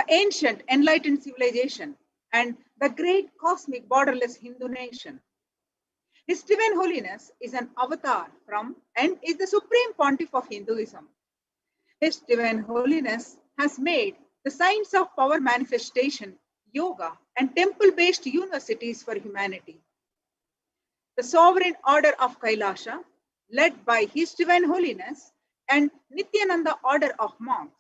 ancient enlightened civilization, and the great cosmic borderless Hindu nation. His Divine Holiness is an avatar from and is the supreme pontiff of Hinduism. His Divine Holiness has made the science of power manifestation, yoga, and temple-based universities for humanity. The sovereign order of Kailasha, led by His Divine Holiness, and Nithyananda order of monks,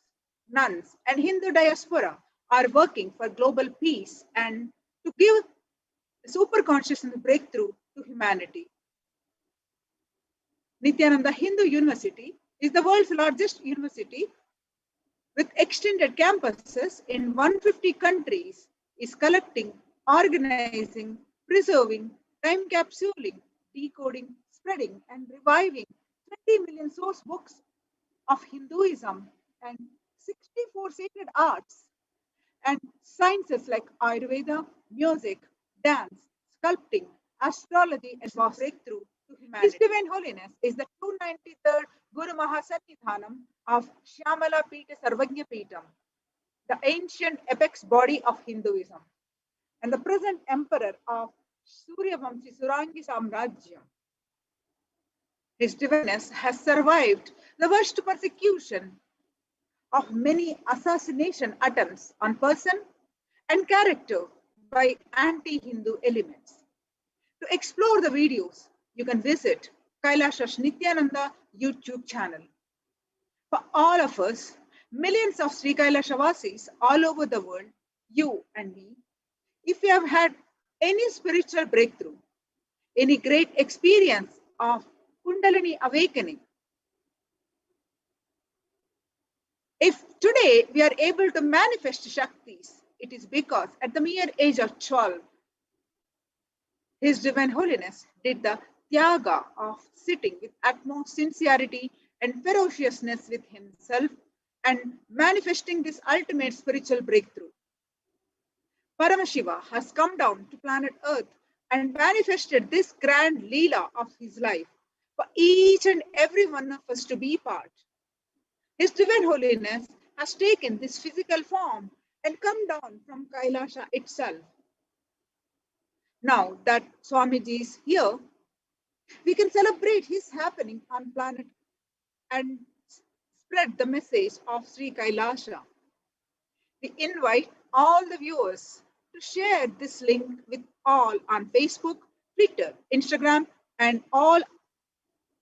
nuns, and Hindu diaspora are working for global peace and to give super consciousness breakthrough to humanity. Nithyananda Hindu University is the world's largest university with extended campuses in 150 countries, is collecting, organizing, preserving, time capsuling, decoding, spreading, and reviving 20 million source books of Hinduism and 64 sacred arts and sciences like Ayurveda, music, dance, sculpting, astrology, and breakthrough to humanity. His Divine Holiness is the 293rd Guru Mahasannidhanam of Shyamala Pita Sarvagnya Pitam, the ancient apex body of Hinduism, and the present emperor of Suryavamshi Surangi Samrajyam. His Divineness has survived the worst persecution of many assassination attempts on person and character by anti-Hindu elements. To explore the videos, you can visit HDH Nithyananda YouTube channel. For all of us, millions of Sri Kailashavasis all over the world, you and me, if we have had any spiritual breakthrough, any great experience of Kundalini awakening, if today we are able to manifest Shaktis, it is because at the mere age of 12, His Divine Holiness did the Tyaga of sitting with utmost sincerity and ferociousness with himself and manifesting this ultimate spiritual breakthrough. Paramashiva has come down to planet Earth and manifested this grand Leela of his life for each and every one of us to be part. His Divine Holiness has taken this physical form and come down from Kailasha itself. Now that Swamiji is here, we can celebrate his happening on planet and spread the message of Sri Kailasha. We invite all the viewers to share this link with all on Facebook, Twitter, Instagram, and all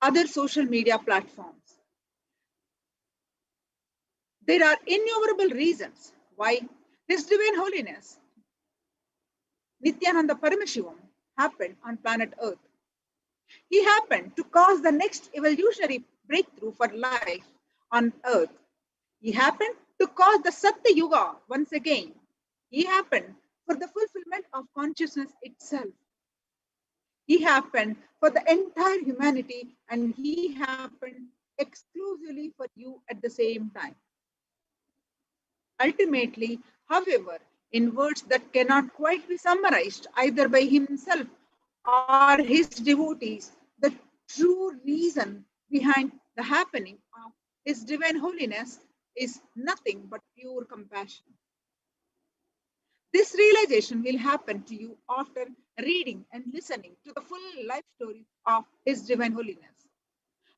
other social media platforms. There are innumerable reasons why His Divine Holiness Nithyananda Paramashivam happened on planet Earth. He happened to cause the next evolutionary breakthrough for life on Earth. He happened to cause the Satya Yuga once again. He happened for the fulfillment of consciousness itself. He happened for the entire humanity, and he happened exclusively for you at the same time. Ultimately, however, in words that cannot quite be summarized either by himself or his devotees, the true reason behind the happening of His Divine Holiness is nothing but pure compassion. This realization will happen to you after reading and listening to the full life story of His Divine Holiness,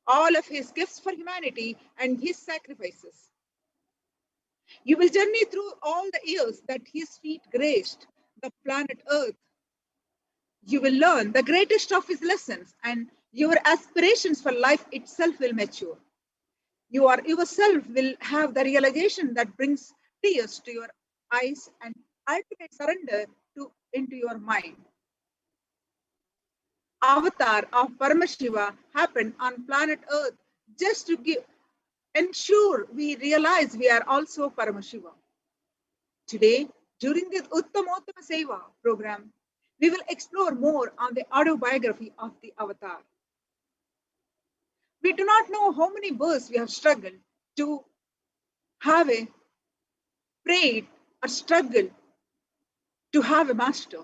all of his gifts for humanity and his sacrifices. You will journey through all the years that his feet graced the planet Earth. You will learn the greatest of his lessons, and your aspirations for life itself will mature. You are yourself will have the realization that brings tears to your eyes and ultimate surrender into your mind. Avatar of Paramashiva happened on planet Earth just to ensure we realize we are also Paramashiva. Today, during this Uttamottama Seva program, we will explore more on the autobiography of the Avatar. We do not know how many births we have struggled to have a prayed or struggled to have a master.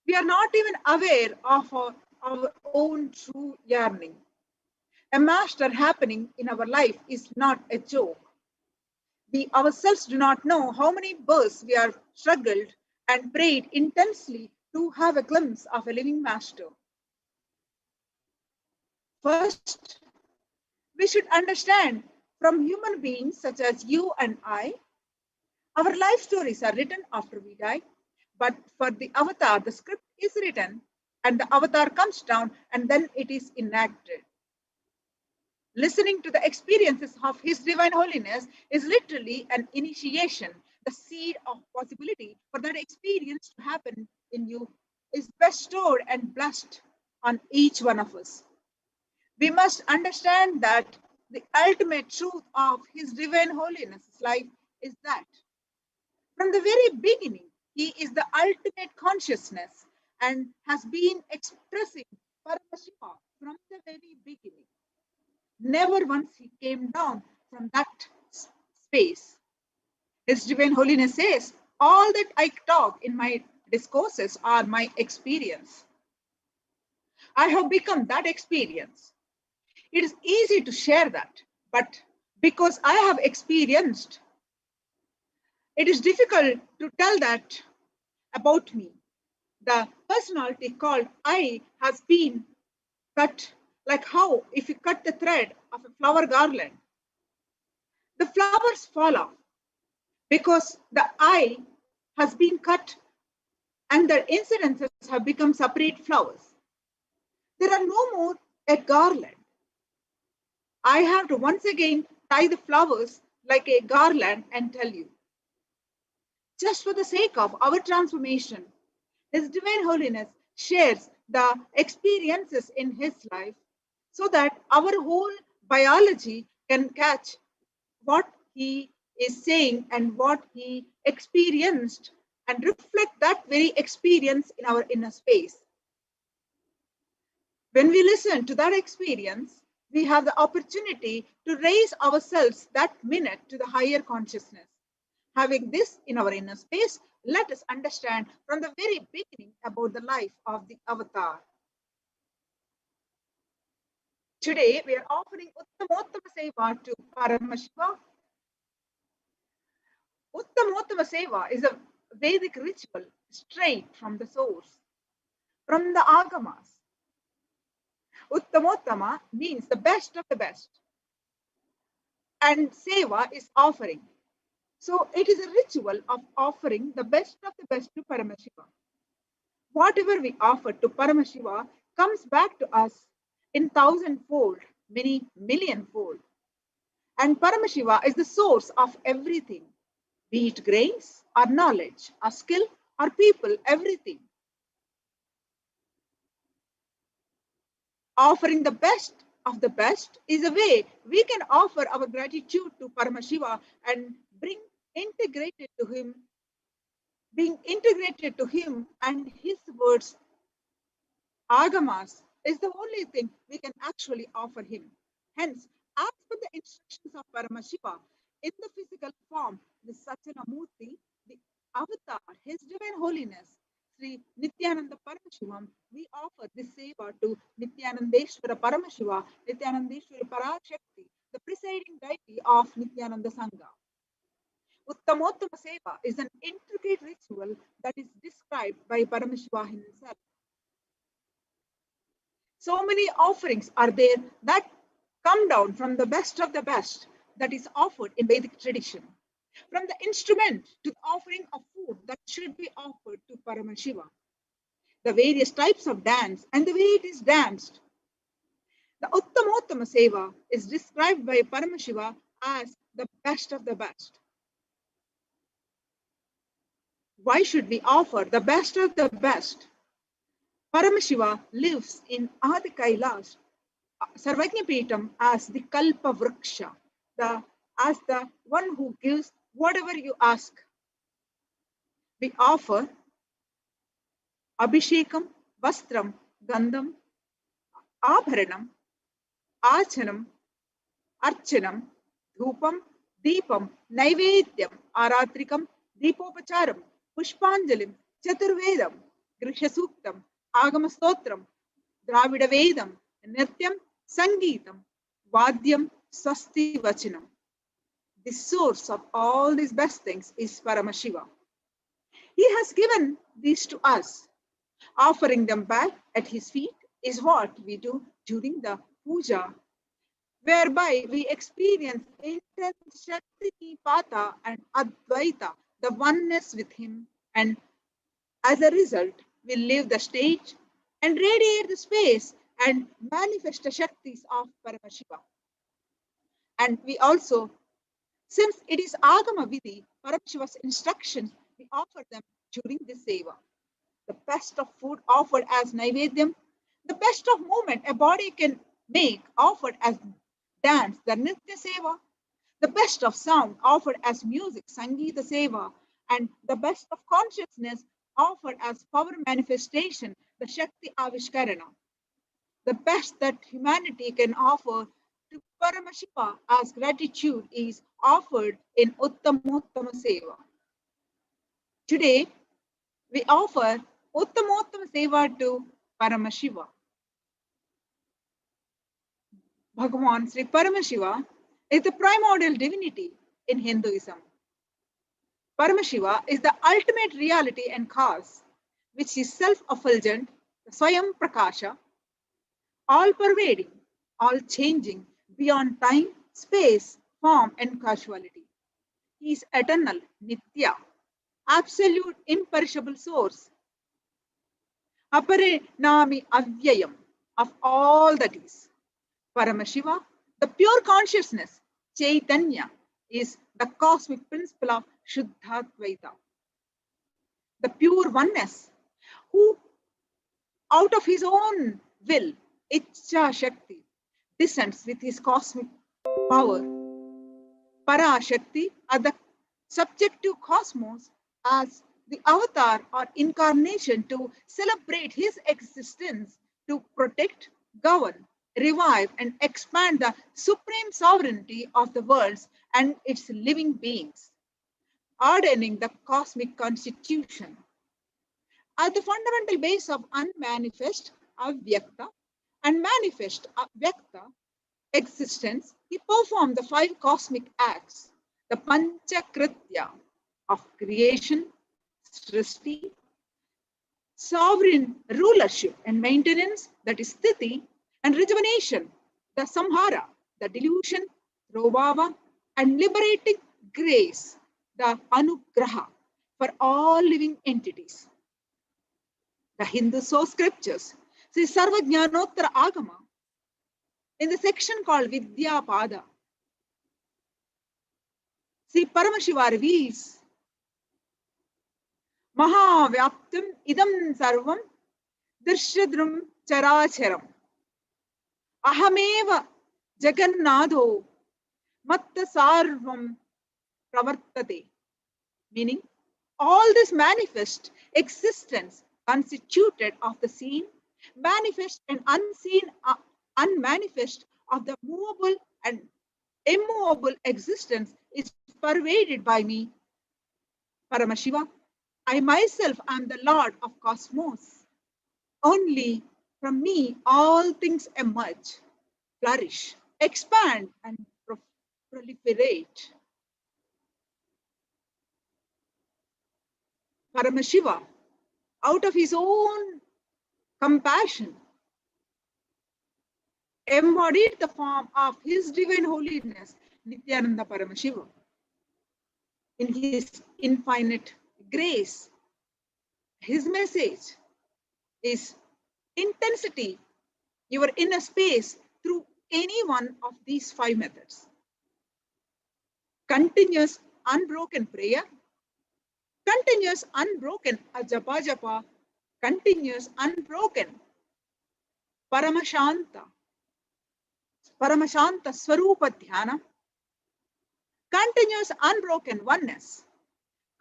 We are not even aware of our own true yearning. A master happening in our life is not a joke. We ourselves do not know how many births we have struggled and prayed intensely to have a glimpse of a living master. First, we should understand from human beings such as you and I, our life stories are written after we die. But for the avatar, the script is written and the avatar comes down and then it is enacted. Listening to the experiences of His Divine Holiness is literally an initiation. The seed of possibility for that experience to happen in you is bestowed and blessed on each one of us. We must understand that the ultimate truth of His Divine Holiness' life is that from the very beginning, He is the ultimate consciousness and has been expressing Paramashiva from the very beginning. Never once He came down from that space. His Divine Holiness says, all that I talk in my discourses are my experience. I have become that experience. It is easy to share that, but because I have experienced, it is difficult to tell that about me. The personality called I has been cut like how if you cut the thread of a flower garland, the flowers fall off because the I has been cut and the incidences have become separate flowers. There are no more a garland. I have to once again tie the flowers like a garland and tell you, just for the sake of our transformation, His Divine Holiness shares the experiences in His life so that our whole biology can catch what He is saying and what He experienced and reflect that very experience in our inner space. When we listen to that experience, we have the opportunity to raise ourselves that minute to the higher consciousness. Having this in our inner space, let us understand from the very beginning about the life of the avatar. Today, we are offering Uttamottama Seva to Paramashiva. Uttamottama Seva is a Vedic ritual straight from the source, from the Agamas. Uttamottama means the best of the best, and Seva is offering. So it is a ritual of offering the best of the best to Paramashiva. Whatever we offer to Paramashiva comes back to us in thousandfold, many millionfold. And Paramashiva is the source of everything, be it grains, or knowledge, or skill, or people, everything. Offering the best of the best is a way we can offer our gratitude to Paramashiva and bring integrated to Him, being integrated to Him and His words. Agamas is the only thing we can actually offer Him. Hence, as per the instructions of Paramashiva, in the physical form, the Satyanamurti, the avatar, His Divine Holiness, Sri Nithyananda Paramashivam, we offer this seva to Nithyanandeshwara Paramashiva, Nithyanandeshwara Parashakti, the presiding deity of Nithyananda Sangha. Uttamottama Seva is an intricate ritual that is described by Paramashiva himself. So many offerings are there that come down from the best of the best that is offered in Vedic tradition. From the instrument to the offering of food that should be offered to Paramashiva, the various types of dance and the way it is danced. The Uttamottama Seva is described by Paramashiva as the best of the best. Why should we offer the best of the best? Paramashiva lives in Adi Kailash, Sarvajnapeetam, as the Kalpa Vriksha, as the one who gives whatever you ask. We offer Abhishekam, Vastram, Gandham, Abharanam, Achanam, Archanam, Dhupam, Deepam, Naivedyam, Aratrikam, Deepopacharam, Pushpanjalim, Chaturvedam, Grishasuktam, Agamastotram, Dravida Vedam, Nrityam, Sangeetam, Vadyam, Swasti Vachanam. the source of all these best things, is Paramashiva. He has given these to us. Offering them back at his feet is what we do during the puja, whereby we experience intense Shakti, Pata, and Advaita, the oneness with him, and as a result, we leave the stage and radiate the space and manifest the Shaktis of Paramashiva. And we also, since it is Agama Vidhi, Paramashiva's instructions, we offer them during this seva. The best of food offered as Naivedyam, the best of movement a body can make offered as dance, the Nitya Seva, the best of sound offered as music, Sangeeta Seva, and the best of consciousness offered as power manifestation, the Shakti Avishkarana. The best that humanity can offer to Paramashiva as gratitude is offered in Uttamottama Seva. Today, we offer Uttamottama Seva to Paramashiva. Bhagavan Sri Paramashiva is the primordial divinity in Hinduism. Paramashiva is the ultimate reality and cause, which is self-effulgent, the Swayam Prakasha, all-pervading, all-changing, beyond time, space, form, and causality. He is eternal, Nitya, absolute, imperishable source, Apare Nami Avyayam, of all that is. Paramashiva, the pure consciousness, Chaitanya, is the cosmic principle of Shuddhatvaita. The pure oneness, who out of his own will, Ichcha Shakti, descends with his cosmic power. Para Shakti are the subjective cosmos as the avatar or incarnation to celebrate his existence, to protect, govern, revive, and expand the supreme sovereignty of the worlds and its living beings, ordaining the cosmic constitution. At the fundamental base of unmanifest, avyakta, and manifest, avyakta, existence, he performed the 5 cosmic acts, the Panchakritya of creation, srishti, sovereign rulership and maintenance, that is sthiti, and rejuvenation, the samhara, the delusion, robhava, and liberating grace, the anugraha, for all living entities. The Hindu source scriptures, see Sarva Jnanottara Agama, in the section called Vidya Pada, see Paramashiva reveals Mahavyaptam idam sarvam dirshadrum characharam ahameva jagannadho matta sarvam pravartate, meaning all this manifest existence constituted of the seen, manifest and unseen, unmanifest of the movable and immovable existence is pervaded by me, Paramashiva. I myself am the Lord of cosmos. Only from me all things emerge, flourish, expand, and proliferate. Paramashiva, out of his own compassion, embodied the form of his divine holiness, Nithyananda Paramashivam. In his infinite grace, his message is intensity, your inner space through any one of these 5 methods. Continuous unbroken prayer, continuous unbroken ajapa japa, continuous unbroken Paramashanta Swarupa Dhyana, continuous unbroken oneness,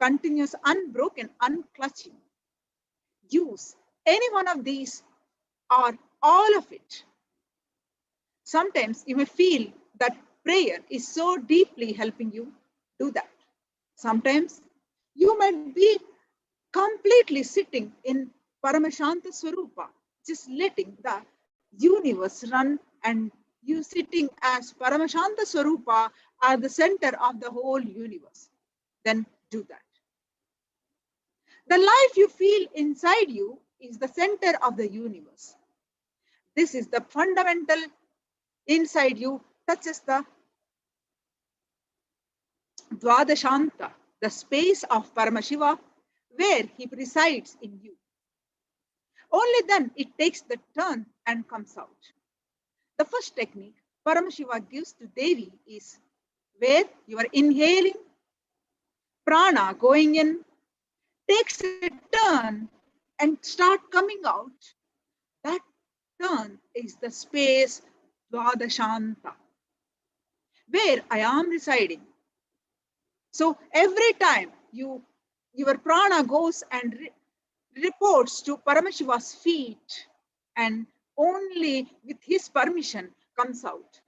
continuous unbroken unclutching. Use any one of these or all of it. Sometimes you may feel that prayer is so deeply helping you. Do that. Sometimes you might be completely sitting in Paramashanta Swarupa, just letting the universe run, and you sitting as Paramashanta Swarupa are the center of the whole universe, then do that. The life you feel inside you is the center of the universe. This is the fundamental inside you, touches the Dvadashanta, the space of Paramashiva, where he resides in you. Only then it takes the turn and comes out. The first technique Paramashiva gives to Devi is where you are inhaling, prana going in, takes a turn and start coming out. That turn is the space Dvadashanta, where I am residing. So every time your prana goes and reports to Paramashiva's feet, and only with his permission comes out.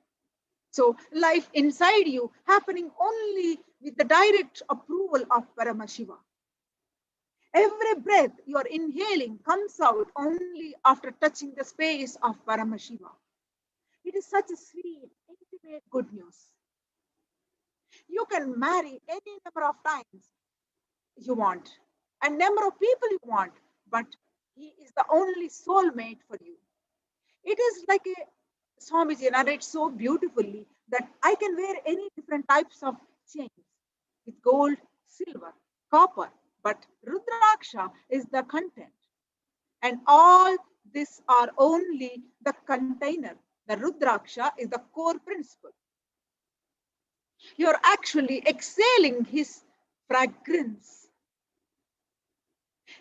So life inside you happening only with the direct approval of Paramashiva. Every breath you are inhaling comes out only after touching the space of Paramashiva. It is such a sweet, intimate good news. You can marry any number of times you want, and number of people you want, but he is the only soulmate for you. It is like a Swamiji narrates so beautifully that I can wear any different types of chains with gold, silver, copper, but Rudraksha is the content. And all these are only the container. The Rudraksha is the core principle. You're actually exhaling his fragrance.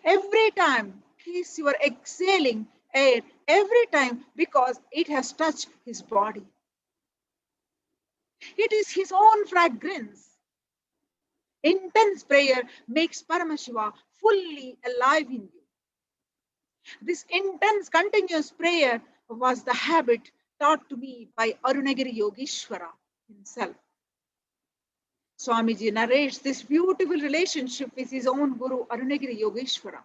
Every time you are exhaling air, every time because it has touched his body. It is his own fragrance. Intense prayer makes Paramashiva fully alive in you. This intense, continuous prayer was the habit taught to me by Arunagiri Yogeshwara himself. Swamiji narrates this beautiful relationship with his own Guru Arunagiri Yogeshwara.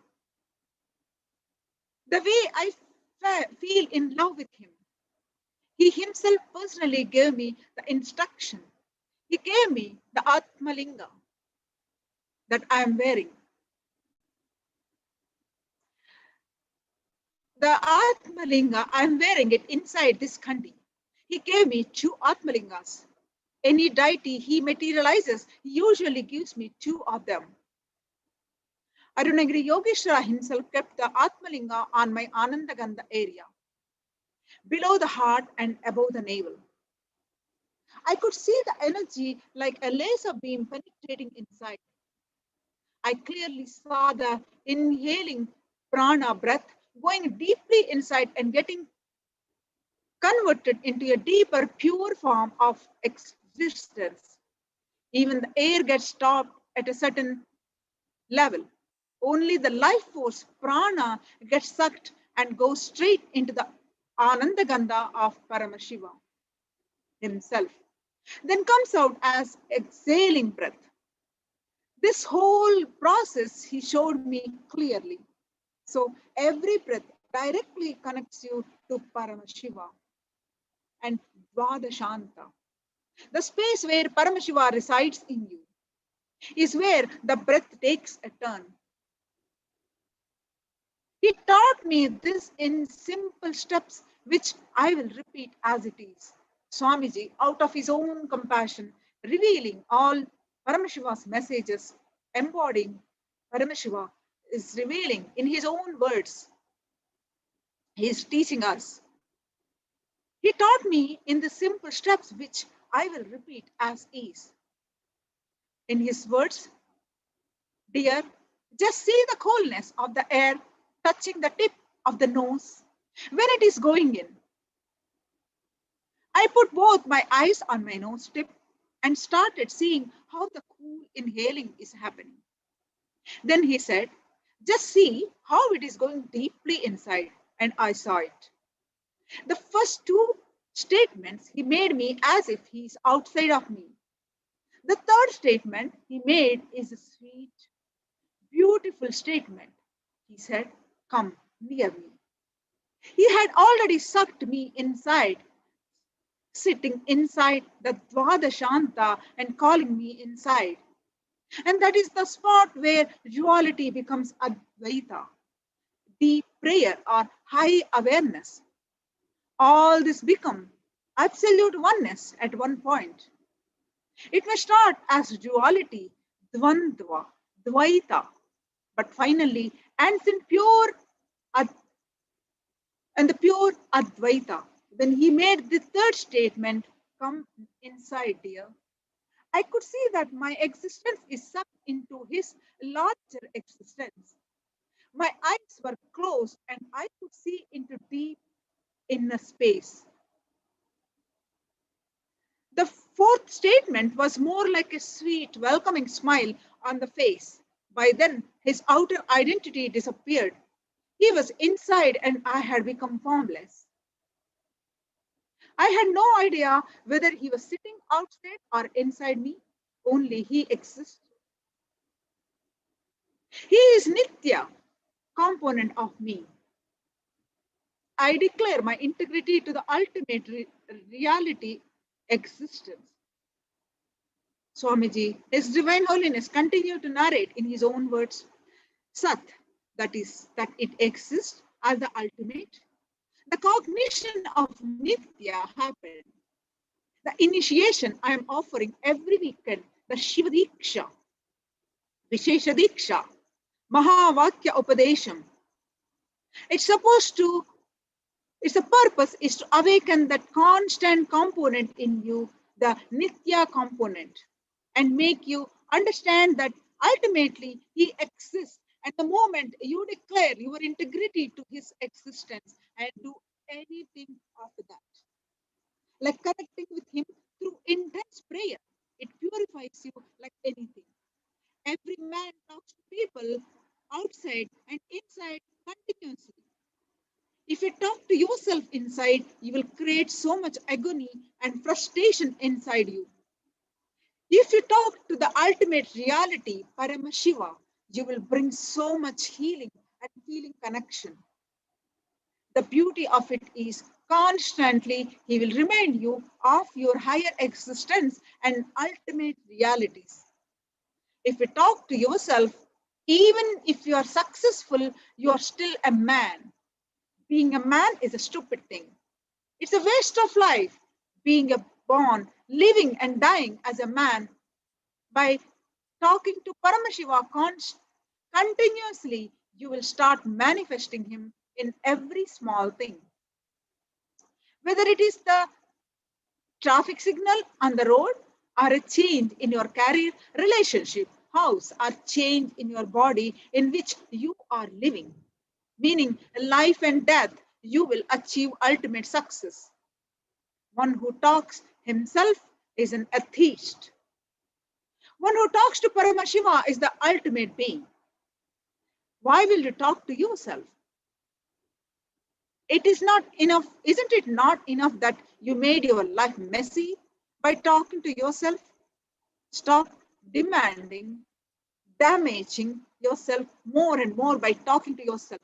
The way I feel in love with him, he himself personally gave me the instruction. He gave me the Atmalinga that I am wearing. The Atmalinga, I am wearing it inside this kandi. He gave me 2 Atmalingas. Any deity he materializes, he usually gives me 2 of them. Arunagiri Yogeshwara himself kept the Atmalinga on my Anandagandha area, below the heart and above the navel. I could see the energy like a laser beam penetrating inside. I clearly saw the inhaling prana breath going deeply inside and getting converted into a deeper, pure form of existence. Even the air gets stopped at a certain level. Only the life force, prana, gets sucked and goes straight into the Anandagandha of Paramashiva himself. Then comes out as exhaling breath. This whole process he showed me clearly. So every breath directly connects you to Paramashiva and Dvadashanta. The space where Paramashiva resides in you is where the breath takes a turn. He taught me this in simple steps, which I will repeat as it is. Swamiji, out of his own compassion, revealing all Paramashiva's messages, embodying Paramashiva, is revealing in his own words. He is teaching us. He taught me in the simple steps, which I will repeat as is. In his words, dear, just see the coolness of the air touching the tip of the nose when it is going in. I put both my eyes on my nose tip and started seeing how the cool inhaling is happening. Then he said, just see how it is going deeply inside, and I saw it. The first 2 statements he made me as if he is outside of me. The third statement he made is a sweet, beautiful statement. He said, come near me. He had already sucked me inside sitting inside the Dvadashanta and calling me inside. And that is the spot where duality becomes Advaita, deep prayer or high awareness. All this become absolute oneness at one point. It may start as duality, Dvandva, Dvaita, but finally ends in the pure Advaita. When he made the third statement, come inside, dear, I could see that my existence is sucked into his larger existence. My eyes were closed and I could see into deep inner space. The fourth statement was more like a sweet, welcoming smile on the face. By then, his outer identity disappeared. He was inside and I had become formless. I had no idea whether he was sitting outside or inside me, only he existed. He is Nitya, component of me. I declare my integrity to the ultimate reality existence. Swamiji, His Divine Holiness continued to narrate in his own words, Sat, that is, that it exists as the ultimate. The cognition of Nitya happened. The initiation I am offering every weekend, the Shiva Diksha, Vishesha Diksha, Mahavakya Upadesham. It's supposed to, its purpose is to awaken that constant component in you, the Nitya component, and make you understand that ultimately he exists. At the moment you declare your integrity to his existence and do anything after that, like connecting with him through intense prayer, it purifies you like anything. Every man talks to people outside and inside continuously. If you talk to yourself inside, you will create so much agony and frustration inside you. If you talk to the ultimate reality, Paramashiva, you will bring so much healing and feeling connection. The beauty of it is constantly he will remind you of your higher existence and ultimate realities. If you talk to yourself, even if you are successful, you are still a man. Being a man is a stupid thing. It's a waste of life. Being a born, living and dying as a man, by talking to Paramashiva continuously, you will start manifesting him in every small thing. Whether it is the traffic signal on the road, or a change in your career, relationship, house, or change in your body in which you are living, meaning life and death, you will achieve ultimate success. One who talks himself is an atheist. One who talks to Paramashiva is the ultimate being. Why will you talk to yourself? It is not enough, isn't it not enough that you made your life messy by talking to yourself? Stop demanding, damaging yourself more and more by talking to yourself.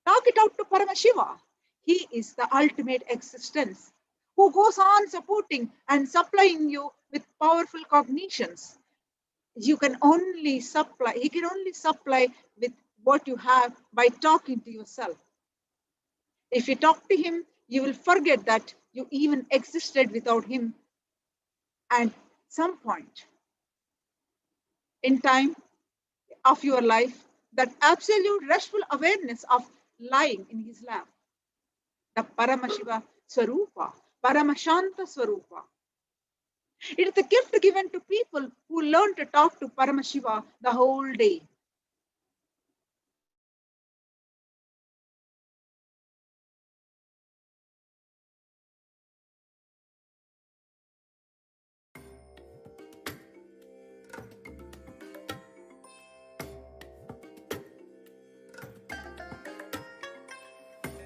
Talk it out to Paramashiva. He is the ultimate existence who goes on supporting and supplying you with powerful cognitions. You can only supply, he can only supply with what you have by talking to yourself. If you talk to him, you will forget that you even existed without him. And some point in time of your life, that absolute restful awareness of lying in his lap, the Paramashiva Swarupa, Paramashanta Swarupa. It is a gift given to people who learn to talk to Paramashiva the whole day.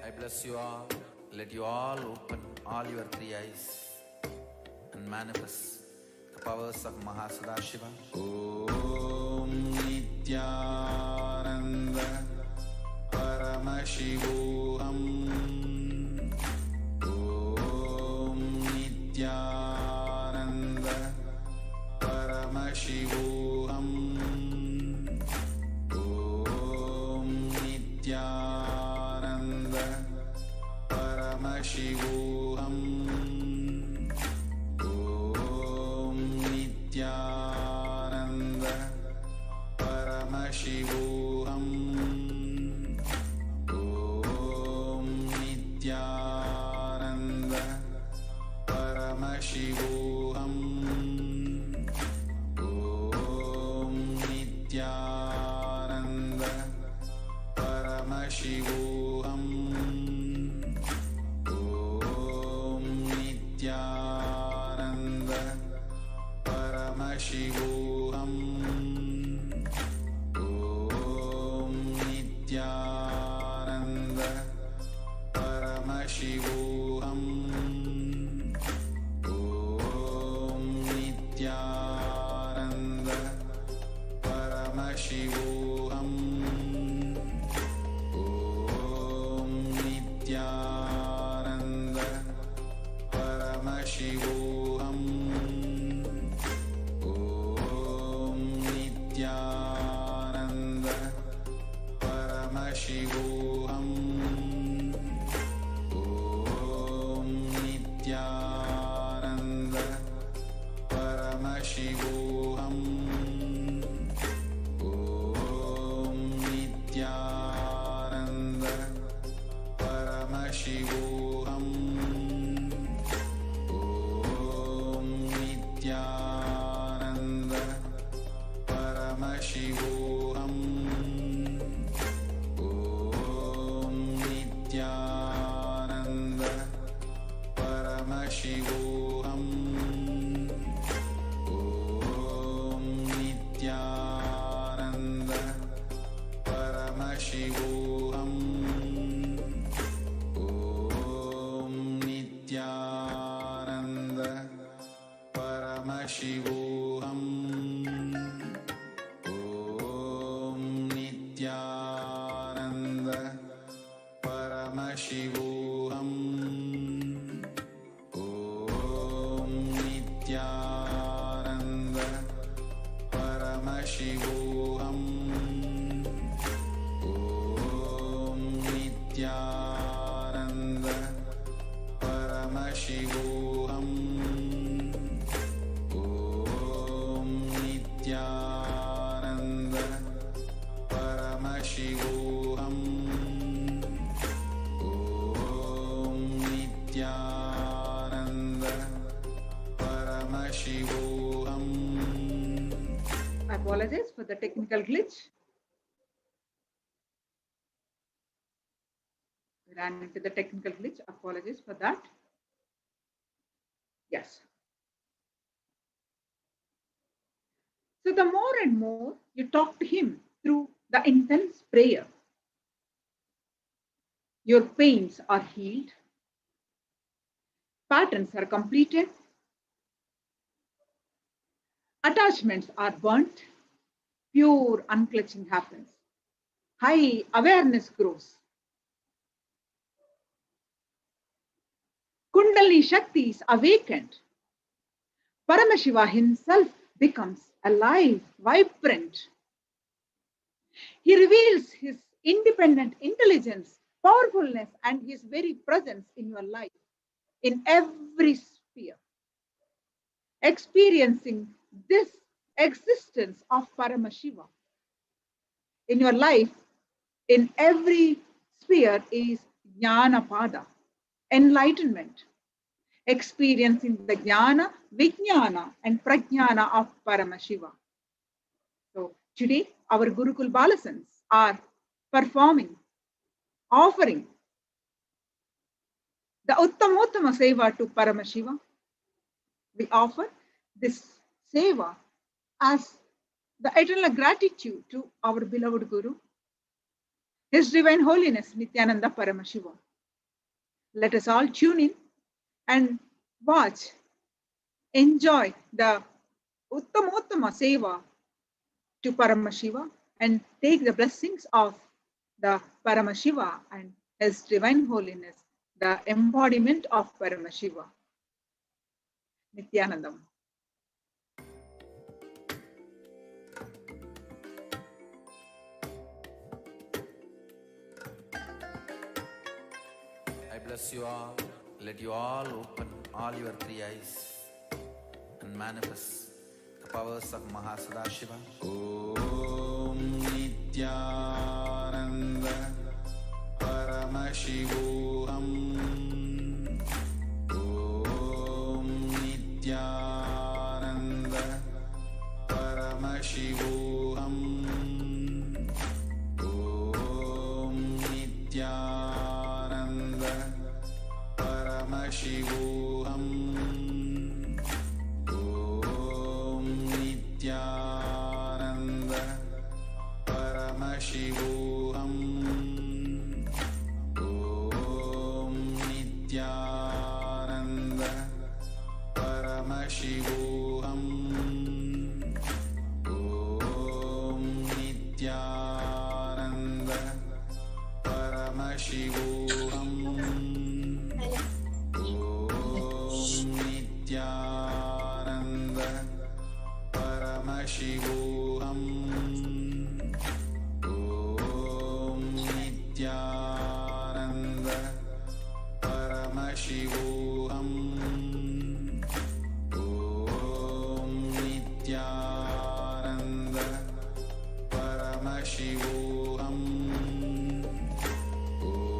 I bless you all. Let you all open all your three eyes and manifest the powers of Mahasadashiva. Om Nithyananda Paramashivoham. Om Nithyananda Paramashivoham. Om Nithyananda Paramashivoham. Om Nithyananda Paramashivoham. Om Nithyananda Paramashivoham. Om Nithyananda Paramashivoham. Om Nithyananda Paramashivoham. Om Nithyananda Paramashivoham. Om Nithyananda Paramashivoham. Om Nithyananda Paramashivoham. Om Nithyananda Paramashivoham. Om Nithyananda Paramashivoham. Om Nithyananda Paramashivoham. Om Nithyananda Paramashivoham. Om Nithyananda Paramashivoham. Om Nithyananda Paramashivoham. Om Nithyananda Paramashivoham. Om Nithyananda Paramashivoham. Om Nithyananda Paramashivoham. Om Nithyananda Paramashivoham. I apologize for the technical glitch. We ran into the technical glitch. Apologies for that. Yes. So the more and more you talk to him through the intense prayer, your pains are healed, patterns are completed, attachments are burnt, pure unclutching happens, high awareness grows. Kundalini Shakti is awakened. Paramashiva himself becomes alive, vibrant. He reveals his independent intelligence, powerfulness, and his very presence in your life, in every sphere. Experiencing this existence of Paramashiva in your life, in every sphere, is Jnana Pada, enlightenment. Experiencing the Jnana, Vijnana, and Prajnana of Paramashiva. So today, our Gurukul Balasans are performing, offering the Uttamottama Seva to Paramashiva. We offer this Seva as the eternal gratitude to our beloved Guru, His Divine Holiness Nithyananda Paramashivam. Let us all tune in and watch, enjoy the Uttamottama Seva to Paramashiva and take the blessings of the Paramashiva and His Divine Holiness, the embodiment of Paramashiva. Nithyanandam. I bless you all. Let you all open all your three eyes and manifest the powers of Mahasadashiva. Om Nithyananda Paramashivoham. Om Nithyananda Paramashivoham. Om Nithyananda Paramashivoham. Om Nithyananda Paramashivoham. Om Nithyananda Paramashivoham. Om Nithyananda Paramashivoham. Om Nithyananda Paramashivoham.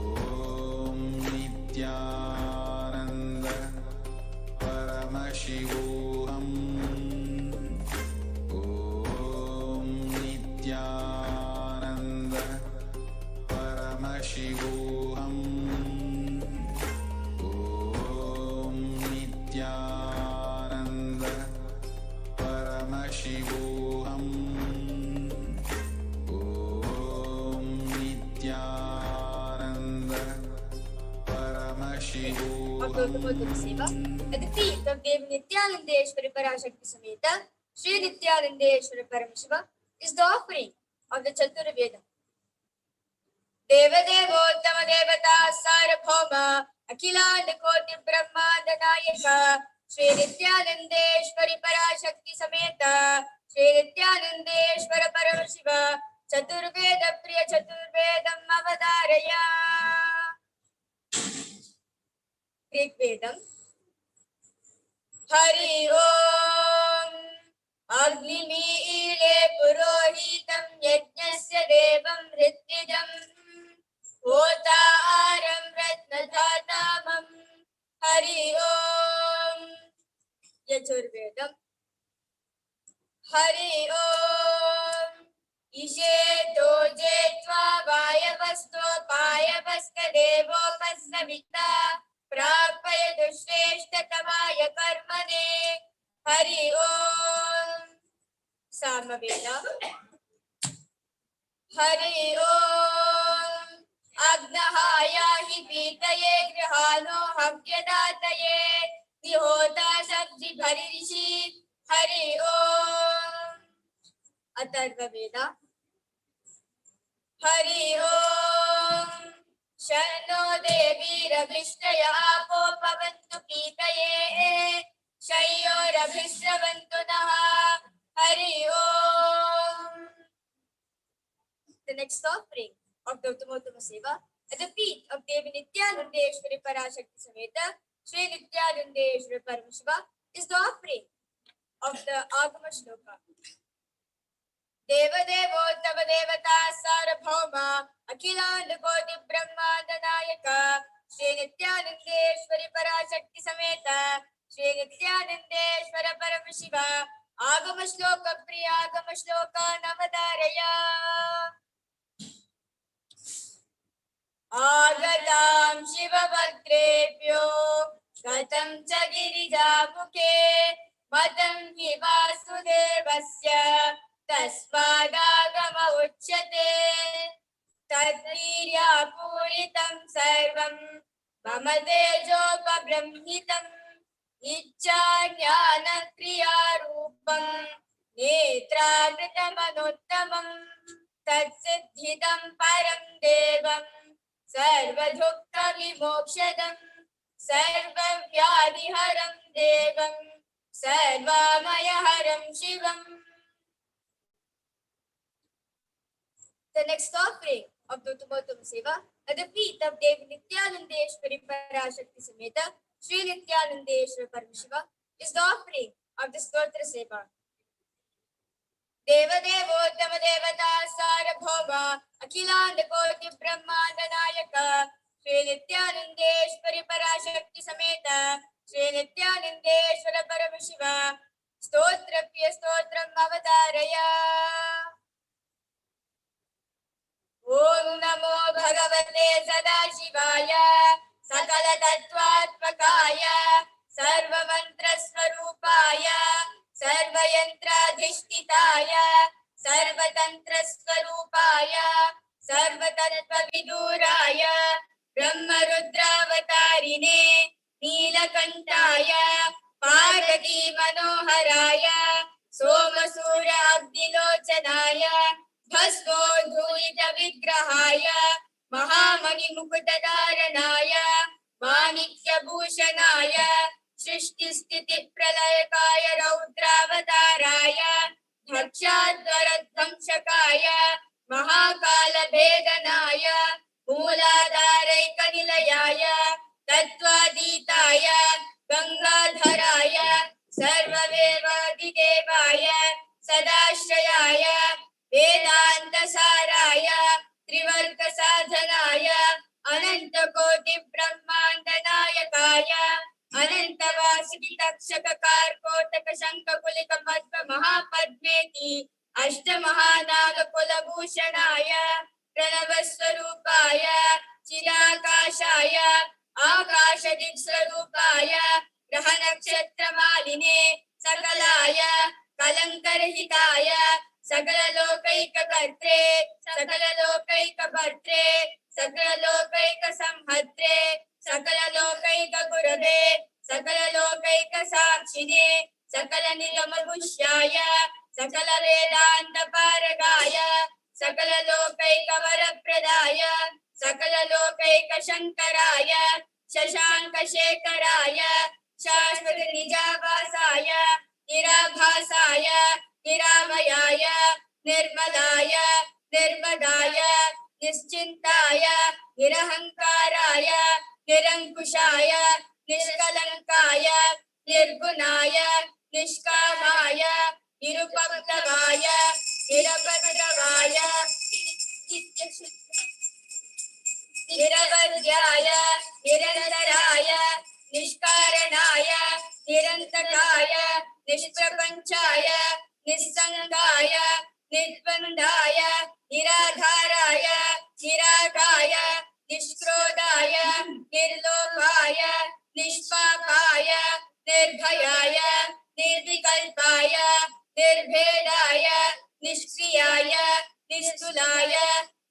Om Nithyananda Paramashivoham. Om Nithyananda Paramashivoham. Om Nithyananda Paramashivoham. Om Nithyananda Paramashivoham. At the feet of Devi Nithyanandeshwari Parashakti Sameta, Sri Nithyanandeshwari Paramashiva is the offering of the Chatur Veda. Devadevottama Devata Sarabhoma Akhilanda Koti Brahmanda Nayaka Sri Nithyanandeshwari Parashakti Sameta Sri Nithyanandeshwara Paramashiva Chaturveda Priya Chaturvedam Avadaraya. Rig Vedam. Hari Om Agnimile Purohitam Yajnasya Devam Ritijam Hotaram Ratnadhatamam. Hari Om Yajurvedam. Hari Om Isheto Jetva Vayavasto Payavaska Devo Pasavita Prapaya Dushreshtavaya Karmane. Hari Om Samaveda. Hari Om Agnahaya hi Pitaye Grihano Havyadataye Vihota Sabji Bharirishi. Hari Om Atharva Veda. Hari Om Shano Devi Rabhishtaya Apo Pavantu Pitaye Shayo Rabhishravantu Naha. Hari Om. The next offering of the Uttamotama Seva at the feet of Devi Nithyanandeshwari Parashakti Sameta Sri Nithyanandeshwari Paramashiva is the offering of the Agama Shloka. Devadevottama Devata Sarabhoma Akhilanda Koti Brahmanda Nayaka Sri Nithyanandeshwari Parashakti Sameta Sri Nithyanandeshwara Paramashiva Agama Shloka Priya Agama Shloka Navadaraya. Agatam Shivabhadrebhyo Gatam cha Girijamukhe Matam hi Vasudevasya Tasmadagama Uchyate Tatirya Puritam Sarvam Mama Tejopabramhitam Ichcha Jnana Kriya Rupam Netravritamanuttamam Tatsiddhidam Param Devam Sarvadukka Vimokshadam Sarvavyadiharam Devam Sarvamayaharam Shivam. The next offering of the Uttamotama Seva at the feet of Devi Nithyanandeshwari Parashakti Sameta Sri Nithyanandeshwari Paramashiva is the offering of the Stotra Seva. Devadevottama Devata Sarabhoma Akhilanda Koti Brahmanda Nayaka Sri Nithyanandeshwari Parashakti Sameta Sri Nithyanandeshwara Paramashiva Stotrapya Stotram Avadaraya. Om Namo Bhagavate भगवते सदाशिवाय सकलतत्त्वात्मकाय सर्वमन्त्रस्वरूपाय सर्वयन्त्राधिष्ठिताय सर्वतन्त्रस्वरूपाय सर्वतत्त्वविदूराय ब्रह्मरुद्रावतारिणे नीलकण्ठाय पार्वती मनोहराय सोमसूराग्निलोचनाय भस्मोद्धूलितविग्रहाय महामणिमुकुटधारणाय माणिक्यभूषणाय सृष्टिस्थितिप्रलयकाय रौद्रावताराय धक्षाध्वरध्वंसकाय महाकालभेदनाय मूलाधारैकनिलयाय तत्त्वातीताय गंगाधराय सर्ववेदाधिदेवाय सदाश्रयाय वेदान्तसाराय त्रिवर्गसाधनाय अनन्तकोटिब्रह्माण्डनायकाय अनन्तवासुकितक्षककार्कोटकशङ्खकुलिकमध्वमहापद्मेति अष्टमहानागकुलभूषणाय प्रणवस्वरूपाय चिदाकाशाय आकाशदिक्स्वरूपाय ग्रहनक्षत्रमालिने सकलाय कलङ्करहिताय सकललोकैककर्त्रे सकललोकैकभर्त्रे सकललोकैकसंहर्त्रे सकललोकैकगुरवे सकललोकैकसाक्षिणे सकलनिगमपुष्याय सकलवेदान्तपारगाय सकललोकैकवरप्रदाय सकललोकैकशङ्कराय शशाङ्कशेखराय शाश्वतनिजाभासाय निराभासाय निरामयाय निर्मलाय निर्मदाय निश्चिन्ताय निरहङ्काराय निरङ्कुशाय निष्कलङ्काय निर्गुणाय निष्कामाय निरुपप्लवाय निरपद्रवाय निरवध्याय निरन्तराय निष्कारणाय निरन्तकाय निष्प्रपञ्चाय निस्सङ्गाय निर्बन्धाय निराधाराय निरागाय निष्क्रोधाय निर्लोभाय निष्पापाय निर्भयाय निर्विकल्पाय निर्भेदाय निष्क्रियाय निस्तुलाय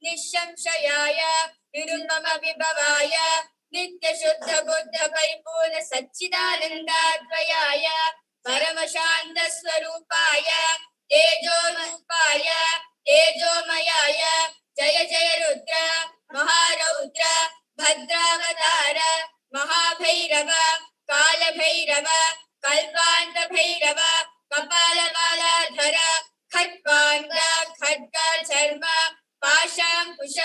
निःसंशयाय निरुपमविभवाय नित्यशुद्ध बुद्ध परिपूर्ण सच्चिदानन्दाद्वयाय परमशान्तस्वरूपाय तेजोरूपाय तेजोमयाय जय जय रुद्र महारौद्र भद्रावतार महाभैरव कालभैरव कल्पान्तभैरव कपालमालाधर खड्गान्ध खड्ग चर्म पाशाङ्कुश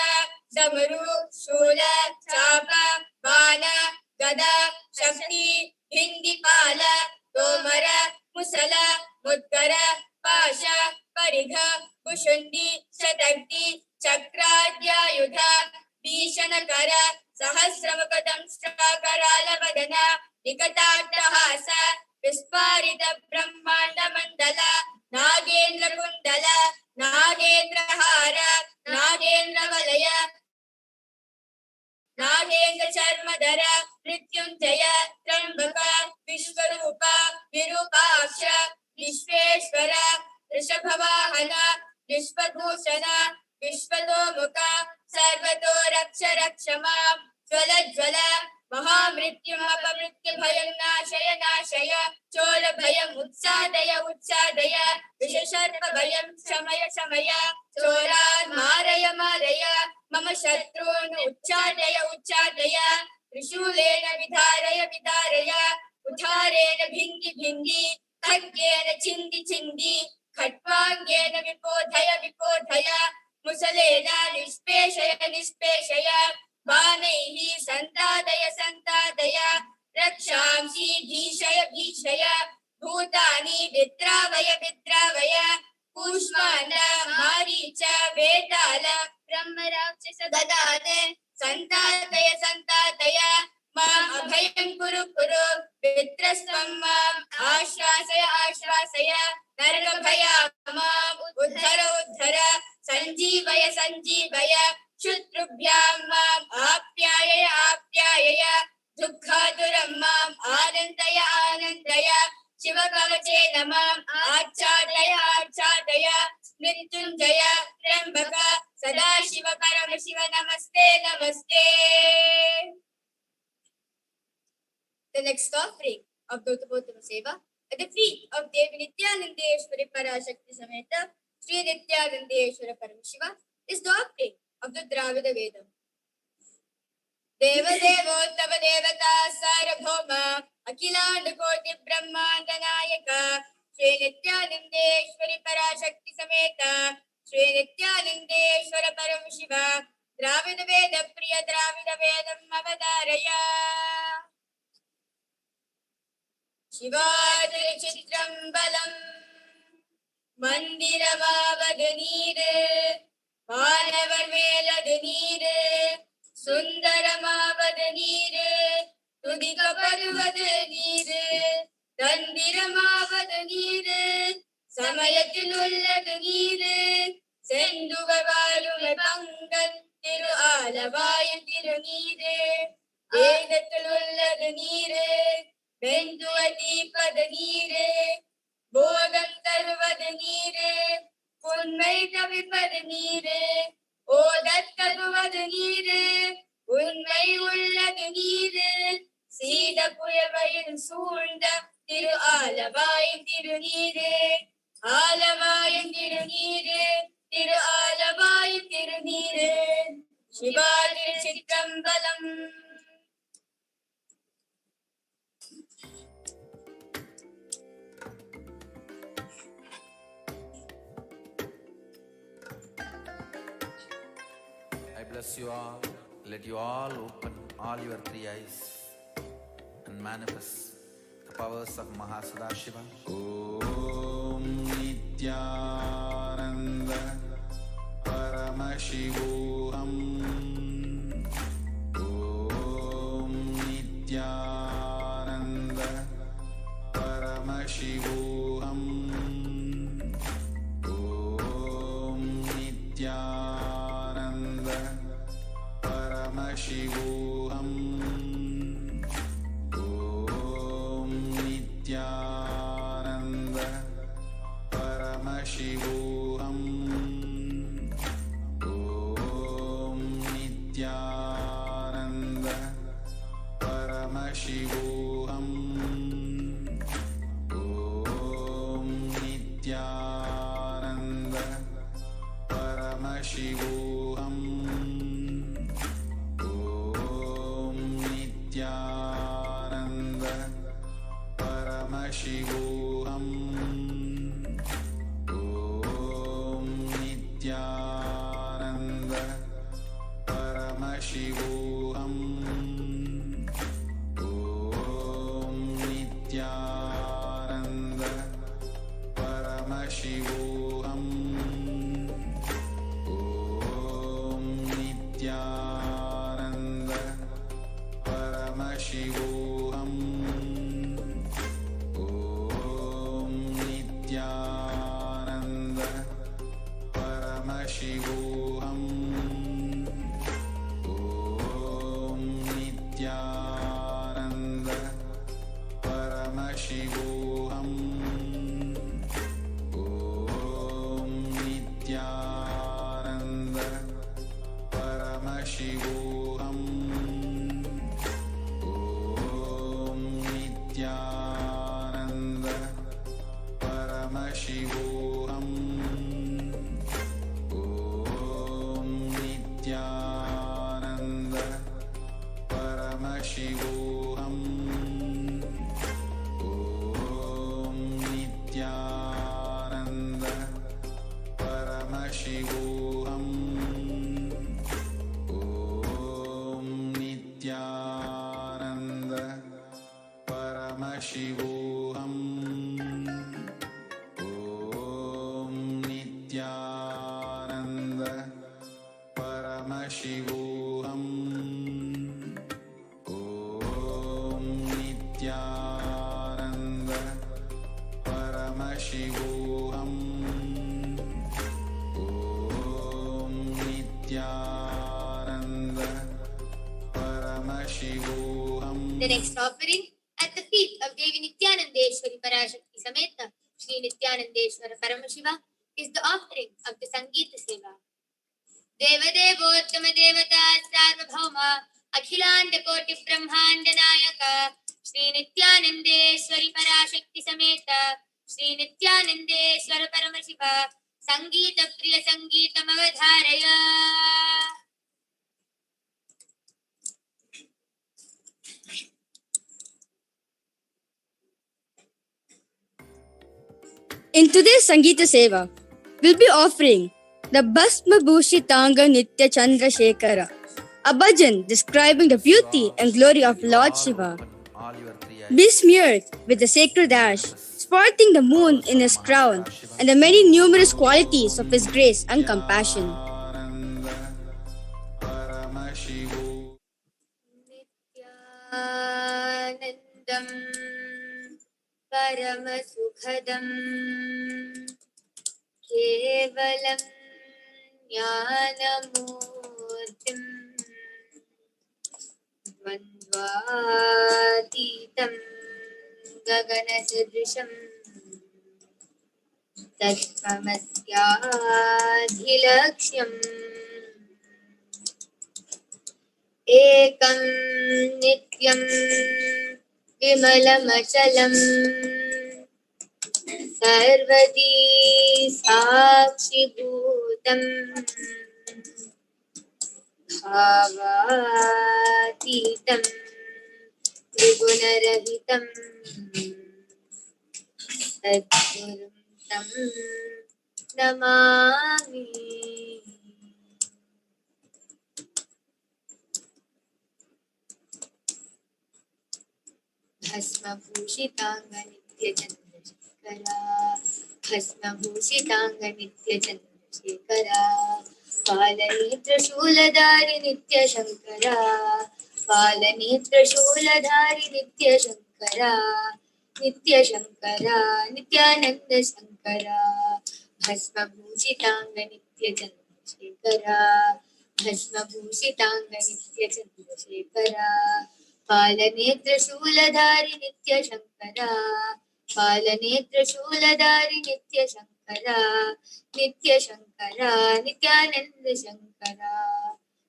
डमरु शूल चाप बाण गदा शक्ति भिन्दिपाल तोमर मुसल मुद्गर पाश परिघ कुशुण्डी शतग्नि चक्राद्यायुध भीषणकर सहस्रमुखदंष्ट्राकरालवदन विकटाट्टहास विस्फारित ब्रह्माण्ड मण्डल नागेन्द्र कुण्डल नागेन्द्रहार नागेन्द्र वलय नागेन्द्र चर्मधर मृत्युञ्जय त्र्यम्बक विश्वरूप विरूपाक्ष विश्वेश्वर वृषभवाहन विश्वभूषण विश्वतोमुख सर्वतो रक्ष रक्ष मां ज्वल ज्वल महामृत्युमपमृत्युभयं नाशय नाशय चोरभयम् उत्सादय उत्सादय विषसर्पभयं शमय शमय चोरान् मारय मारय मम शत्रून् उच्चाटय उच्चाटय त्रिशूलेन विधारय विधारय उठारेण भिङ्गि भिङ्गि खड्गेन छिन्दि छिन्दि खट्वाङ्गेन विपोधय विपोधय मुसलेन निष्पेषय निष्पेषय बाणैः सन्तादय सन्तादय रक्षांसि भीषय भीषय भूतानि विद्रावय विद्रावय कूष्माण्ड मारीच वेताल ब्रह्मराक्षस गदाने संतातय संतातय माम् अभयं कुरु कुरु वित्रस्त्वं माम् आश्वासय आश्वासय नरकभयात् माम् उद्धर उद्धर सञ्जीवय सञ्जीवय शुत्रुभ्यां माम् आप्यायय आप्यायय दुःखातुरं माम् आनन्दय आनन्दय शिवकवचेन माम् आच्छादय आच्छादय मृत्युञ्जय त्र्यम्बक सदाशिव परमशिव नमस्ते नमस्ते. The next offering of Dautamattama Seva at the feet of Devi Nithyanandeshwari Parashakti Sameta Sri Nithyanandeshwara Paramashiva is the offering of the Dravida Vedam. Deva Devottava Devata Sarabhoma Akhilanda Koti Brahmanda Nayaka Sri Nithyanandeshwari Parashakti Sameta Sri Nithyanandeshwara Paramashiva Dravida Veda Priya Dravida Vedam Avadaraya. Shivadrishitram balam mandiravavad neeru vaanavar meladu neeru sundaramaavad neeru tudikaparuvad neeru tandiramaavad neeru samayathilullathu neeru senduvalume pangan thiru alavayam thiru neeru vedathilullathu neeru Benduadipad neere, bodam tarvad neere, unmai tavipad neere, odat taguvad neere, unmai ullad neere, sida puyavayin sunda, tiru alavayin tiru neere, alavayin tiru neere, tiru alavayin tiru neere, Shivadir Chitrambalam. I bless you all. Let you all open all your three eyes and manifest the powers of Mahasadashiva. Om Nithyananda Paramashivoham. Om Nithyananda Paramashivoham. Om Nithyananda Paramashivoham. Om Nithyananda Paramashivoham. Om Nithyananda Paramashivoham. Om Nithyananda Paramashivoham. Om Nithyananda Paramashivoham. Om Nithyananda Paramashivoham. Om Nithyananda Paramashivoham. Om Nithyananda Paramashivoham. Om Nithyananda Paramashivoham. Om Nithyananda Paramashivoham. Om Nithyananda Paramashivoham. Om Nithyananda Paramashivoham. Om Nithyananda Paramashivoham. Om Nithyananda Paramashivoham. Om Nithyananda Paramashivoham. Om Nithyananda Paramashivoham. Om Nithyananda Paramashivoham. Om Nithyananda The next offering at the feet of Devi Nithyanandeshwari Parashakti Sameta Shri Nithyanandeshwara Paramashiva is the offering of the Sangeeta Seva. Devadevottama Devata Sarvabhauma Akhilanda Koti Brahmanda Nayaka Shri Nithyanandeshwari Parashakti Sameta Shri Nithyanandeshwara Paramashiva Sangeeta Priya Sangeeta Avadharaya. In today's Sangeeta Seva, we'll be offering the Bhasma Bhushitanga Nitya Chandra Shekhara, a bhajan describing the beauty and glory of Lord Shiva. Be smeared with the sacred ash, sporting the moon in his crown, and the many numerous qualities of his grace and compassion. Nityanandam Paramasukhadam Kevalam Jnanamurtim Dvandvatitam Gaganasadrisham Tattvamasyaadhilaksham Ekam Nityam Vimalamachalam Sarvadi Sakshi Bhutam Bhavatitam Trigunarahitam Sadgurum Tam Namami. Bhasma Bhushitanga Nitya Chandra Shekhara Bhasma Bhushitanga Nitya Chandra Shekhara Palanitra Shuladhari Nitya Shankara Palanitra Shuladhari Nitya Shankara Nitya Shankara Nityananda Shankara Bhasma Bhushitanga Nitya Chandra Shekhara Bhasma Bhushitanga Nitya Chandra Shekhara Palanetra Shuladhari Nitya Shankara Palanetra Shuladhari Nitya Shankara Nitya Shankara Nityananda Shankara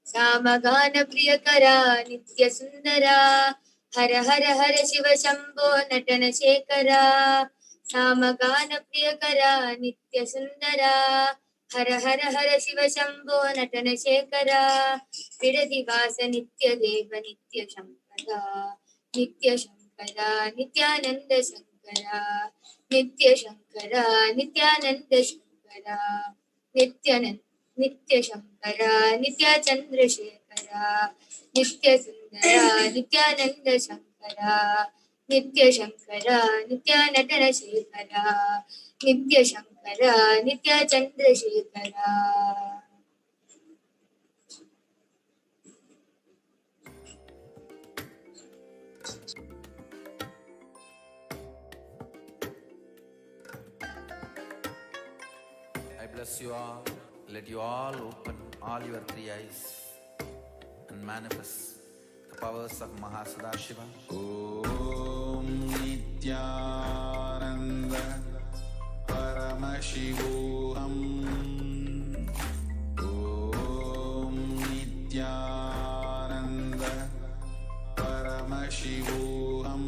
Samagana Priyakara Nitya Sundara Hara Hara Hara Shiva Shambho Natana Shekhara Samagana Priyakara Nitya Sundara Hara Hara Hara Shiva Shambho Natana Shekhara Vidadivasa Nitya Deva Nitya Shankara Nitya Shankara Nityananda Shankara Nitya Shankara Nityananda Shankara Nitya Shankara Nitya Chandra Shekhara Nitya Sundara Nityananda Shankara Nitya Shankara Nitya Natana Shekhara Nitya Shankara Nitya Chandra Shekhara. I bless you all. Let you all open all your three eyes and manifest the powers of Mahasadashiva. Om Nithyananda Paramashivoham. Om Nithyananda Paramashivoham.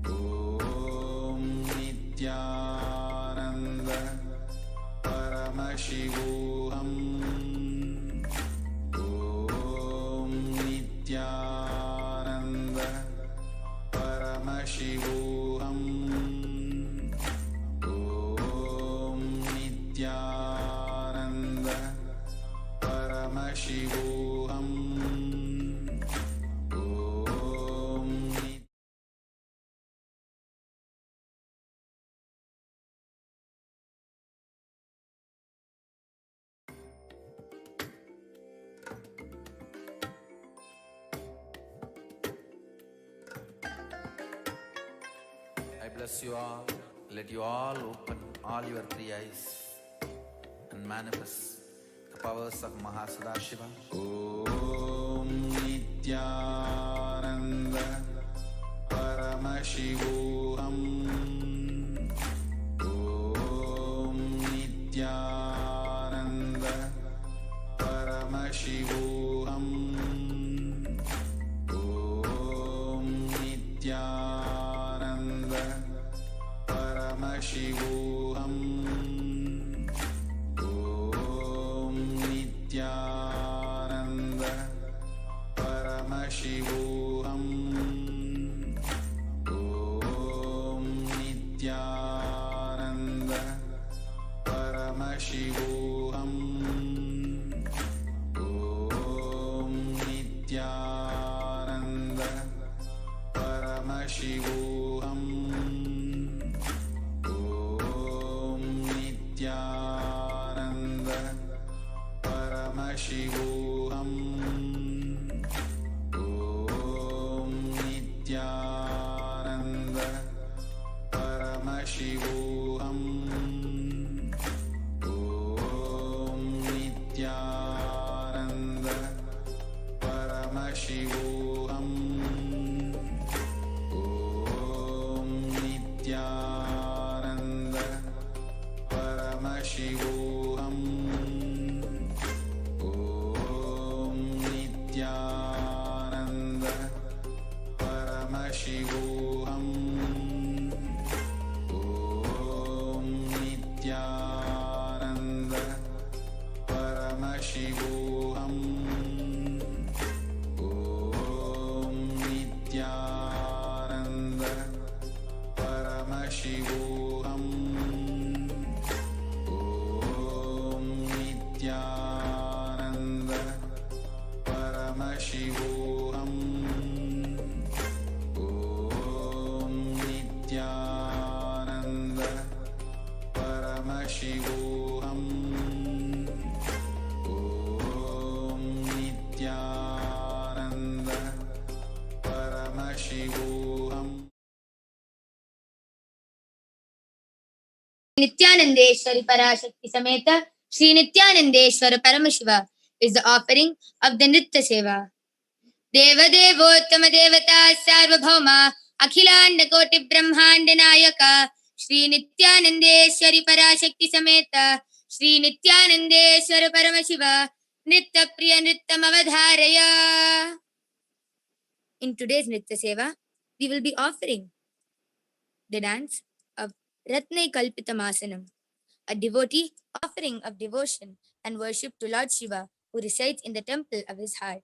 Om Nithyananda Paramashivoham. Om Nithyananda Paramashivoham. Om Nithyananda Paramashivoham. I bless you all. Let you all open all your three eyes and manifest the powers of Mahasadashiva. Om Nithyananda Paramashivoham. Om Nithyananda Paramashivoham. Om Nithyananda Paramashivoham. Om Nithyananda Paramashivoham. Om Nithyananda Paramashivoham. Om Nithyananda Paramashivoham. Om Nithyananda Paramashivoham. Om Nithyananda Paramashivoham. Om Nithyananda Paramashivoham. Om Nithyananda Paramashivoham. Om Nithyananda Paramashivoham. Om Nithyananda Paramashivoham. Om Nithyananda Paramashivoham. Om Nithyananda Paramashivoham. Om Nithyananda Paramashivoham. Om Nithyananda Paramashivoham. Nithyanandeshwari Parashakti Sameta Sri Nithyanandeshwara Paramashiva is the offering of the Nitya Seva. Deva Devottama Devata Sarvabhauma Akhilanda Koti Brahmanda Nayaka Sri Nithyanandeshwari Parashakti Sameta Sri Nithyanandeshwara Paramashiva Nitya Priya Nrityam Avadharaya. In today's Nitya Seva, we will be offering the dance of Ratnai Kalpitamasanam, a devotee offering of devotion and worship to Lord Shiva, who resides in the temple of his heart.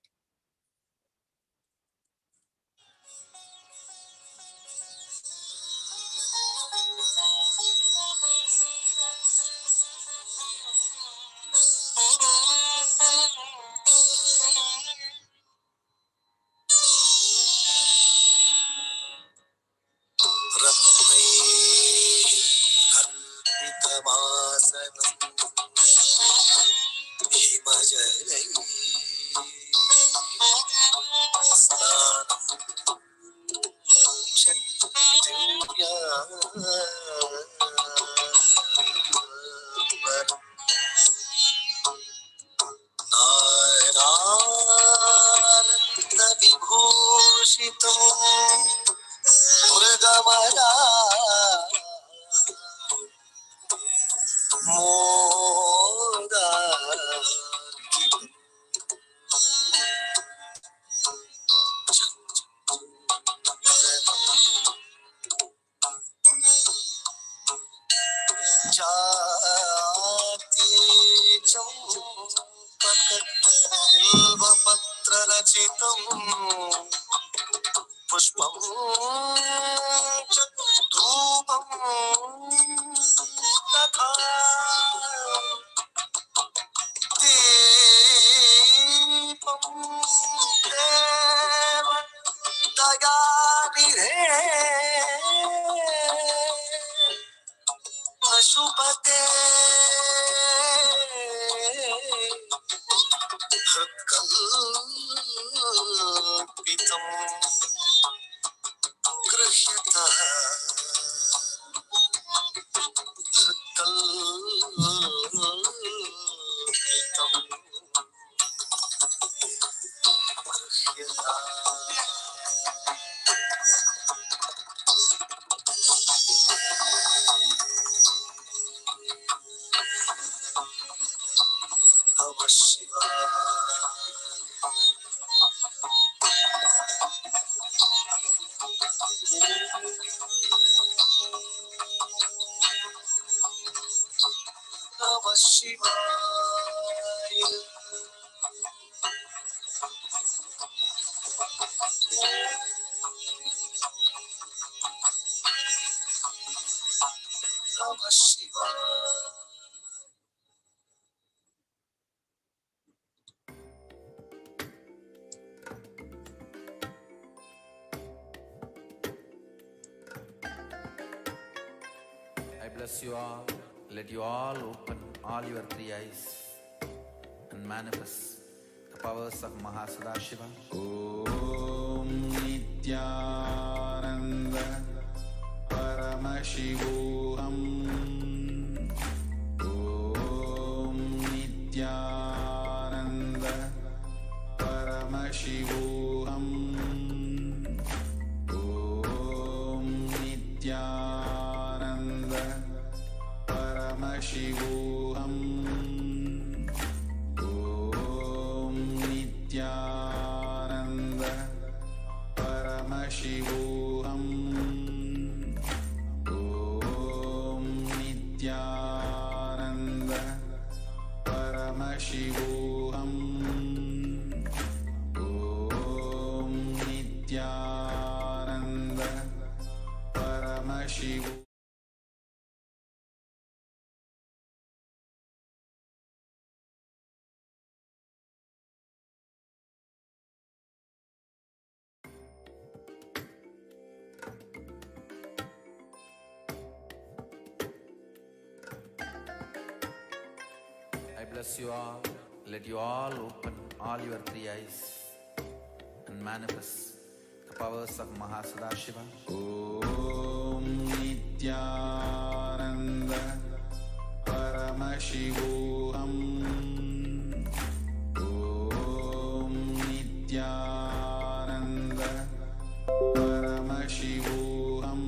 I bless you all. Let you all open all your three eyes and manifest the powers of Mahasadashiva. Om Nithyananda Paramashivoham. Om Nithyananda Paramashivoham. Om Nithyananda Paramashivoham. Om Nithyananda Paramashivoham. Om Nithyananda Paramashivoham. Om Nithyananda Paramashivoham. I bless you all. Let you all open all your three eyes and manifest the powers of Mahasadashiva. Om Nithyananda Paramashivoham. Om Nithyananda Paramashivoham.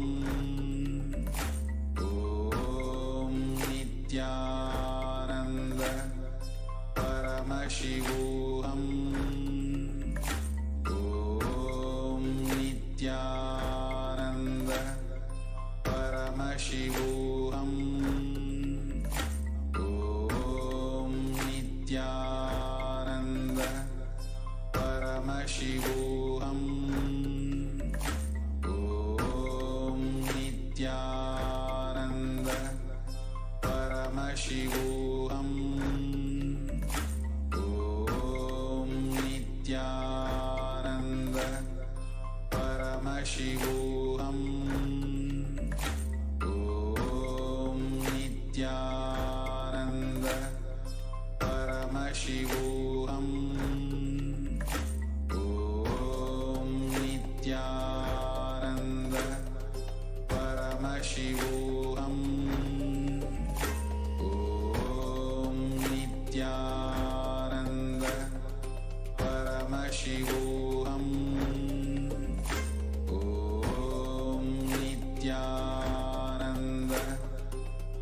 Om Nithyananda Paramashivoham. Om Nithyananda Paramashivoham. Om Nithyananda Paramashivoham. Om Nithyananda Paramashivoham. Om Nithyananda Paramashivoham. Om Nithyananda Paramashivoham. Om Nithyananda Paramashivoham. Om Nithyananda Paramashivoham. Om Nithyananda Paramashivoham. Om Nithyananda Paramashivoham. Om Nithyananda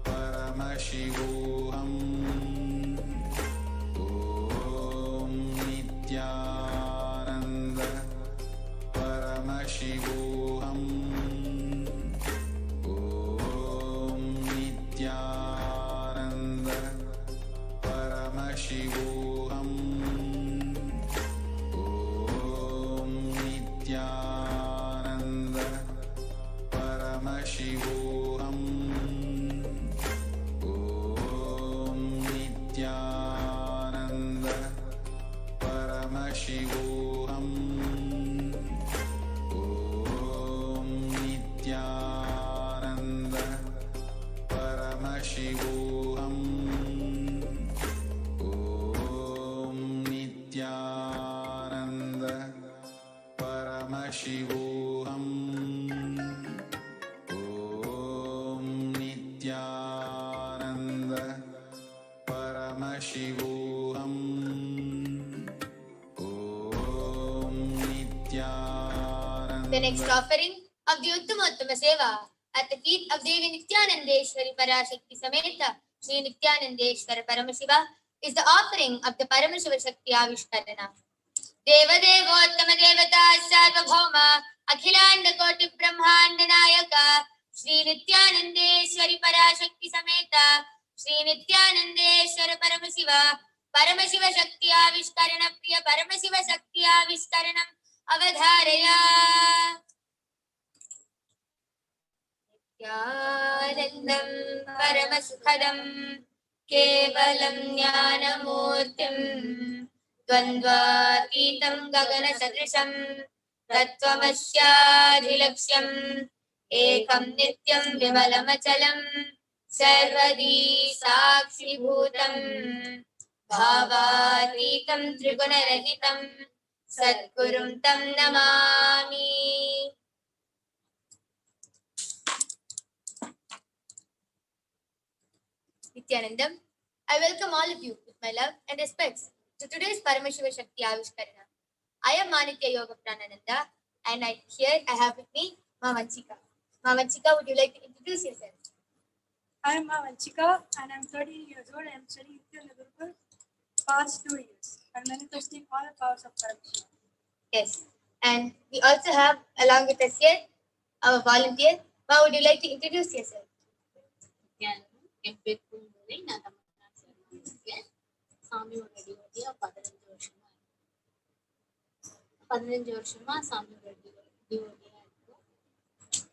Paramashivoham. Om Nithyananda Paramashivoham. Om Nithyananda Paramashivoham. Om Nithyananda Paramashivoham. Om Nithyananda Paramashivoham. Om Nithyananda Paramashivoham. Om Nithyananda. The next offering of the Uttama Seva at the feet of Devi Nithyanandeshwari Parashakti Sameta Sri Nithyanandeshwara Paramashiva is the offering of the Paramashiva Shakti Avishkarana. Devadevottama Devata Sarvabhauma Akhilanda Koti Brahmanda Nayaka Shri Nithyanandeshwari Parashakti Sameta Shri Nithyanandeshwara Paramashiva Shakti Avishkarana Priya Paramashiva Shakti Avishkaranam Avadharaya Nityanandam Paramasukhadam Kevalam Jnanamurtim Dvandvatītam Gagana Sadrisham Tattvamasyadhilaksham Ekam Nityam Vimalamachalam Sarvadi Sakshibhutam Bhavatītam Trigunarahitam Satgurum Tam Namami. Nithyanandam, I welcome all of you with my love and respects to today's Paramashiva Shakti Avishkarana. I am Manitya Yoga Pranananda and here I have with me Mavanchika. Mavanchika, would you like to introduce yourself? I am Mavanchika and I am 13 years old. I am studying Nithyananda past 2 years. I am manifesting all the powers of Paramashiva. Yes, and we also have along with us here our volunteer. Ma, would you like to introduce yourself? Yeah. என் பேர் பூங்குதை. நான் தமிழ்நாடு சேர்ந்திருக்கேன். சாமியோட டிவோட்டியா 15 வருஷமா சாமியோட டிவோட்டியா இருக்கும்.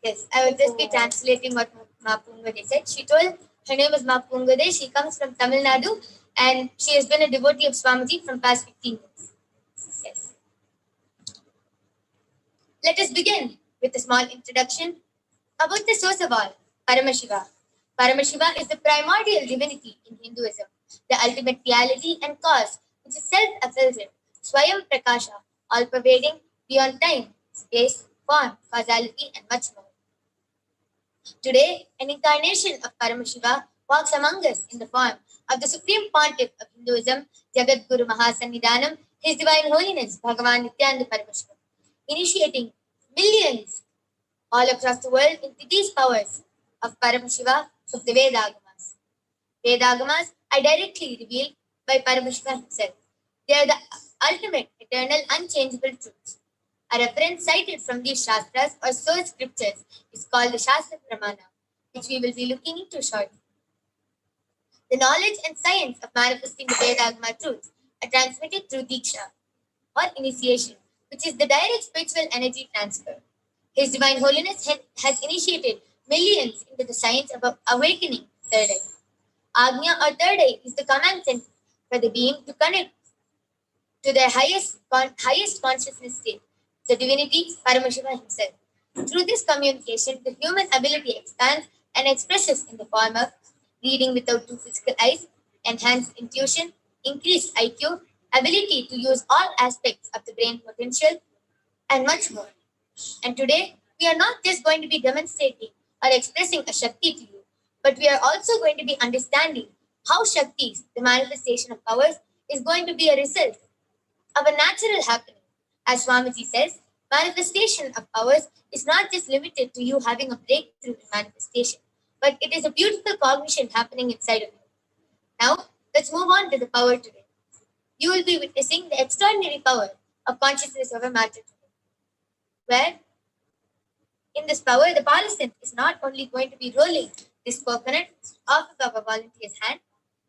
Yes, I will just be translating what Ma Pungade said. She told her name is Ma Pungade. She comes from Tamil Nadu and she has been a devotee of Swamiji from past 15 years. Yes. Let us begin with a small introduction about the source of all, Paramashiva. Paramashiva is the primordial divinity in Hinduism, the ultimate reality and cause, which is self-effulgent, Swayam Prakasha, all-pervading, beyond time, space, form, causality, and much more. Today, an incarnation of Paramashiva walks among us in the form of the Supreme Pontiff of Hinduism, Jagat Guru Mahasannidhanam, His Divine Holiness, Bhagavan Nithyananda Paramashivam, initiating millions all across the world into these powers of Paramashiva of the Vedagamas. Vedagamas are directly revealed by Paramashiva himself. They are the ultimate, eternal, unchangeable truths. A reference cited from these Shastras or source scriptures is called the Shastra Pramana, which we will be looking into shortly. The knowledge and science of manifesting the Vedagama truths are transmitted through Diksha or initiation, which is the direct spiritual energy transfer. His Divine Holiness has initiated millions into the science of awakening third eye. Agnya or third eye is the command center for the being to connect to their highest consciousness state, the divinity Paramashiva himself. Through this communication, the human ability expands and expresses in the form of reading without 2 physical eyes, enhanced intuition, increased IQ, ability to use all aspects of the brain potential, and much more. And today, we are not just going to be demonstrating or expressing a Shakti to you, but we are also going to be understanding how Shaktis, the manifestation of powers, is going to be a result of a natural happening. As Swamiji says, manifestation of powers is not just limited to you having a breakthrough in manifestation, but it is a beautiful cognition happening inside of you. Now, let's move on to the power today. You will be witnessing the extraordinary power of consciousness over matter today, where in this power, the participant is not only going to be rolling this coconut off of our volunteer's hand,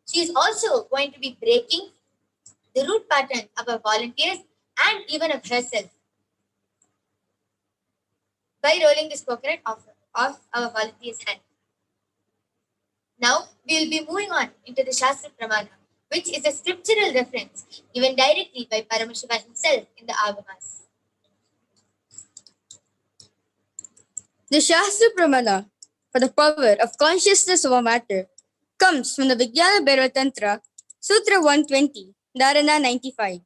she is also going to be breaking the root pattern of our volunteers and even of herself by rolling this coconut off our volunteer's hand. Now, we will be moving on into the Shastra Pramana, which is a scriptural reference given directly by Paramashiva himself in the Agamas. The Shastra Pramana for the power of consciousness over matter comes from the Vijnana Bhairava Tantra, Sutra 120, Dharana 95.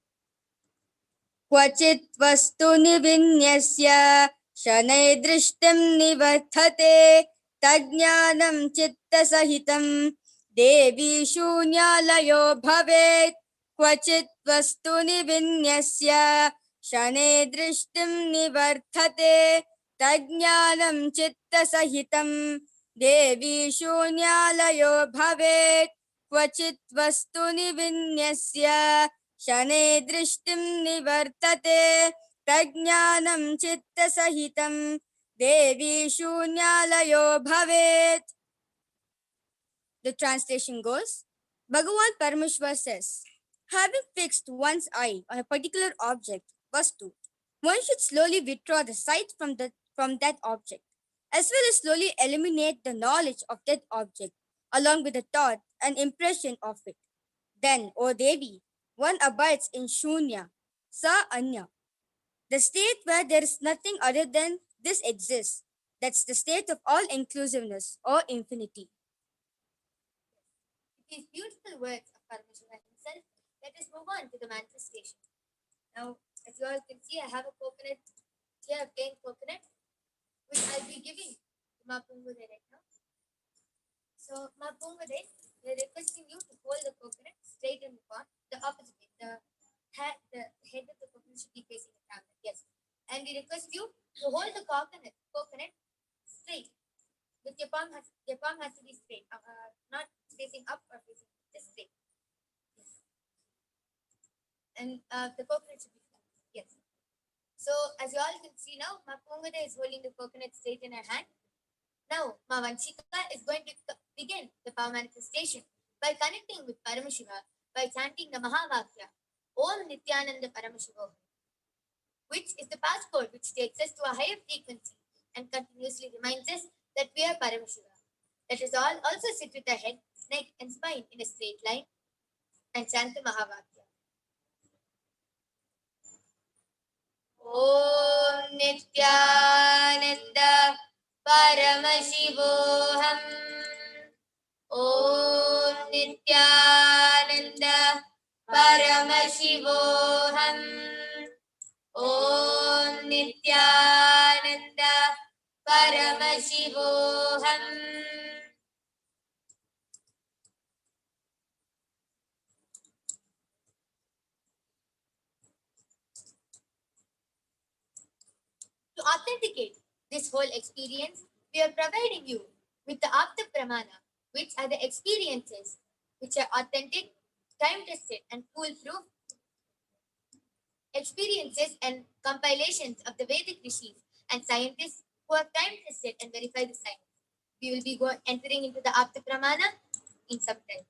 Kvachit vastu nivinyasya shanai drishtim nivarthate tajnanam chitta sahitam devi shunyalayo bhavet. Kvachit vastu nivinyasya shanai drishtim nivarthate tajnanam chitta sahitam devi shunyalayo bhavet. क्वचित् वस्तुनि विन्यस्य शने दृष्टिं निवर्तते तज्ज्ञानं चित्तसहितं देवी शून्यालयो भवेत्. The translation goes, Bhagavan Parameshwar says, having fixed one's eye on a particular object, vastu, one should slowly withdraw the sight from that object, as well as slowly eliminate the knowledge of that object, along with the thought and impression of it. Then, O Devi, one abides in Shunya, Sa Anya, the state where there is nothing other than this exists. That's the state of all inclusiveness or infinity. These beautiful words of Paramashivoham himself, let us move on to the manifestation. Now, as you all can see, I have a coconut here, a plain coconut, which I'll be giving to Ma Pungure right now. So, Ma Pungure, we're requesting you to hold the coconut straight in the palm, the opposite way. The head of the coconut should be facing the camera. Yes. And we request you to hold the coconut straight. With your palm has to be straight, not facing up or facing just straight. Yes. And the coconut should be flat. Yes. So as you all can see now, Ma Pungada is holding the coconut straight in her hand. Now Ma Vanchika is going to begin the power manifestation by connecting with Paramashiva by chanting the Mahavakya, Om Nithyananda Paramashivoham, which is the passport which takes us to a higher frequency and continuously reminds us that we are Paramashiva. Let us all also sit with our head, neck and spine in a straight line and chant the Mahavakya. Om Nithyananda Paramashivoham. Om Nithyananda Paramashivoham. Om Nithyananda Paramashivoham. To authenticate this whole experience, we are providing you with the Apta Pramana, which are the experiences which are authentic, time-tested and foolproof experiences and compilations of the Vedic rishis and scientists who have time-tested and verified the science. We will be entering into the Apta Pramana in some time.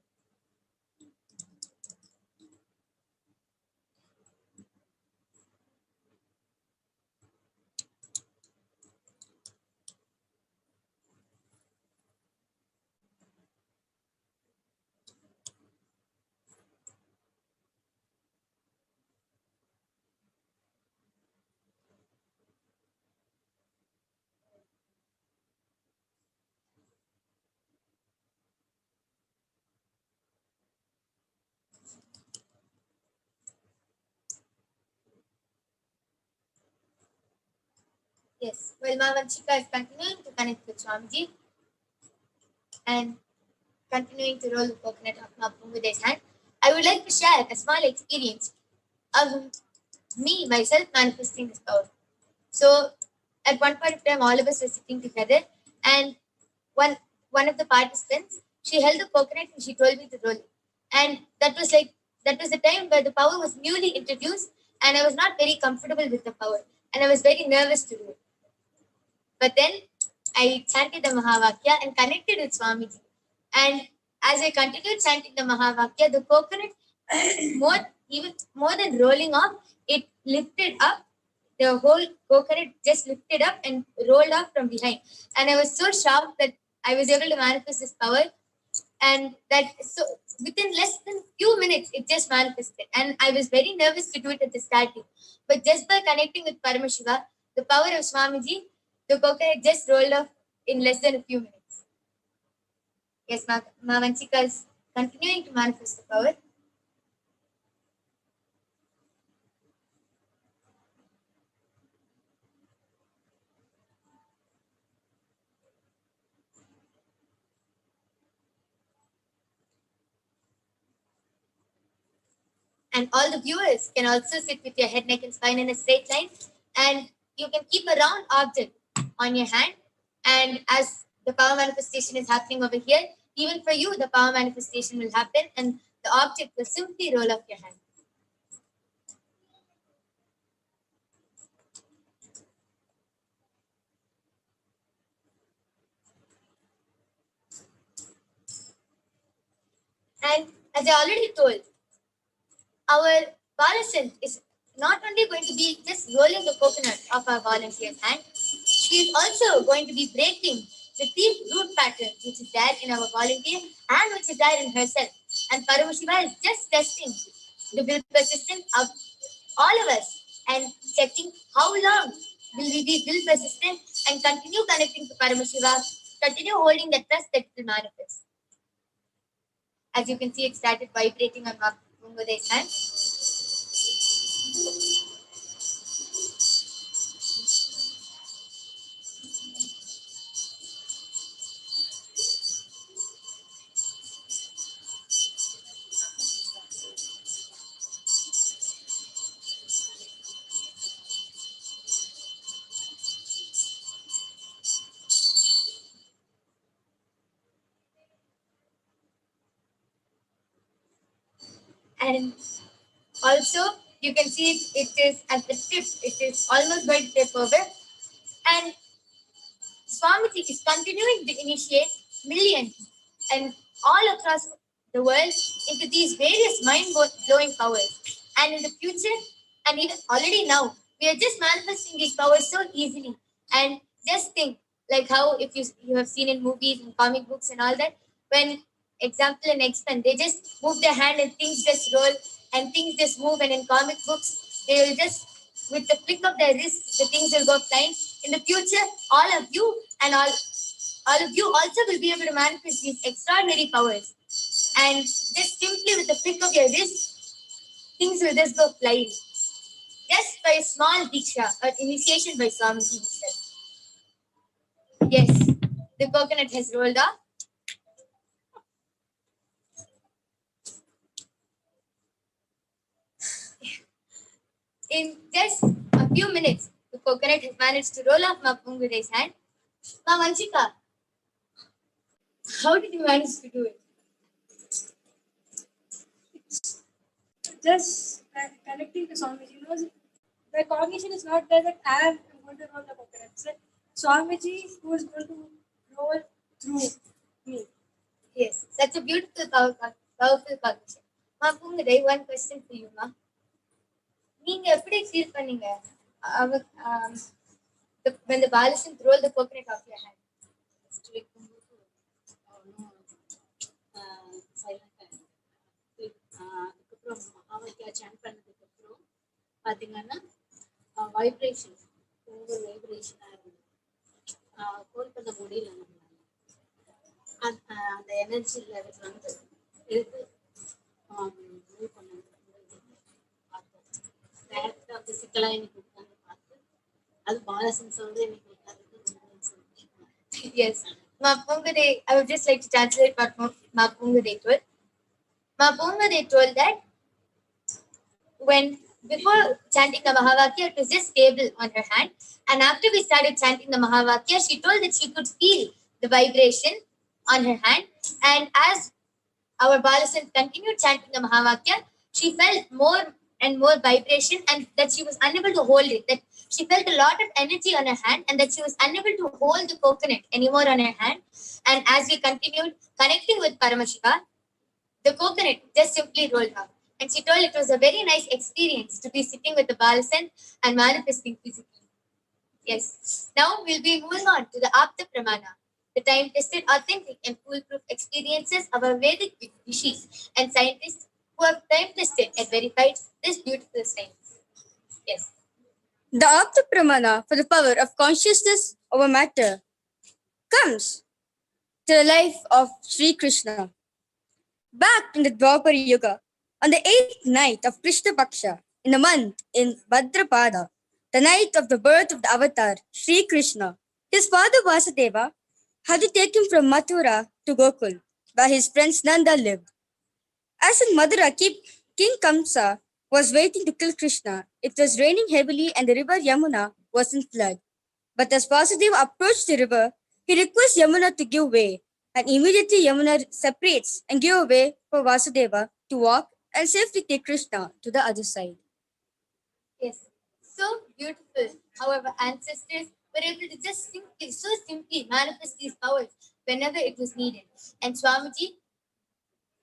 Yes, well, Ma Vanchika is continuing to connect with Swamiji and continuing to roll the coconut of Ma Pungude's hand. I would like to share a small experience of me, myself, manifesting this power. So, at one point of time, all of us were sitting together, and one of the participants, she held the coconut and she told me to roll it. And that was the time where the power was newly introduced, and I was not very comfortable with the power, and I was very nervous to do it. But then I chanted the Mahavakya and connected with Swamiji. And as I continued chanting the Mahavakya, the coconut, more than rolling off, it lifted up. The whole coconut just lifted up and rolled off from behind. And I was so shocked that I was able to manifest this power. And so within less than few minutes, it just manifested. And I was very nervous to do it at the starting. But just by connecting with Paramashiva, the power of Swamiji, the coconut just rolled off in less than a few minutes. Yes, Ma Vanchika is continuing to manifest the power. And all the viewers can also sit with your head, neck, and spine in a straight line. And you can keep a round object on your hand. And as the power manifestation is happening over here, Even for you, the power manifestation will happen and the object will simply roll off your hand. And as I already told, our Balasant is not only going to be just rolling the coconut of our volunteer's hand, she is also going to be breaking the deep root pattern which is there in our volunteer and which is there in herself. And Paramashiva is just testing the will persistence of all of us and checking how long will we be will persistent and continue connecting to Paramashiva, continue holding the trust that will manifest. As you can see, it started vibrating on Mungode's hand. And also, you can see it is at the tip. It is almost going to tip over. And Swamiji is continuing to initiate millions and all across the world into these various mind-blowing powers. And in the future, and even already now, we are just manifesting these powers so easily. And just think, like how if you have seen in movies and comic books and all that, when example in X-Men, they just move their hand and things just roll and things just move. And in comic books, they will just, with the flick of their wrist, the things will go flying. In the future, all of you and all of you also will be able to manifest these extraordinary powers. And just simply with the flick of your wrist, things will just go flying. Just by a small diksha or initiation by Swamiji himself. Yes, the coconut has rolled off. In just a few minutes, the coconut has managed to roll off Mapungude's hand. Ma Vanchika, how did you manage to do it? Just connecting to Swamiji. The cognition is not there that I am going to roll the coconut. It's like Swamiji who is going to roll through me. Yes, such a beautiful, powerful cognition. Mapungude, one question for you, ma. நீங்க எப்படி feel பண்ணீங்க when the Balasant rolled the coconut off your hand? அதுக்கப்புறம் மகாவாக்கியா sand பண்ணதுக்கு அப்புறம் பாத்தீங்கன்னா vibration over வைப்ரேஷனா இருந்தது. கோல் பண்ண முடியல நம்மளால. அந்த எனர்ஜி லெவல் வந்து எடுத்து மூவ் பண்ண டேரக்டா பிசிக்கலா எனக்கு உட்காந்து பார்த்து அது பாலசன் சொல்றது எனக்கு உட்காந்து ரொம்ப சந்தோஷமா. Yes, Mapungude, I would just like to translate what Mapungude told. Mapungude told that when before chanting the Mahavakya, it was just stable on her hand. And after we started chanting the Mahavakya, she told that she could feel the vibration on her hand. And as our Balasant continued chanting the Mahavakya, she felt more and more vibration and that she was unable to hold it. That she felt a lot of energy on her hand and that she was unable to hold the coconut anymore on her hand. And as we continued connecting with Paramashiva, the coconut just simply rolled off. And she told it was a very nice experience to be sitting with the Balasant and manifesting physically. Yes. Now we'll be moving on to the Apta Pramana, the time-tested, authentic and foolproof experiences of our Vedic rishis and scientists who have time-tested and verified this beautiful science. Yes. The Apta Pramana for the power of consciousness over matter comes to the life of Sri Krishna. Back in the Dwapara Yuga, on the 8th night of Krishna Paksha, in the month in Bhadrapada, the night of the birth of the avatar, Sri Krishna, his father Vasudeva had to take him from Mathura to Gokul, where his friends Nanda lived. As in Mathura, King Kamsa was waiting to kill Krishna. It was raining heavily and the river Yamuna was in flood. But as Vasudeva approached the river, he requested Yamuna to give way. And immediately Yamuna separates and gives way for Vasudeva to walk and safely take Krishna to the other side. Yes, so beautiful. However, ancestors were able to just simply, so simply manifest these powers whenever it was needed. And Swamiji,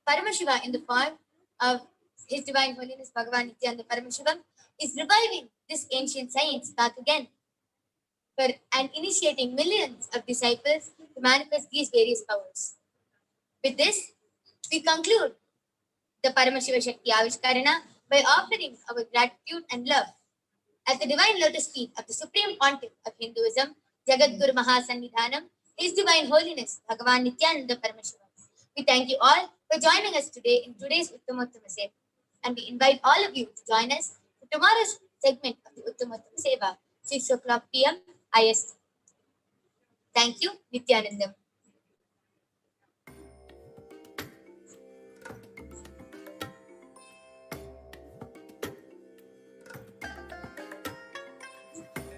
Paramashiva, in the form of His Divine Holiness Bhagavan Nithyananda Paramashivam, is reviving this ancient science back again and initiating millions of disciples to manifest these various powers. With this, we conclude the Paramashiva Shakti Avishkarana by offering our gratitude and love at the divine lotus feet of the Supreme Pontiff of Hinduism, Jagadguru Mahasannidhanam, His Divine Holiness Bhagavan Nithyananda Paramashivam. We thank you all for joining us today in today's Uttamottama Seva, and we invite all of you to join us for tomorrow's segment of the Uttamottama Seva, 6 o'clock p.m. IST. Thank you, Nithyanandam.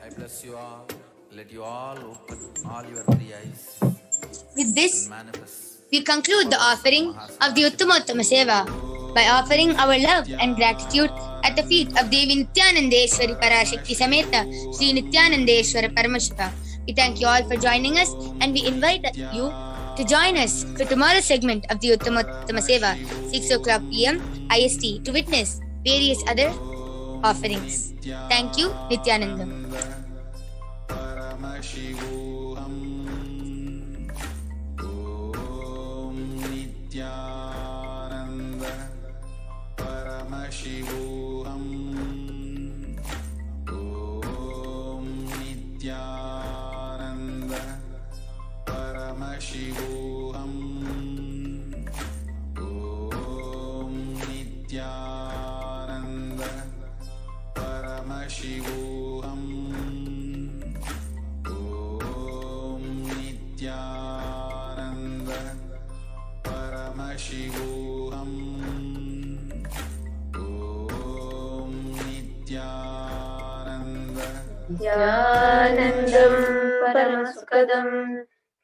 I bless you all. Let you all open all your three eyes. With this, Manifest. we conclude the offering of the Uttamottama Seva by offering our love and gratitude at the feet of Devi Nithyanandeshwari Parashakti Sameta Sri Nithyanandeshwara Paramashiva. We thank you all for joining us, and we invite you to join us for tomorrow's segment of the Uttamottama Seva, 6 o'clock p.m. IST, to witness various other offerings. Thank you, Nithyanandam. Paramashivoham. Om Nithyananda Paramashivoham. Om Nithyananda Paramashivoham. Om Nithyananda Paramashivoham. Om Nithyananda Paramashivoham. Om Nithyananda Nithyanandam Paramasukadam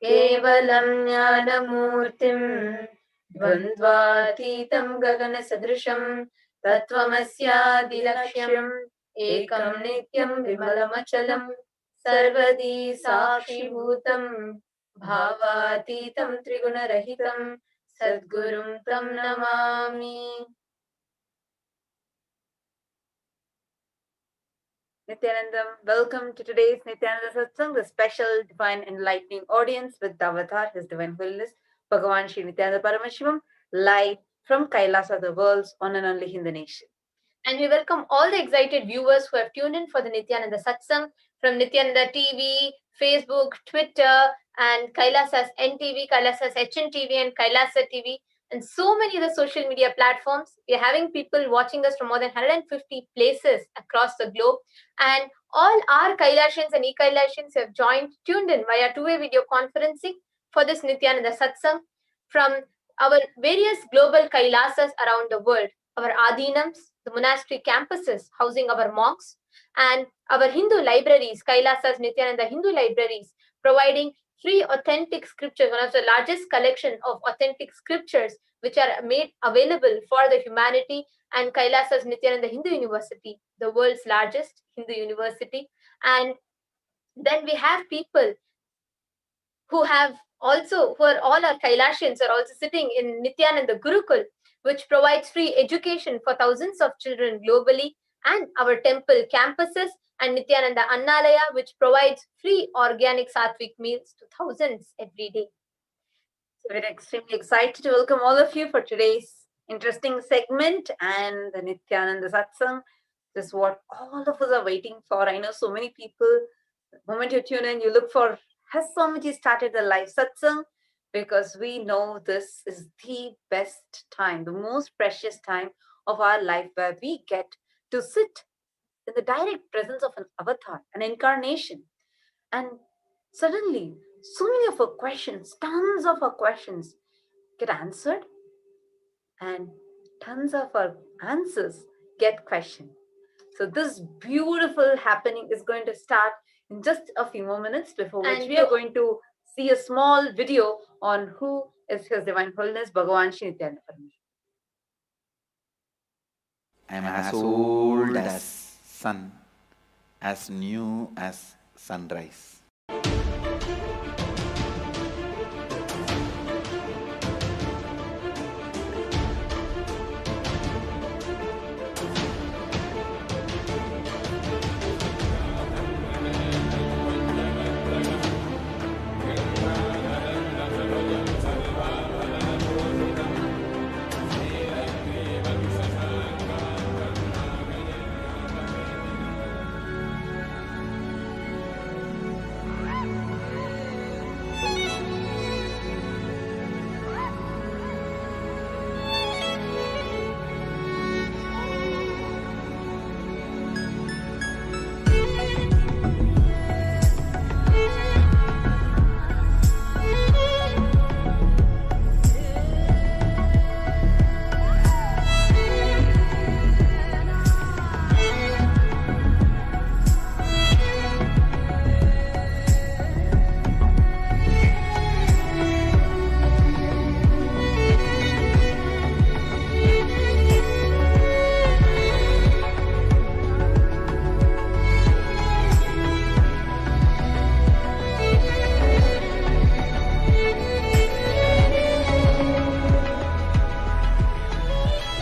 Kevalam Jnanamurtim Dvandvatitam Gagana Sadrisham Tattvamasya Dilaksham Ekam Nityam Vimalamachalam Sarvadi Sakshi Bhutam Bhavatitam Trigunarahitam Sadgurum Tam Namami. Nithyanandam, welcome to today's Nithyananda Satsangh, the special divine enlightening audience with the avatar, His Divine Holiness, Bhagavan Shri Nithyananda Paramashivam, live from Kailasa, the world's one and only Hindu nation. And we welcome all the excited viewers who have tuned in for the Nithyananda Satsang from Nithyananda TV, Facebook, Twitter, and Kailasa's NTV, Kailasa's HNTV, and Kailasa TV, and so many other social media platforms. We are having people watching us from more than 150 places across the globe. And all our Kailashans and E-Kailashans have tuned in via two-way video conferencing for this Nithyananda Satsang from our various global Kailasas around the world, our Adinams, the monastery campuses housing our monks, and our Hindu libraries, Kailasa's Nithyananda Hindu libraries, providing free authentic scriptures, one of the largest collection of authentic scriptures which are made available for the humanity, and Kailasa's Nithyananda Hindu University, the world's largest Hindu university. And then we have people who are all our Kailashans are also sitting in Nithyananda Gurukul, which provides free education for thousands of children globally, and our temple campuses, and Nithyananda Annalaya, which provides free organic sattvic meals to thousands every day. So we're extremely excited to welcome all of you for today's interesting segment and the Nithyananda Satsang. This is what all of us are waiting for. I know so many people, the moment you tune in, you look for, has Swamiji started the live satsang? Because we know this is the best time, the most precious time of our life, where we get to sit in the direct presence of an avatar, an incarnation. And suddenly, so many of our questions, tons of our questions get answered, and tons of our answers get questioned. So this beautiful happening is going to start in just a few more minutes, before which we are going to see a small video on who is His Divine Holiness Bhagavan Shri Nithyananda Paramashivam. I am as old as sun, as new as sunrise.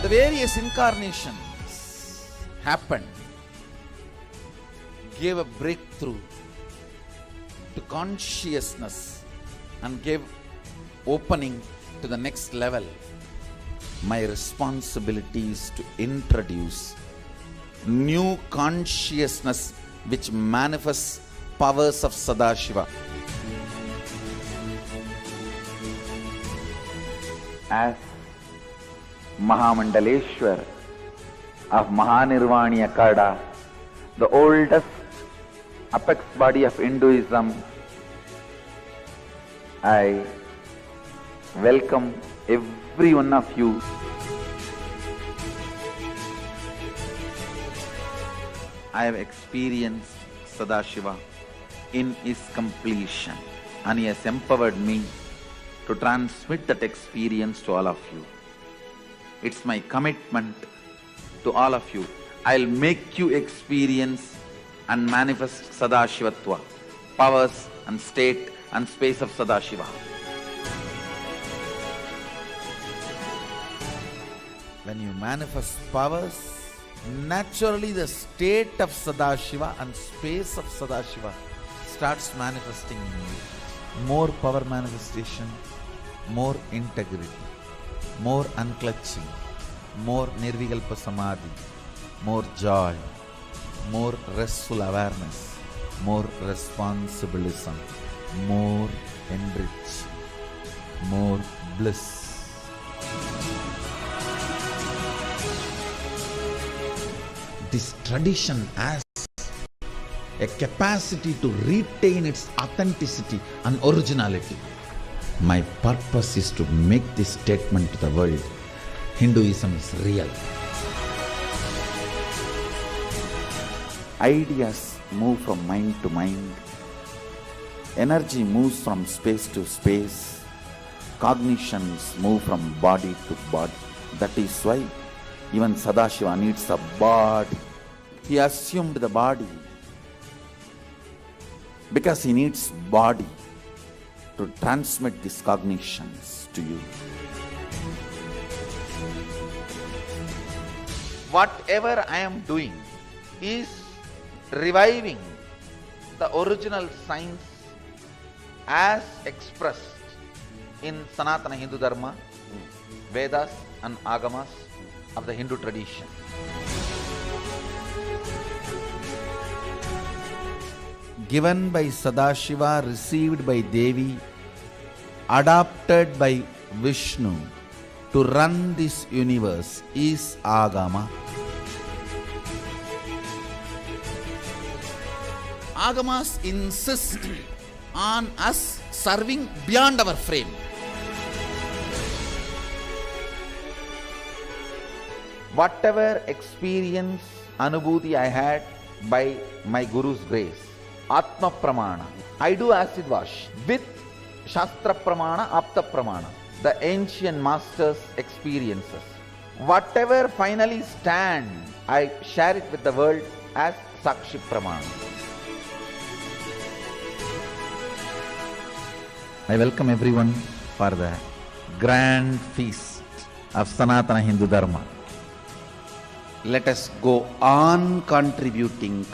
The various incarnations happened, gave a breakthrough to consciousness and gave opening to the next level. My responsibility is to introduce new consciousness which manifests powers of Sadashiva. As Mahamandaleshwar of Mahanirvani Akada, the oldest apex body of Hinduism, I welcome every one of you. I have experienced Sadashiva in his completion, and he has empowered me to transmit that experience to all of you. It's my commitment to all of you. I'll make you experience and manifest Sadashivatva, powers and state and space of Sadashiva. When you manifest powers, naturally the state of Sadashiva and space of Sadashiva starts manifesting in you. More power manifestation, more integrity, more unclutching, more nirvikalpa samadhi, more joy, more restful awareness, more responsibilism, more enrich, more bliss. This tradition has a capacity to retain its authenticity and originality. My purpose is to make this statement to the world. Hinduism is real. Ideas move from mind to mind. Energy moves from space to space. Cognitions move from body to body. That is why even Sadashiva needs a body. He assumed the body because he needs body to transmit these cognitions to you. Whatever I am doing is reviving the original science as expressed in Sanatana Hindu Dharma, Vedas and Agamas of the Hindu tradition. Given by Sadashiva, received by Devi, adopted by Vishnu to run this universe is Agama. Agamas insist on us serving beyond our frame. Whatever experience, anubhuti I had by my Guru's grace, Atma Pramana, I do acid wash with Shastra Pramana, Apta Pramana, the ancient masters' experiences. Whatever finally stand, I share it with the world as Sakshi Pramana. I welcome everyone for the grand feast of Sanatana Hindu Dharma. Let us go on contributing.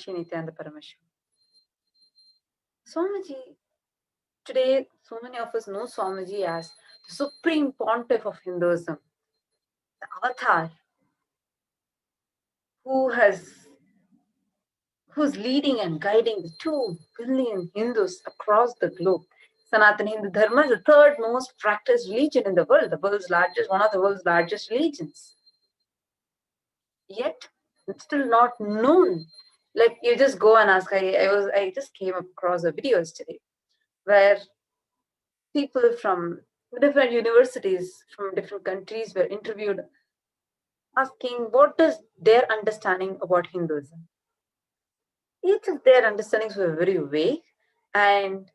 Nithyananda Paramashivam. Swamiji, today so many of us know Swamiji as the supreme pontiff of Hinduism, the avatar who's leading and guiding the 2 billion Hindus across the globe. Sanatana Hindu Dharma is the 3rd most practiced religion in the world, one of the world's largest religions. Yet, it's still not known. Like, you just go and ask. I just came across a video yesterday where people from different universities from different countries were interviewed, asking what is their understanding about Hinduism. Each of their understandings were very vague, and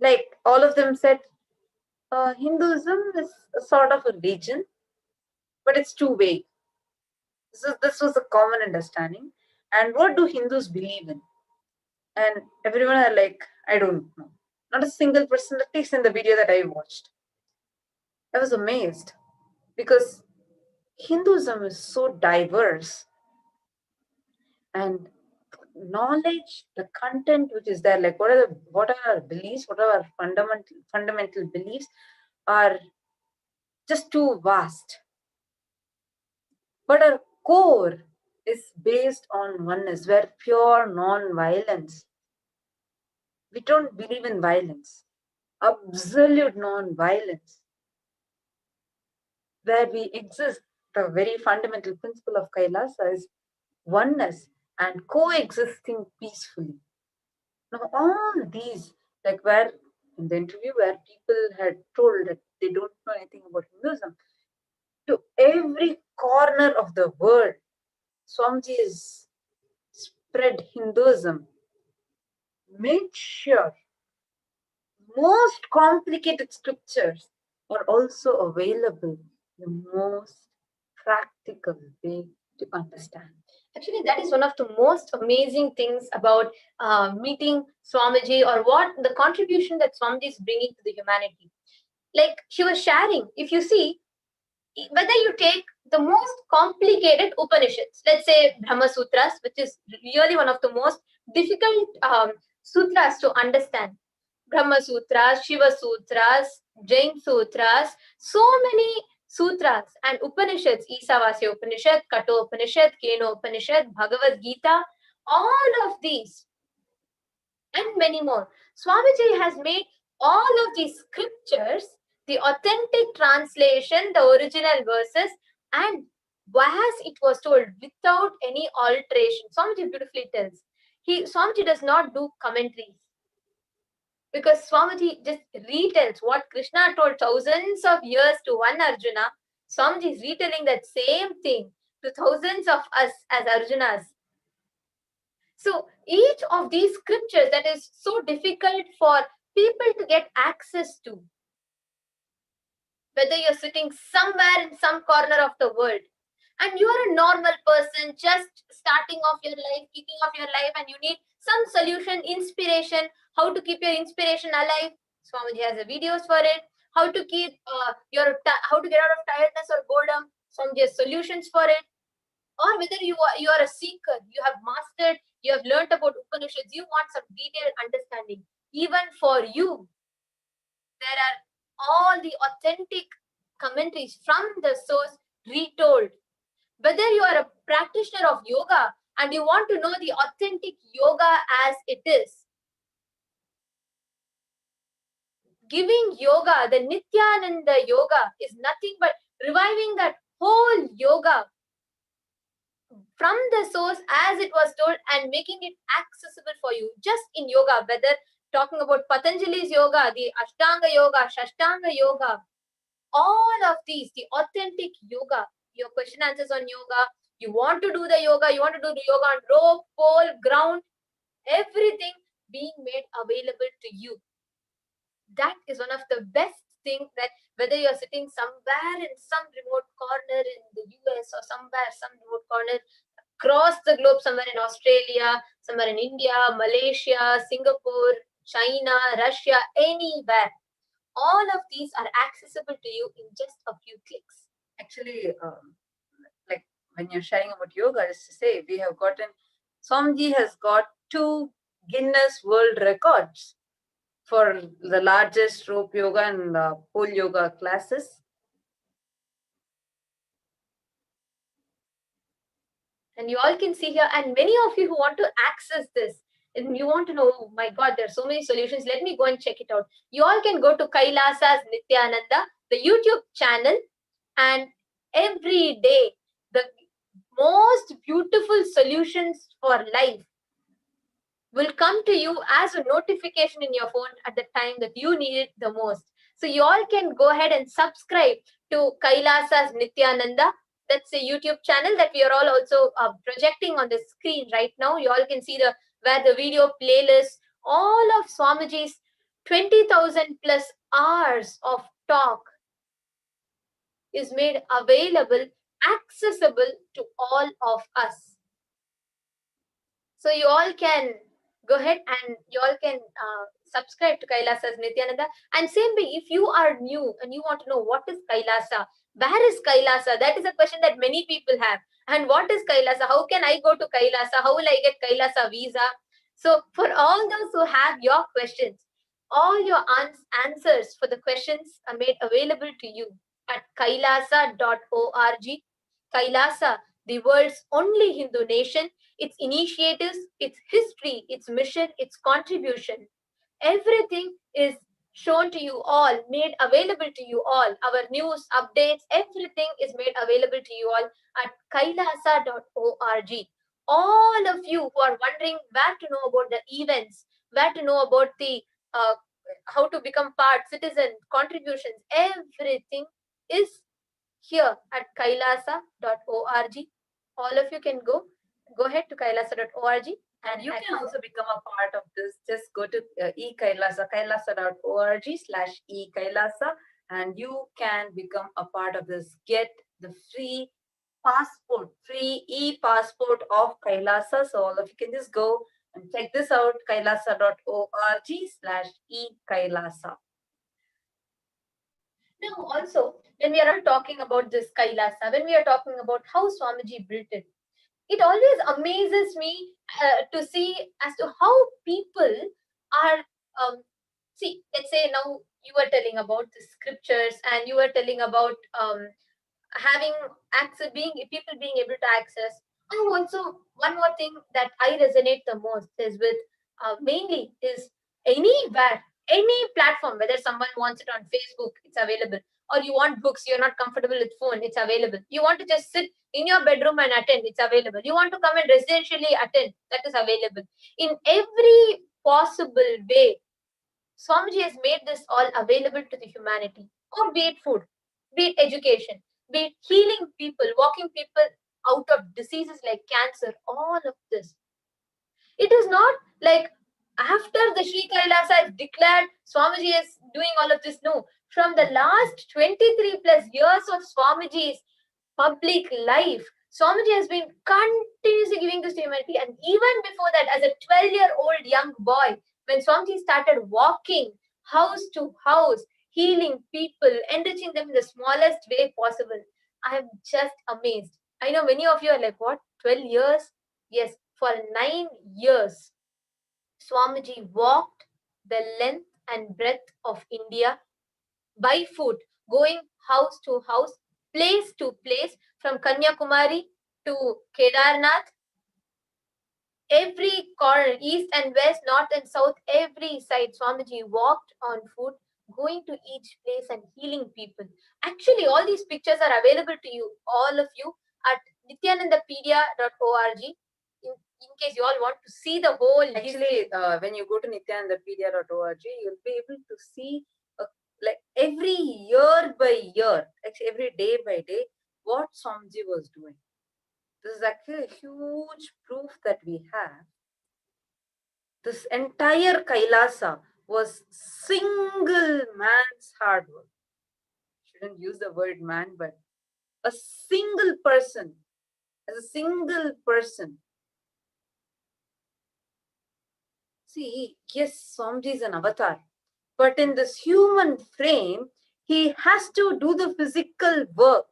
like all of them said, Hinduism is a sort of a religion, but it's too vague. This was a common understanding. And what do Hindus believe in? And everyone are like, I don't know. Not a single person, at least in the video that I watched. I was amazed because Hinduism is so diverse, and knowledge, the content which is there, like what are our beliefs, what are our fundamental beliefs, are just too vast. But our core is based on oneness, where pure non-violence. We don't believe in violence, absolute non-violence, where we exist. The very fundamental principle of Kailasa is oneness and coexisting peacefully. Now, all these, like where in the interview where people had told that they don't know anything about Hinduism, to every corner of the world, Swamiji has spread Hinduism, made sure most complicated scriptures are also available in the most practical way to understand. Actually, that is one of the most amazing things about meeting Swamiji, or what the contribution that Swamiji is bringing to the humanity. Like she was sharing, if you see, whether you take the most complicated Upanishads, let's say Brahma Sutras, which is really one of the most difficult sutras to understand. Brahma Sutras, Shiva Sutras, Jain Sutras, so many sutras and Upanishads, Isavasya Upanishad, Kato Upanishad, Keno Upanishad, Bhagavad Gita, all of these and many more. Swamiji has made all of these scriptures, the authentic translation, the original verses, and as it was told, without any alteration. Swamiji beautifully tells. Swamiji does not do commentaries, because Swamiji just retells what Krishna told thousands of years to one Arjuna. Swamiji is retelling that same thing to thousands of us as Arjunas. So each of these scriptures that is so difficult for people to get access to, whether you're sitting somewhere in some corner of the world and you're a normal person just starting off your life, kicking off your life, and you need some solution, inspiration, how to keep your inspiration alive. Swamiji has the videos for it. How to keep how to get out of tiredness or boredom. Swamiji has solutions for it. Or whether you are a seeker, you have mastered, you have learned about Upanishads, you want some detailed understanding. Even for you, there are all the authentic commentaries from the source retold. Whether you are a practitioner of yoga and you want to know the authentic yoga as it is, giving yoga, the Nithyananda yoga, is nothing but reviving that whole yoga from the source as it was told and making it accessible for you just in yoga. Whether talking about Patanjali's yoga, the Ashtanga yoga, Shashtanga yoga, all of these, the authentic yoga, your question answers on yoga, you want to do the yoga, you want to do the yoga on rope, pole, ground, everything being made available to you. That is one of the best things, that whether you're sitting somewhere in some remote corner in the US or somewhere, some remote corner across the globe, somewhere in Australia, somewhere in India, Malaysia, Singapore, China, Russia, anywhere, all of these are accessible to you in just a few clicks. Actually, like when you're sharing about yoga, just to say, we have gotten, Swamiji has got 2 Guinness World Records for the largest rope yoga and pole yoga classes. And you all can see here, and many of you who want to access this, and you want to know, oh my God, there are so many solutions, let me go and check it out. You all can go to Kailasa's Nithyananda, the YouTube channel, and every day, the most beautiful solutions for life will come to you as a notification in your phone at the time that you need it the most. So you all can go ahead and subscribe to Kailasa's Nithyananda. That's a YouTube channel that we are all also projecting on the screen right now. You all can see where the video playlist, all of Swamiji's 20,000 plus hours of talk is made available, accessible to all of us. So you all can go ahead and you all can subscribe to Kailasa's Nithyananda. And same way, if you are new and you want to know what is Kailasa, where is Kailasa? That is a question that many people have. And what is Kailasa? How can I go to Kailasa? How will I get Kailasa visa? So for all those who have your questions, all your answers for the questions are made available to you at kailasa.org. Kailasa, the world's only Hindu nation, its initiatives, its history, its mission, its contribution, everything is shown to you all, made available to you all. Our news, updates, everything is made available to you all at kailasa.org. All of you who are wondering where to know about the events, where to know about the how to become part, citizen, contributions, everything is here at kailasa.org. All of you can go ahead to kailasa.org. And you can also become a part of this. Just go to eKailasa, kailasa.org/eKailasa, and you can become a part of this. Get the free passport, free e-passport of Kailasa. So all of you can just go and check this out, kailasa.org/eKailasa. Now also, when we are talking about this Kailasa, when we are talking about how Swamiji built it, it always amazes me to see as to how people are, see, let's say now you were telling about the scriptures and you were telling about having access, people being able to access. And also one more thing that I resonate the most is with mainly is anywhere, any platform, whether someone wants it on Facebook, it's available. Or you want books, you're not comfortable with phone, it's available. You want to just sit in your bedroom and attend, it's available. You want to come and residentially attend, that is available. In every possible way, Swamiji has made this all available to the humanity. Or be it food, be it education, be it healing people, walking people out of diseases like cancer, all of this. Swamiji is doing all of this. No, from the last 23 plus years of Swamiji's public life, Swamiji has been continuously giving this to humanity. And even before that, as a 12-year-old young boy, when Swamiji started walking house to house, healing people, enriching them in the smallest way possible, I am just amazed. I know many of you are like, what, 12 years? Yes, for 9 years, Swamiji walked the length and breadth of India by foot, going house to house, place to place, from Kanyakumari to Kedarnath, every corner, east and west, north and south, every side, Swamiji walked on foot, going to each place and healing people. Actually, all these pictures are available to you, all of you, at nithyanandapedia.org. In case you all want to see the whole Actually, when you go to nithyanandapedia.org, you'll be able to see like every year by year, actually every day by day, what Swamiji was doing. This is actually a huge proof that we have. This entire Kailasa was single man's hard work. Shouldn't use the word man, but a single person, as a single person. See, yes, Swamiji is an avatar, but in this human frame, he has to do the physical work.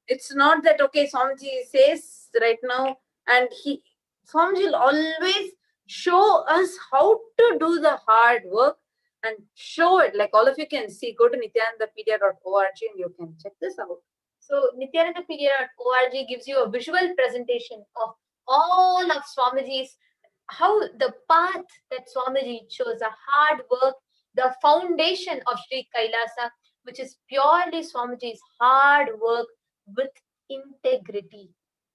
It's not that, okay, Swamiji says right now, and Swamiji will always show us how to do the hard work and show it. Like all of you can see, go to nithyanandapedia.org and you can check this out. So nithyanandapedia.org gives you a visual presentation of all of Swamiji's, how the path that Swamiji chose, the hard work, the foundation of Sri Kailasa, which is purely Swamiji's hard work with integrity.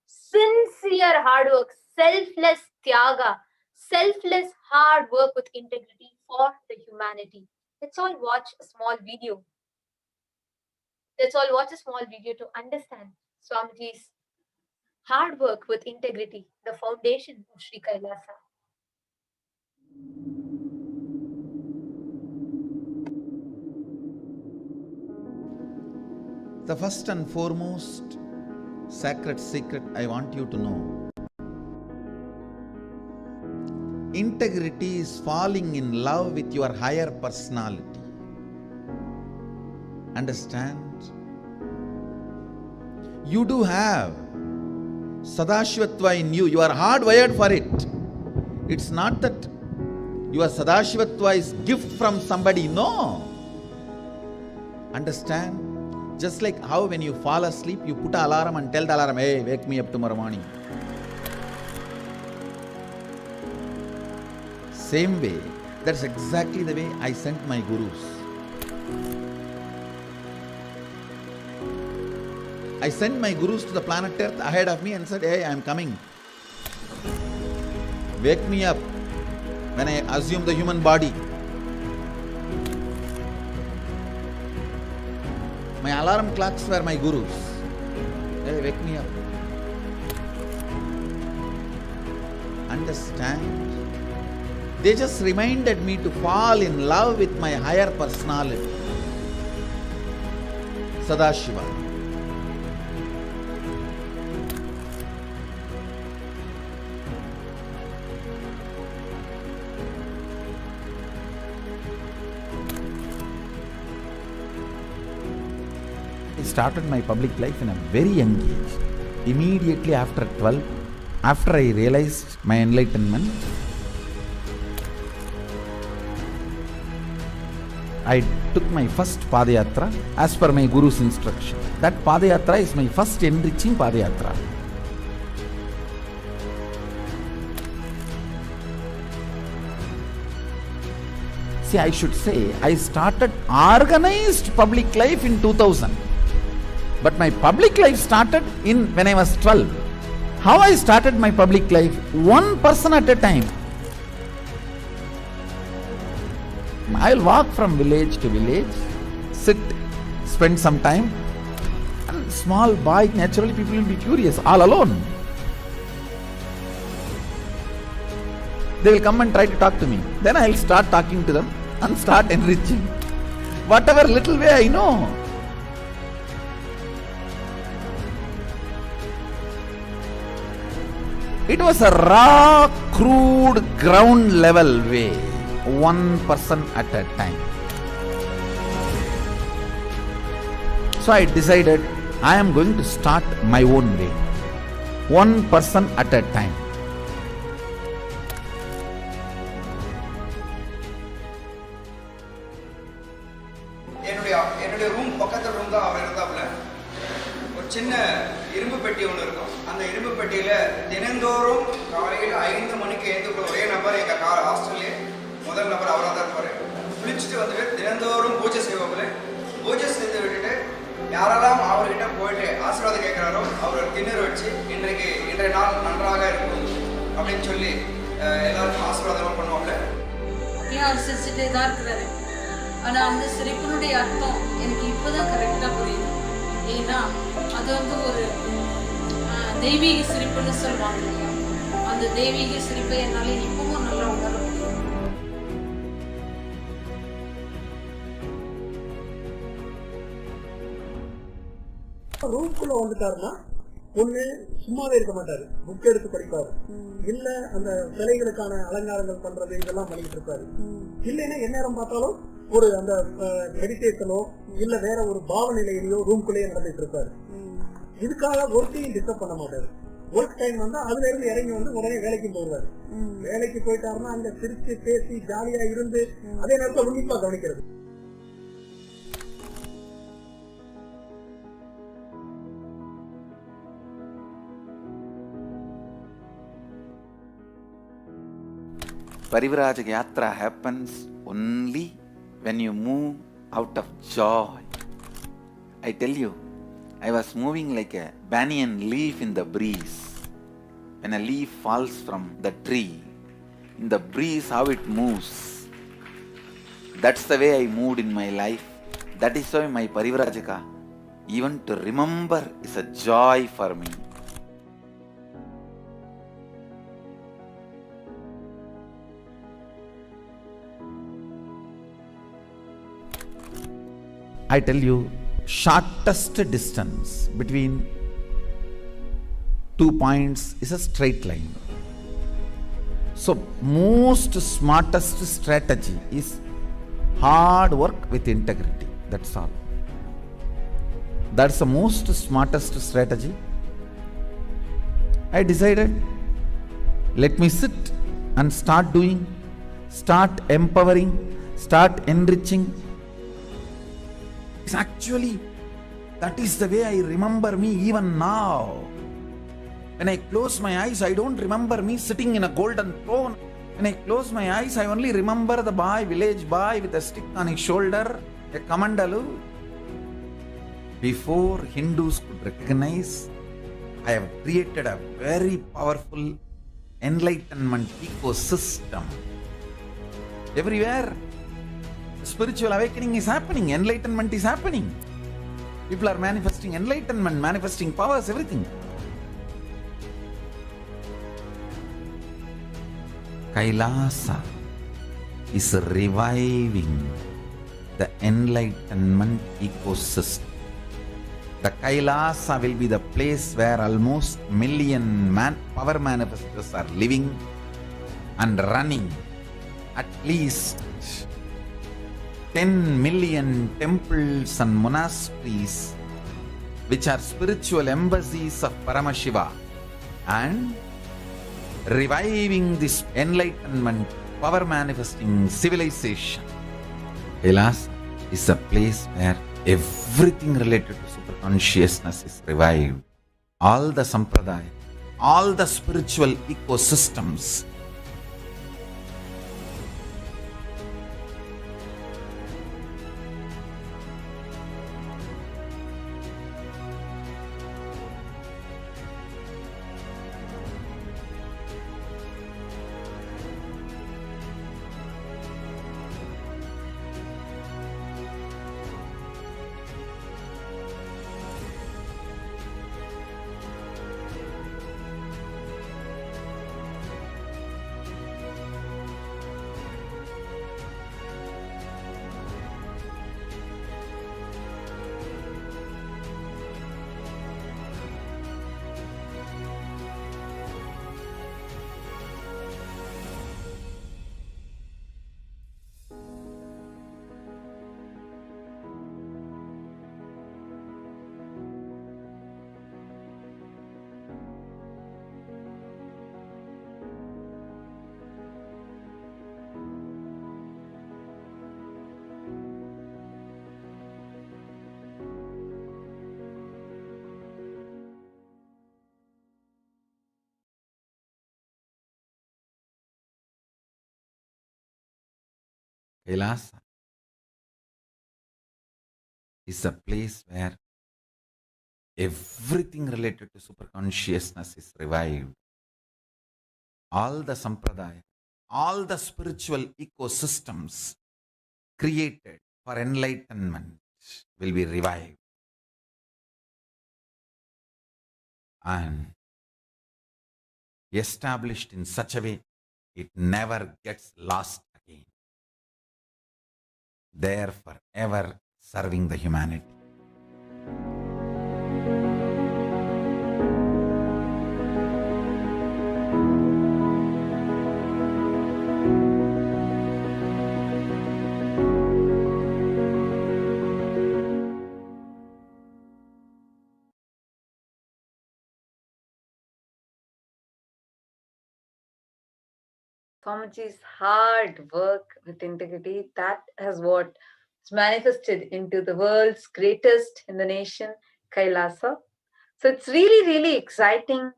Sincere hard work, selfless tyaga, selfless hard work with integrity for the humanity. Let's all watch a small video. Let's all watch a small video to understand Swamiji's hard work with integrity, the foundation of Sri Kailasa. The first and foremost sacred secret I want you to know. Integrity is falling in love with your higher personality. Understand? You do have Sadashivatva in you. You are hardwired for it. It's not that your Sadashivatva is gift from somebody. No. Understand? Just like how when you fall asleep, you put an alarm and tell the alarm, hey, wake me up tomorrow morning. Same way, that's exactly the way I sent my gurus. I sent my gurus to the planet Earth ahead of me and said, hey, I am coming. Wake me up when I assume the human body. My alarm clocks were my gurus. Hey, wake me up. Understand? They just reminded me to fall in love with my higher personality. Sadashiva. I started my public life in a very young age. Immediately after 12, after I realized my enlightenment, I took my first Padayatra as per my Guru's instruction. That Padayatra is my first enriching Padayatra. See, I should say, I started organized public life in 2000. But my public life started when I was 12. How I started my public life? One person at a time. I will walk from village to village, sit, spend some time. And small boy, naturally people will be curious, all alone. They will come and try to talk to me. Then I will start talking to them and start enriching. Whatever little way I know. It was a raw, crude, ground level way, one person at a time. So I decided I am going to start my own way, one person at a time. என்னுடைய room பக்கத்து room தான் அவர் இருந்தாப்புல. ஒரு சின்ன இரும்பு பெட்டி ஒன்று இருக்கும். அந்த இரும்பு பெட்டியில் தினந்தோறும் காலையில் 5 மணிக்கு எழுந்துக்குள்ள ஒரே நபர் எங்கள் ஹாஸ்டல்லே முதல் நபர் அவராக தான் இருப்பார். குளிச்சுட்டு வந்துட்டு தினந்தோறும் பூஜை செய்வாப்புல. பூஜை செய்து விட்டுட்டு யாரெல்லாம் அவர்கிட்ட போயிட்டு ஆசீர்வாதம் கேட்குறாரோ அவர் திண்ணூறு வச்சு இன்றைய நாள் நன்றாக இருக்கும் அப்படின்னு சொல்லி எல்லாருக்கும் ஆசீர்வாதம் பண்ணுவாப்புல. ஏன் அவர் சிரிச்சுட்டே தான் இருக்கிறாரு. ஆனால் அந்த சிரிப்பினுடைய அர்த்தம் எனக்கு இப்போதான் கரெக்டாக புரியுது. ஏன்னா அது ஒரு தெய்வீக சிரிப்புன்னு சொல்லுவாங்க. அந்த தெய்வீக சிரிப்பை என்னால் இப்பவும் நல்லா உணர முடியும். ரூம்குள்ள வந்துட்டாருன்னா ஒண்ணு சும்மாவே இருக்க மாட்டாரு, புக் எடுத்து படிப்பாரு, இல்ல அந்த சிலைகளுக்கான அலங்காரங்கள் பண்றது இதெல்லாம் பண்ணிட்டு இருப்பாரு. இல்லைன்னா எந்நேரம் பார்த்தாலும் ஒரு அந்த மெடிடேஷனோ இல்ல வேற ஒரு பாவநிலையிலயோ ரூம்குள்ளேயே நடந்துட்டு இருப்பாரு. இதுக்காக ஒர்க்கையும் டிஸ்டர்ப் பண்ண மாட்டாரு. ஒர்க் டைம் வந்தா அதுல இருந்து இறங்கி வந்து உடனே வேலைக்கு போடுவாரு. வேலைக்கு போயிட்டாருன்னா அங்க சிரிச்சு பேசி ஜாலியா இருந்து அதே நேரத்தில் உன்னிப்பா கவனிக்கிறது. Parivrajaka Yatra happens only when you move out of joy. I tell you, I was moving like a banyan leaf in the breeze. When a leaf falls from the tree, in the breeze how it moves. That's the way I moved in my life. That is why my Parivrajaka, even to remember, is a joy for me. I tell you, shortest distance between 2 points is a straight line. So most smartest strategy is hard work with integrity. That's all. That's the most smartest strategy. I decided, let me sit and start doing, start empowering, start enriching. Actually, that is the way I remember me even now. When I close my eyes, I don't remember me sitting in a golden throne. When I close my eyes, I only remember the boy, village boy with a stick on his shoulder, a kamandalu. Before Hindus could recognize, I have created a very powerful enlightenment ecosystem. Everywhere, spiritual awakening is happening, enlightenment is happening. People are manifesting enlightenment, manifesting powers, everything. Kailasa is reviving the enlightenment ecosystem. The Kailasa will be the place where almost million power manifestors are living and running. At least 10 million temples and monasteries, which are spiritual embassies of Paramashiva, and reviving this enlightenment, power manifesting civilization. Kailas is a place where everything related to super consciousness is revived. All the sampradaya, all the spiritual ecosystems. Kailasa is a place where everything related to superconsciousness is revived. All the sampradaya, all the spiritual ecosystems created for enlightenment will be revived. And established in such a way, it never gets lost again. There forever serving the humanity. Swamiji's hard work with integrity, that has what is manifested into the world's greatest in the nation, Kailasa. So it's really, really exciting.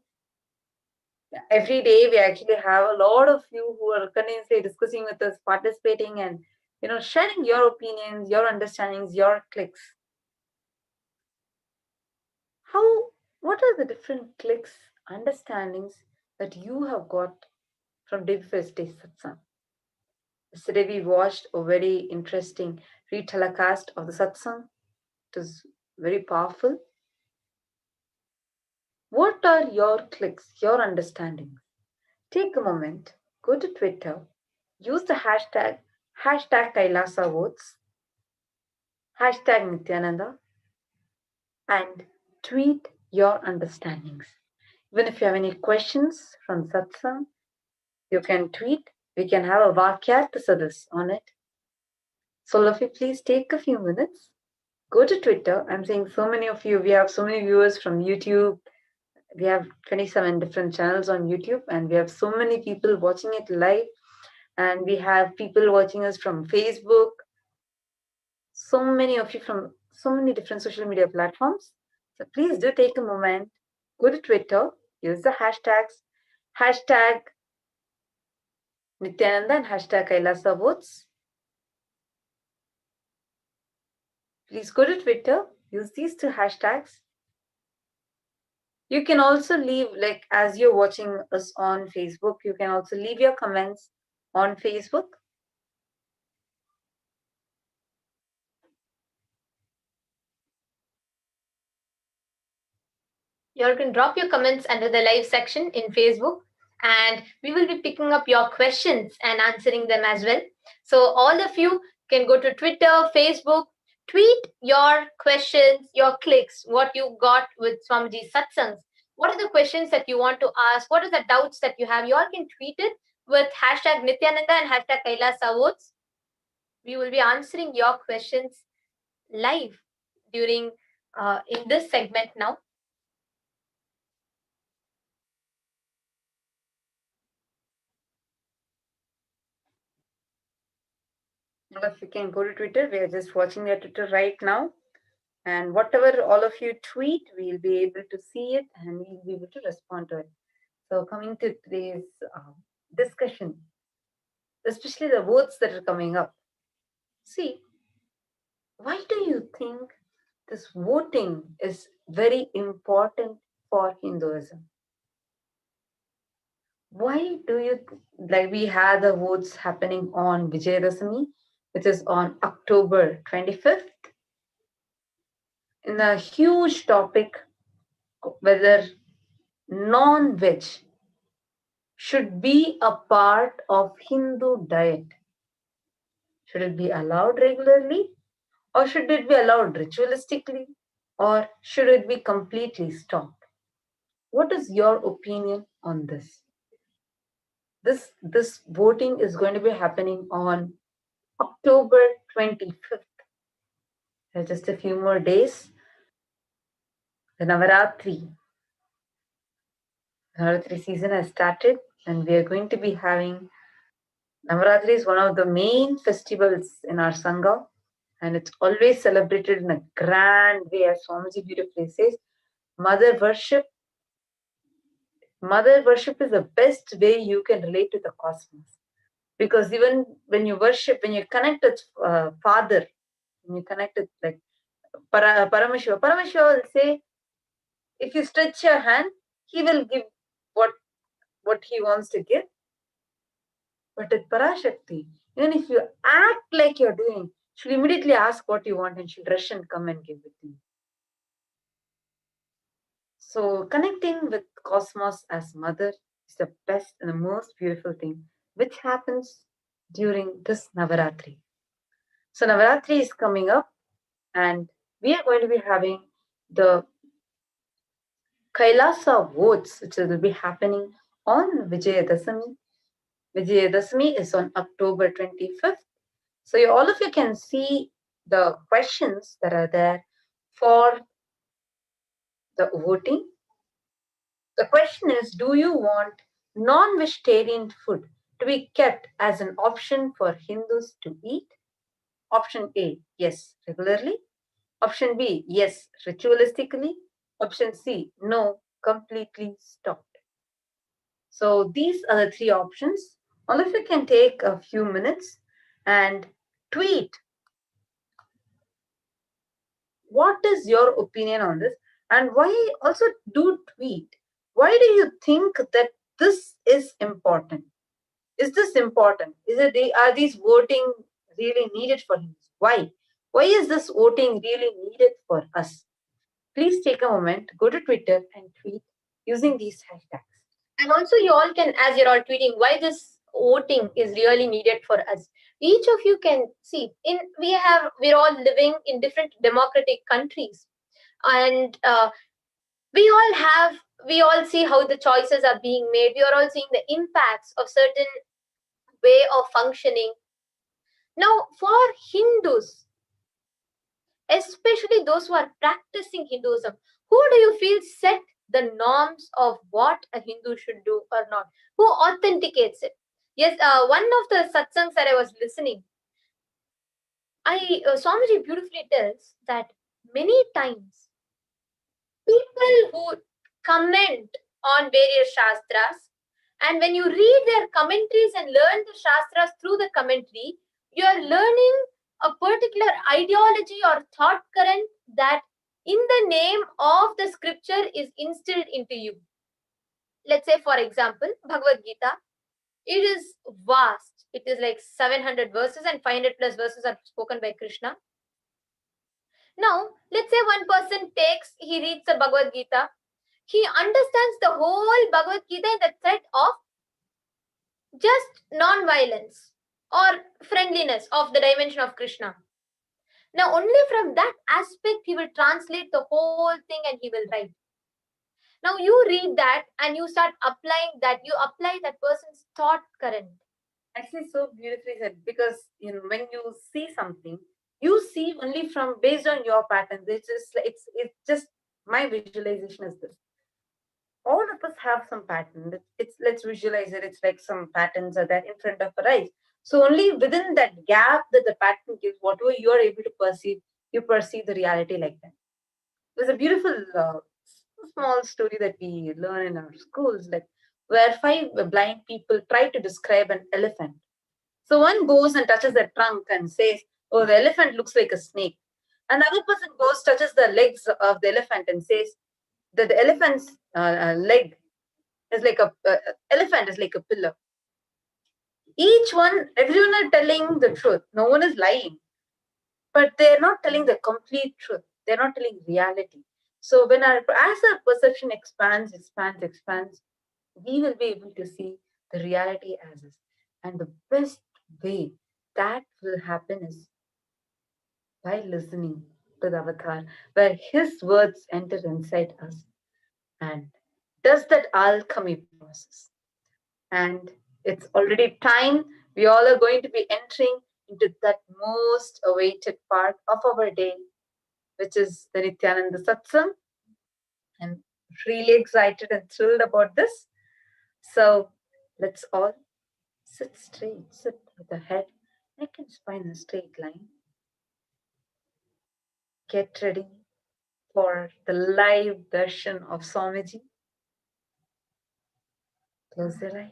Every day we actually have a lot of you who are continuously discussing with us, participating and sharing your opinions, your understandings, your clicks. What are the different clicks, understandings that you have got from day first day satsang? Yesterday we watched a very interesting retelecast of the satsang. It was very powerful. What are your clicks, your understandings? Take a moment, go to Twitter, use the hashtag Kailasa votes, hashtag Nithyananda, and tweet your understandings. Even if you have any questions from satsang, you can tweet. We can have a Vakyartha on it. So, Lafi, please take a few minutes. Go to Twitter. I'm saying so many of you, we have so many viewers from YouTube. We have 27 different channels on YouTube, and we have so many people watching it live. And we have people watching us from Facebook. So many of you from so many different social media platforms. So please do take a moment, go to Twitter, use the hashtags, hashtag Nithyananda and hashtag Kailasa votes. Please go to Twitter, use these two hashtags. You can also leave, like as you're watching us on Facebook, you can also leave your comments on Facebook. You all can drop your comments under the live section in Facebook, and we will be picking up your questions and answering them as well. So all of you can go to Twitter, Facebook, tweet your questions, your clicks, what you got with Swamiji's satsangs. What are the questions that you want to ask? What are the doubts that you have? You all can tweet it with hashtag Nithyananda and hashtag Kailasa votes. We will be answering your questions live during in this segment now. If you can go to Twitter, we are just watching your Twitter right now. And whatever all of you tweet, we'll be able to see it and we'll be able to respond to it. So coming to today's discussion, especially the votes that are coming up. See, why do you think this voting is very important for Hinduism? Why do you, like we had the votes happening on Vijayadashami, which is on October 25th, in a huge topic whether non-veg should be a part of Hindu diet. Should it be allowed regularly, or should it be allowed ritualistically, or should it be completely stopped? What is your opinion on this? This voting is going to be happening on October 25th. There's just a few more days. The Navaratri season has started, and we are going to be having Navaratri is one of the main festivals in our Sangha, and it's always celebrated in a grand way, as Swamiji beautifully says. Mother worship is the best way you can relate to the cosmos. Because even when you worship, when you connect with Father, when you connect with like Paramashiva, Paramashiva will say, if you stretch your hand, he will give what he wants to give. But with Parashakti, even if you act like you're doing, she'll immediately ask what you want and she'll rush and come and give it to you. So connecting with Cosmos as mother is the best and the most beautiful thing which happens during this Navaratri. So Navaratri is coming up and we are going to be having the Kailasa votes, which will be happening on Vijayadasami. Vijayadasami is on October 25th. So all of you can see the questions that are there for the voting. The question is, do you want non-vegetarian food to be kept as an option for Hindus to eat? Option A, yes, regularly. Option B, yes, ritualistically. Option C, no, completely stopped. So these are the three options. All of you can take a few minutes and tweet. What is your opinion on this? And why also do tweet? Why do you think that this is important? Is this important? Are these voting really needed for him? Why? Why is this voting really needed for us? Please take a moment, go to Twitter and tweet using these hashtags. And also you all can, as you're all tweeting, why this voting is really needed for us. Each of you can see, we're all living in different democratic countries. And we all see how the choices are being made. We are all seeing the impacts of certain way of functioning. Now, for Hindus, especially those who are practicing Hinduism, who do you feel set the norms of what a Hindu should do or not? Who authenticates it? Yes, one of the satsangs that I was listening, Swamiji beautifully tells that many times people who comment on various shastras, and when you read their commentaries and learn the shastras through the commentary, you are learning a particular ideology or thought current that in the name of the scripture is instilled into you. Let's say, for example, Bhagavad Gita. It is vast. It is like 700 verses and 500 plus verses are spoken by Krishna. Now, let's say one person he reads the Bhagavad Gita. He understands the whole Bhagavad Gita in the thread of just non-violence or friendliness of the dimension of Krishna. Now, only from that aspect, he will translate the whole thing and he will write. Now, you read that and you start applying that. You apply that person's thought current. Actually, so beautifully said, because when you see something, you see only from based on your patterns. It's just my visualization is this. All of us have some pattern. Let's visualize it. It's like some patterns are there in front of our eyes. So only within that gap that the pattern gives, whatever you are able to perceive, you perceive the reality like that. There's a beautiful small story that we learn in our schools, like where 5 blind people try to describe an elephant. So one goes and touches the trunk and says, "Oh, the elephant looks like a snake." Another person goes, touches the legs of the elephant and says that the elephant's leg is like elephant is like a pillar. Everyone are telling the truth. No one is lying. But they're not telling the complete truth. They're not telling reality. So as our perception expands, we will be able to see the reality as is. And the best way that will happen is by listening to the avatar, where his words enter inside us and does that alchemy process. And it's already time. We all are going to be entering into that most awaited part of our day, which is the Nithyananda Satsangh. I'm really excited and thrilled about this. So let's all sit straight, sit with the head, neck and spine in a straight line. Get ready for the live darshan of Swamiji. Close your eyes.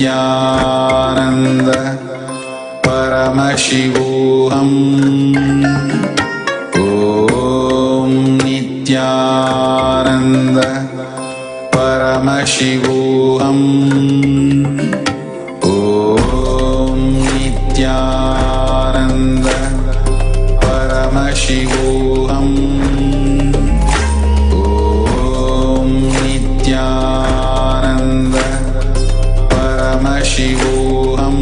Nithyananda Paramashivoham. Om Nithyananda Paramashivoham. Om Nithyananda Paramashivoham. Om Nithyananda Paramashivoham.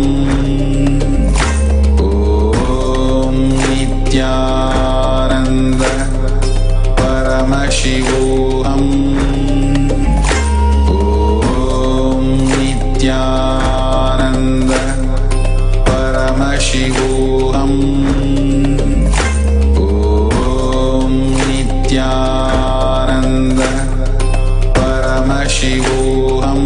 Om Nithyananda Paramashivoham. Om Nithyananda Paramashivoham. Om Nithyananda Paramashivoham.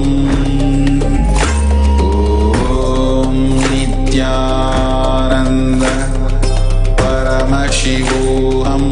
Om Nithyananda Paramashivoham.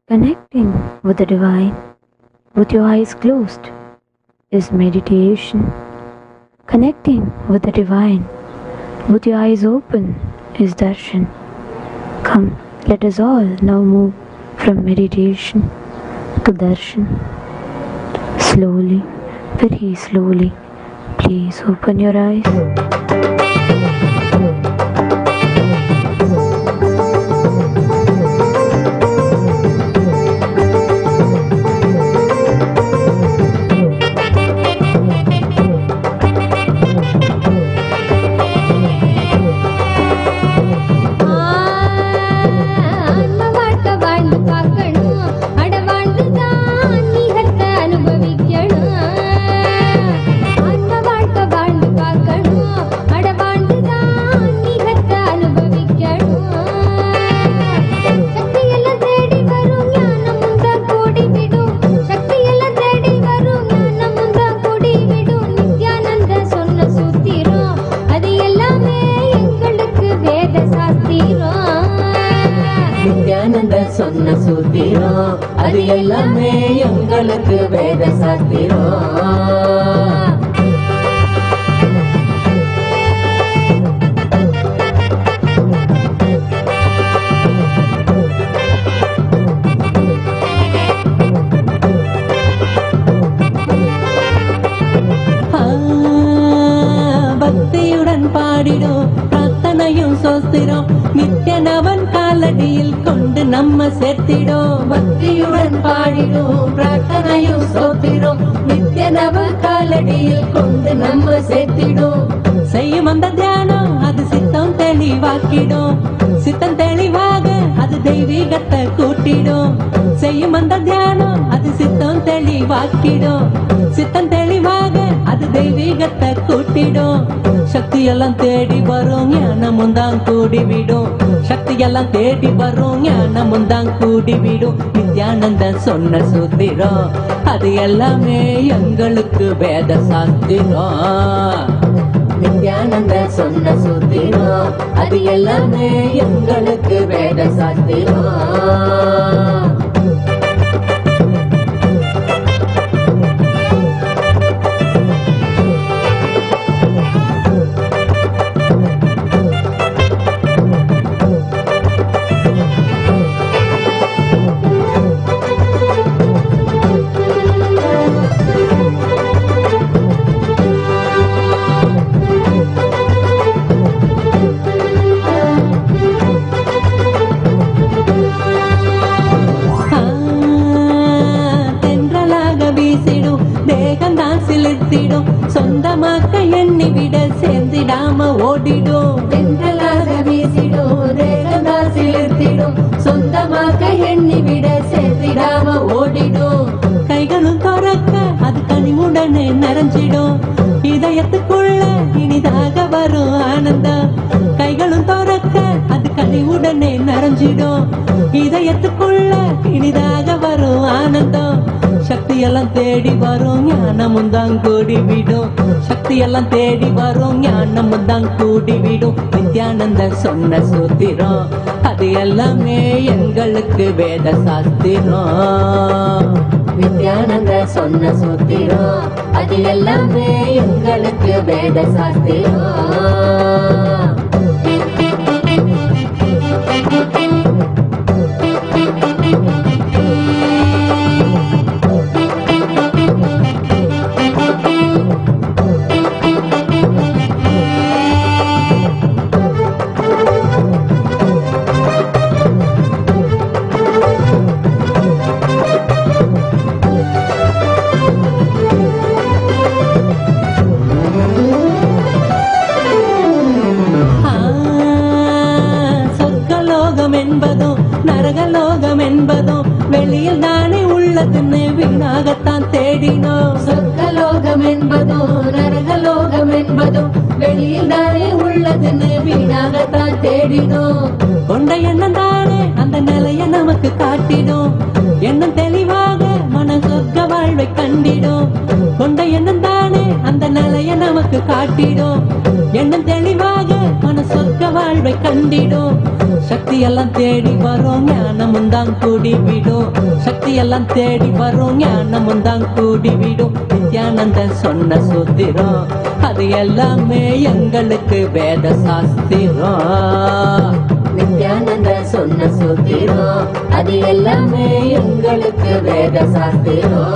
Connecting with the divine with your eyes closed is meditation. Connecting with the divine with your eyes open is darshan. Come, let us all now move from meditation to darshan. Slowly, very slowly, please open your eyes. சொன்ன சூத்திரம் அது எல்லாமே எங்களுக்கு வேத சாஸ்திரம். பக்தியுடன் பாடிடும் பிரார்த்தனையும் சோஸ்திரம் நித்யனவன் காலடியில் கொண்டு நம்ம சேர்த்திடும். பக்தியுடன் பாடிடும் பிரார்த்தனையும் சோஸ்திரம் நித்யனவன் காலடியில் கொண்டு நம்ம சேர்த்திடும். செய்யும் அந்த தியானம் அது சித்தம் தெளிவாக்கிடும். சித்தம் தெளிவாக அது தெய்வீகத்தை கூட்டிடும். செய்யும் அந்த தியானம் அது சித்தம் தெளிவாக்கிடும். சித்தம் தெளிவாக அது தெய்வீகத்தை கூட்டிடும். சக்தி எல்லாம் தேடி வரும் ஞானமும் தான் கூடிவிடும். சக்தி எல்லாம் தேடி வரும் ஞானமும் தான் கூடிவிடும். நித்யானந்த சொன்ன சூத்திரம் அது எல்லாமே எங்களுக்கு வேத சாஸ்திரம். நித்யானந்த சொன்ன சூத்திரம் அது எல்லாமே எங்களுக்கு வேத சாஸ்திரம். சொந்தமாக்க எண்ணி விட சேர்ந்திடாம ஓடிடும். தென்றலாக வீசிடும் தேகந்தா சிலிர்த்திடும். சொந்தமாக்க எண்ணி விட சேர்ந்திடாம ஓடிடும். கைகளும் துறக்க மறைஞ்சிடும். இதயத்துக்குள்ள இனிதாக வரும் ஆனந்தம். சக்தி எல்லாம் தேடி வரும் ஞானமும் தான் கூடி விடும். சக்தி எல்லாம் தேடி வரும் ஞானமும் தான் கூடி விடும். நித்யானந்த சொன்ன சூத்திரம் அது எல்லாமே எங்களுக்கு வேத சாஸ்திரம். நித்யானந்த சொன்ன சூத்திரம் அது எல்லாமே எங்களுக்கு வேத சாஸ்திரம். நரகலோகம் என்பதும் வெளியில் தானே உள்ளதுன்னு வீணாகத்தான் தேடினோம். சொர்க்கலோகம் என்பதும் நரகலோகம் என்பதும் வெளியில் தானே உள்ளதுன்னு வீணாகத்தான் தேடினோம். கொண்ட எண்ணம் தானே அந்த நிலையை நமக்கு காட்டிடும். எண்ணம் தெளிவாக மன சொர்க்க வாழ்வை கண்டிடும். கொண்ட எண்ணம் தானே அந்த நிலையை நமக்கு காட்டிடும். எண்ணம் தெளிவாக மன சொர்க்க வாழ்வை கண்டிடும். சக்தி எல்லாம் தேடி வரும் ஞானமும் தான் கூடி விடும். சக்தி எல்லாம் தேடி வரும் ஞானமும் தான் கூடி விடும். நித்யானந்த சொன்ன சூத்திரம் அது எல்லாமே எங்களுக்கு வேத சாஸ்திரம். நித்யானந்த சொன்ன சூத்திரம் அது எல்லாமே எங்களுக்கு வேத சாஸ்திரம்.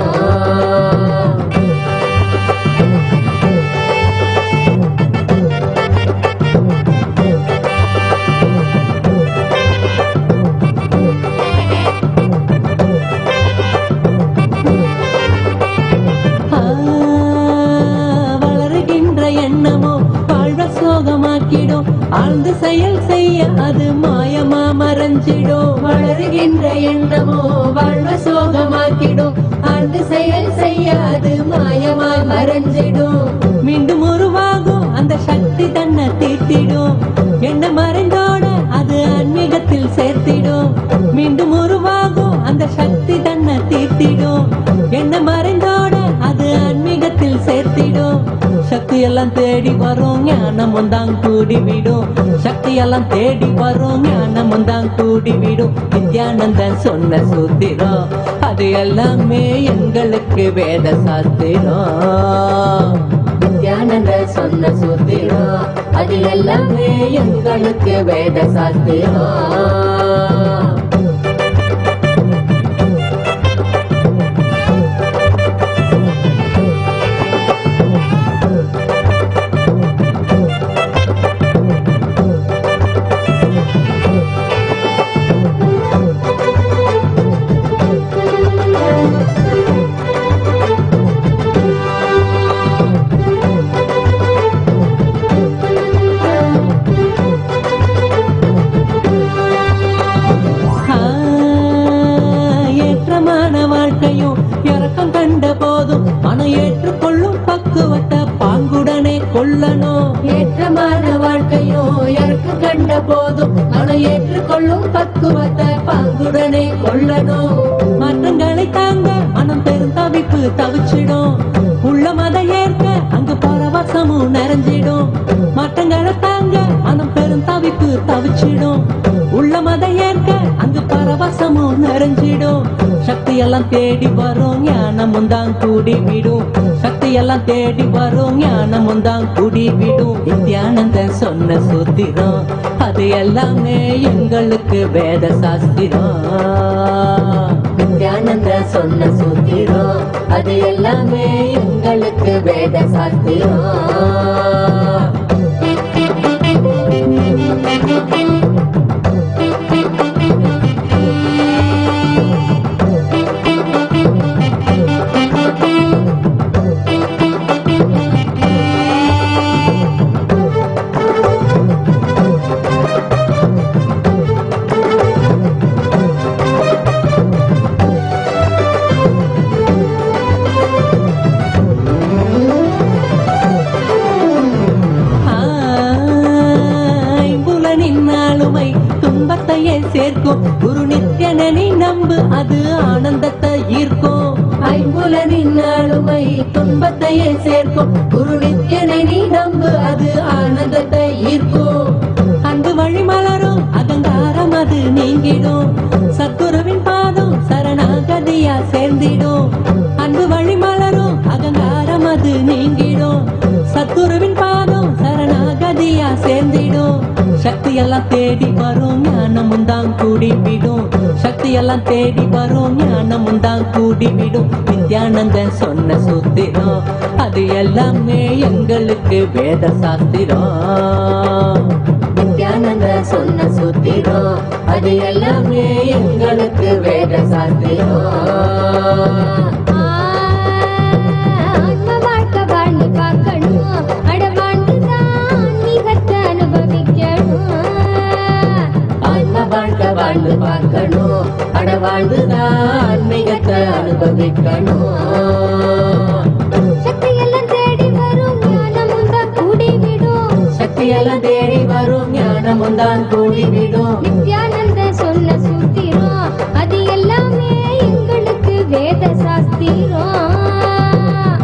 ஆழ்ந்து செயல் செய்ய அது மாயமா மறைஞ்சிடும். வளருகின்ற எண்ணமோ வாழ்வ சோகமாக்கிடும். ஆழ்ந்து செயல் செய்ய அது மாயமா மறைஞ்சிடும். மீண்டும் உருவாகும் அந்த சக்தி தன்னை தீர்த்திடும். எண்ணம் மறைந்தோட அது ஆன்மீகத்தில் சேர்த்திடும். மீண்டும் உருவாகும் அந்த சக்தி தன்னை தீர்த்திடும். எண்ணம் மறைந்தோட அது ஆன்மீகத்தில் சேர்த்திடும். சக்தி எல்லாம் தேடி வரும் ஞானமும் தான் கூடி விடும். சக்தி எல்லாம் தேடி வரும் ஞானமும் தான் கூடி விடும். நித்யானந்தன் சொன்ன சூத்திரம் அது எல்லாமே எங்களுக்கு வேத சாஸ்திரம். நித்யானந்த சொன்ன சூத்திரம் அது எல்லாமே எங்களுக்கு வேத சாஸ்திரம். ஏற்றுக்கொள்ளும் பக்குவத்தை பாங்குடனே கொள்ளணும். ஏற்றமான வாழ்க்கையோ இறக்க கண்ட போதும் மன ஏற்றுக்கொள்ளும் பக்குவத்தை பாங்குடனே கொள்ளணும். மாற்றங்களை தாங்க மனம் பெரும் தவிப்பு தவிச்சிடும். உள்ள மத ஏற்க அங்கு பரவசமும் நிறைஞ்சிடும். மாற்றங்களை தாங்க மனம் பெரும் தவிப்பு தவிச்சிடும். உள்ள மத ஏற்க அங்கு பரவசமும் நிறைஞ்சிடும். சக்தி எல்லாம் தேடி வரும் ஞானமும் தான் கூடி விடும். சக்தி எல்லாம் தேடி வரும் ஞானமும் தான் கூடி விடும். நித்யானந்த சொன்ன சூத்திரம் அது எல்லாமே எங்களுக்கு வேத சாஸ்திரம். நித்யானந்த சொன்ன சூத்திரம் அது எல்லாமே எங்களுக்கு வேத சாஸ்திரம். துன்பத்தையே சேர்க்கும். குரு நித்யனை நீ நம்பு, அது ஆனந்தத்தை ஈர்க்கும். அன்பு வழி மலரும், அகங்காரம் அது நீங்கிடும். சத்குருவின் பாதம் சரணாகதியா சேர்ந்திடும். அன்பு வழி மலரும், அகங்காரம் அது நீங்கிடும். சத்குருவின் பாதம் சரணாகதியா சேர்ந்திடும். சக்தி எல்லாம் தேடி வரும், ஞானமும் தான் கூடிவிடும். சக்தி எல்லாம் தேடி வரும், ஞானமும் தான் கூடிவிடும். நித்யானந்தன் சொன்ன சூத்திரம், அது எல்லாமே எங்களுக்கு வேத சாஸ்திரம். நித்யானந்தன் சொன்ன சூத்திரம், அது எல்லாமே எங்களுக்கு வேத சாஸ்திரம். வாழ்ந்து பார்க்கணும், அடவாழ்ந்துதான் மிகத்தை அனுபவிக்கணும். ஆன்ம வாழ்க்கை வாழ்ந்து பார்க்கணும், அடவாழ்ந்துதான் மிகத்தை அனுபவிக்கணும். சக்தி எல்லாம் தேடி வரும், ஞானமும் தான் கூடிவிடும். சக்தி எல்லாம் தேடி வரும், ஞானமும் தான் கூடிவிடும். நித்யானந்த சொன்ன சூத்திரம், அது எல்லாமே எங்களுக்கு வேத சாஸ்திரம்.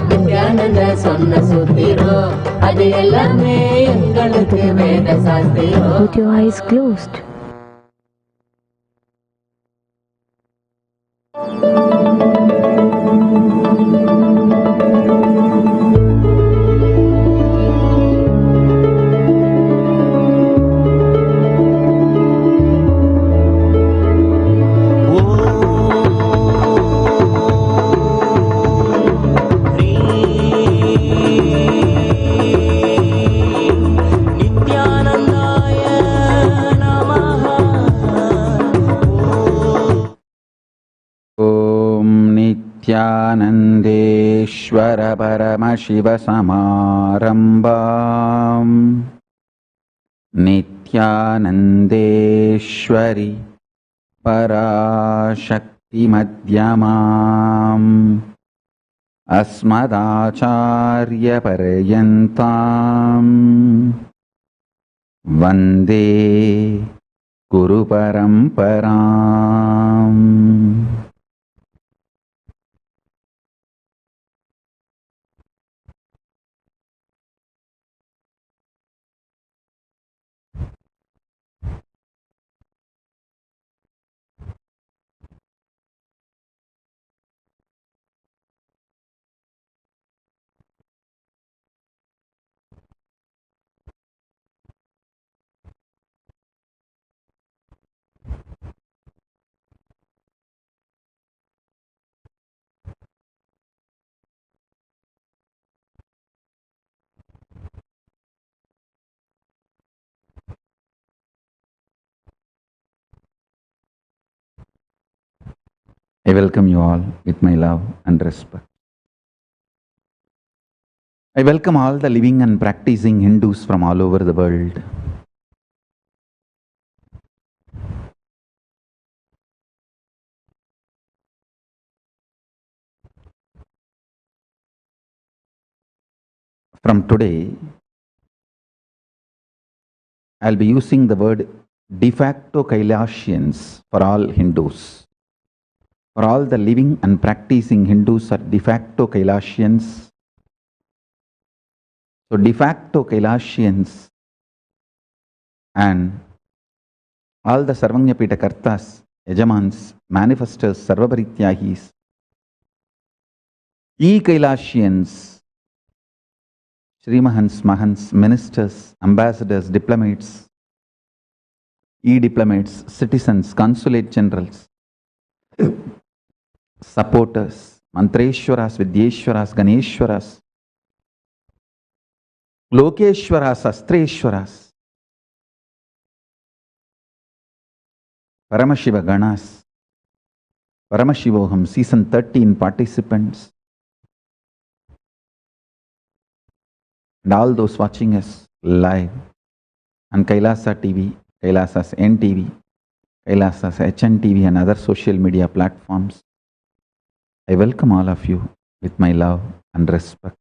நித்யானந்த சொன்ன சூத்திரம், அது எல்லாமே எங்களுக்கு வேத சாஸ்திரம். With your eyes closed. नित्यानन्देश्वर परमशिवसमारम्भाम् नित्यानन्देश्वरि पराशक्तिमध्यमाम् अस्मदाचार्यपर्यन्ताम् वन्दे गुरुपरम्पराम्. I welcome you all with my love and respect. I welcome all the living and practicing Hindus from all over the world. From today, I'll be using the word de facto Kailashians for all Hindus. For all the living and practicing Hindus are de facto Kailashians. So de facto Kailashians and all the Sarvanyapita Kartas, Yajamans, Manifestors, Sarvaparityagis, E-Kailashians, Srimahans, Mahans, Ministers, Ambassadors, Diplomats, E-Diplomats, Citizens, Consulate Generals, supporters, Mantreshwaras, Vidyeshwaras, Ganeshwaras, Lokeshwaras, Astreshwaras, Paramashiva Ganas, Paramashivoham Season 13 participants, and all those watching us live on Kailasa TV, Kailasa's NTV, Kailasa's HNTV and other social media platforms. I welcome all of you with my love and respect.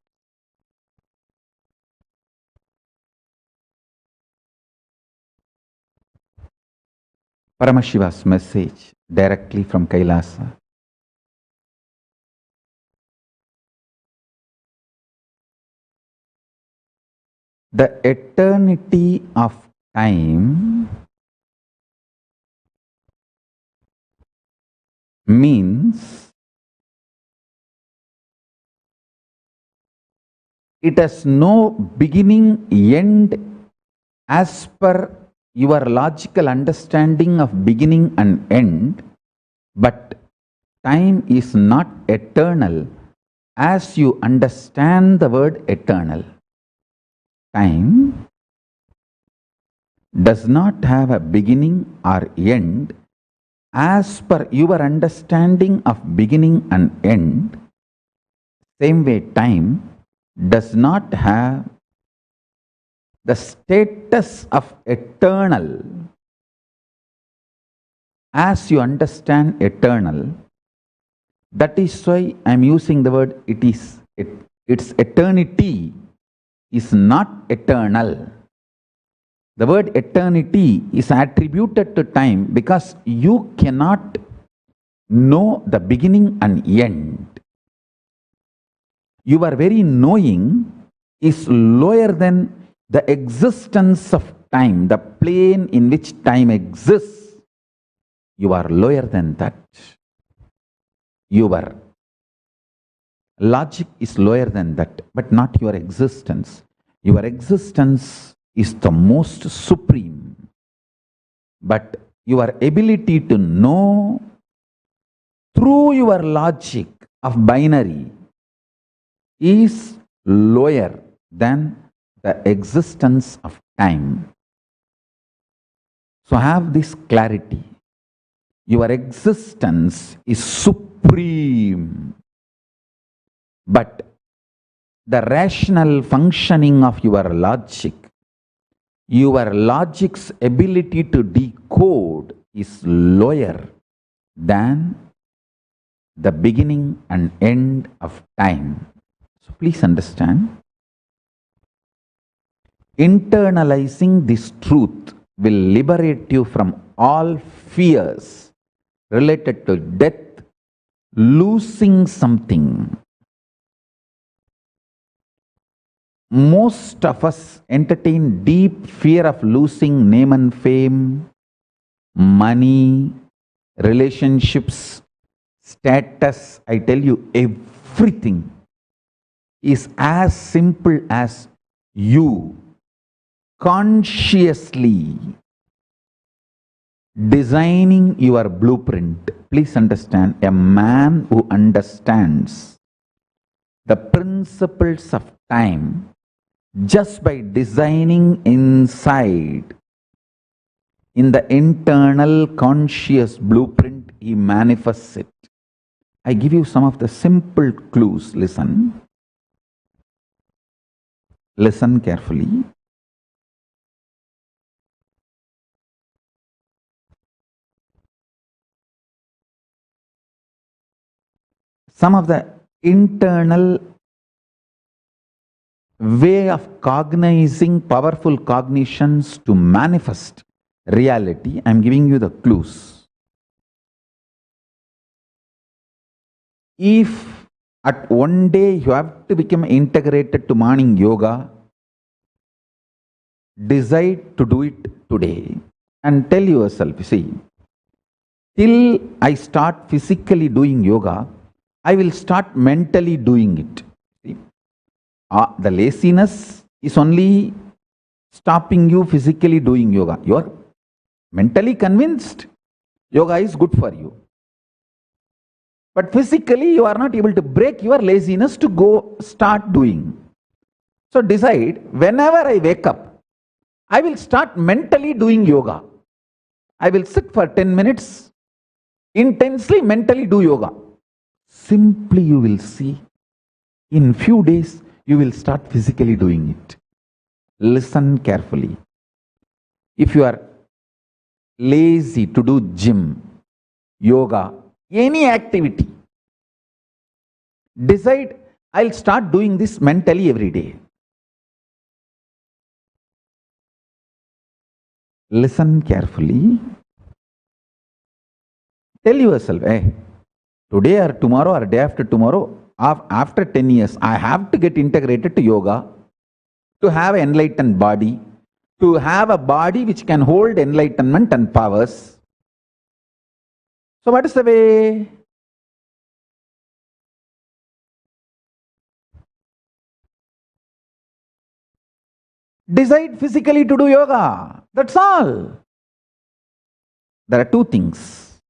Paramashiva's message directly from Kailasa. The eternity of time means it has no beginning, end as per your logical understanding of beginning and end, but time is not eternal as you understand the word eternal. Time does not have a beginning or end as per your understanding of beginning and end. Same way, time does not have the status of eternal as you understand eternal. That is why I am using the word its eternity is not eternal. The word eternity is attributed to time because you cannot know the beginning and end. Your very knowing is lower than the existence of time, the plane in which time exists. You are lower than that. Your logic is lower than that, but not your existence. Your existence is the most supreme. But your ability to know through your logic of binary is lower than the existence of time. So have this clarity. Your existence is supreme, but the rational functioning of your logic's ability to decode is lower than the beginning and end of time. So please understand, internalizing this truth will liberate you from all fears related to death, losing something. Most of us entertain deep fear of losing name and fame, money, relationships, status. I tell you, everything is as simple as you consciously designing your blueprint. Please understand, a man who understands the principles of time just by designing inside in the internal conscious blueprint, he manifests it. I give you some of the simple clues. Listen. Listen carefully. Some of the internal way of cognizing powerful cognitions to manifest reality. I am giving you the clues. If at one day you have to become integrated to morning yoga, decide to do it today and tell yourself, see, till I start physically doing yoga, I will start mentally doing it. See? The laziness is only stopping you physically doing yoga. You are mentally convinced yoga is good for you. But physically you are not able to break your laziness to go start doing. So decide, whenever I wake up, I will start mentally doing yoga. I will sit for 10 minutes, intensely mentally do yoga. Simply you will see, in few days, you will start physically doing it. Listen carefully. If you are lazy to do gym, yoga, any activity, decide, I'll start doing this mentally every day. Listen carefully. Tell yourself, hey, today or tomorrow or day after tomorrow, after 10 years, I have to get integrated to yoga. to have an enlightened body, to have a body which can hold enlightenment and powers. So what is the way? Decide physically to do yoga. That's all. There are two things.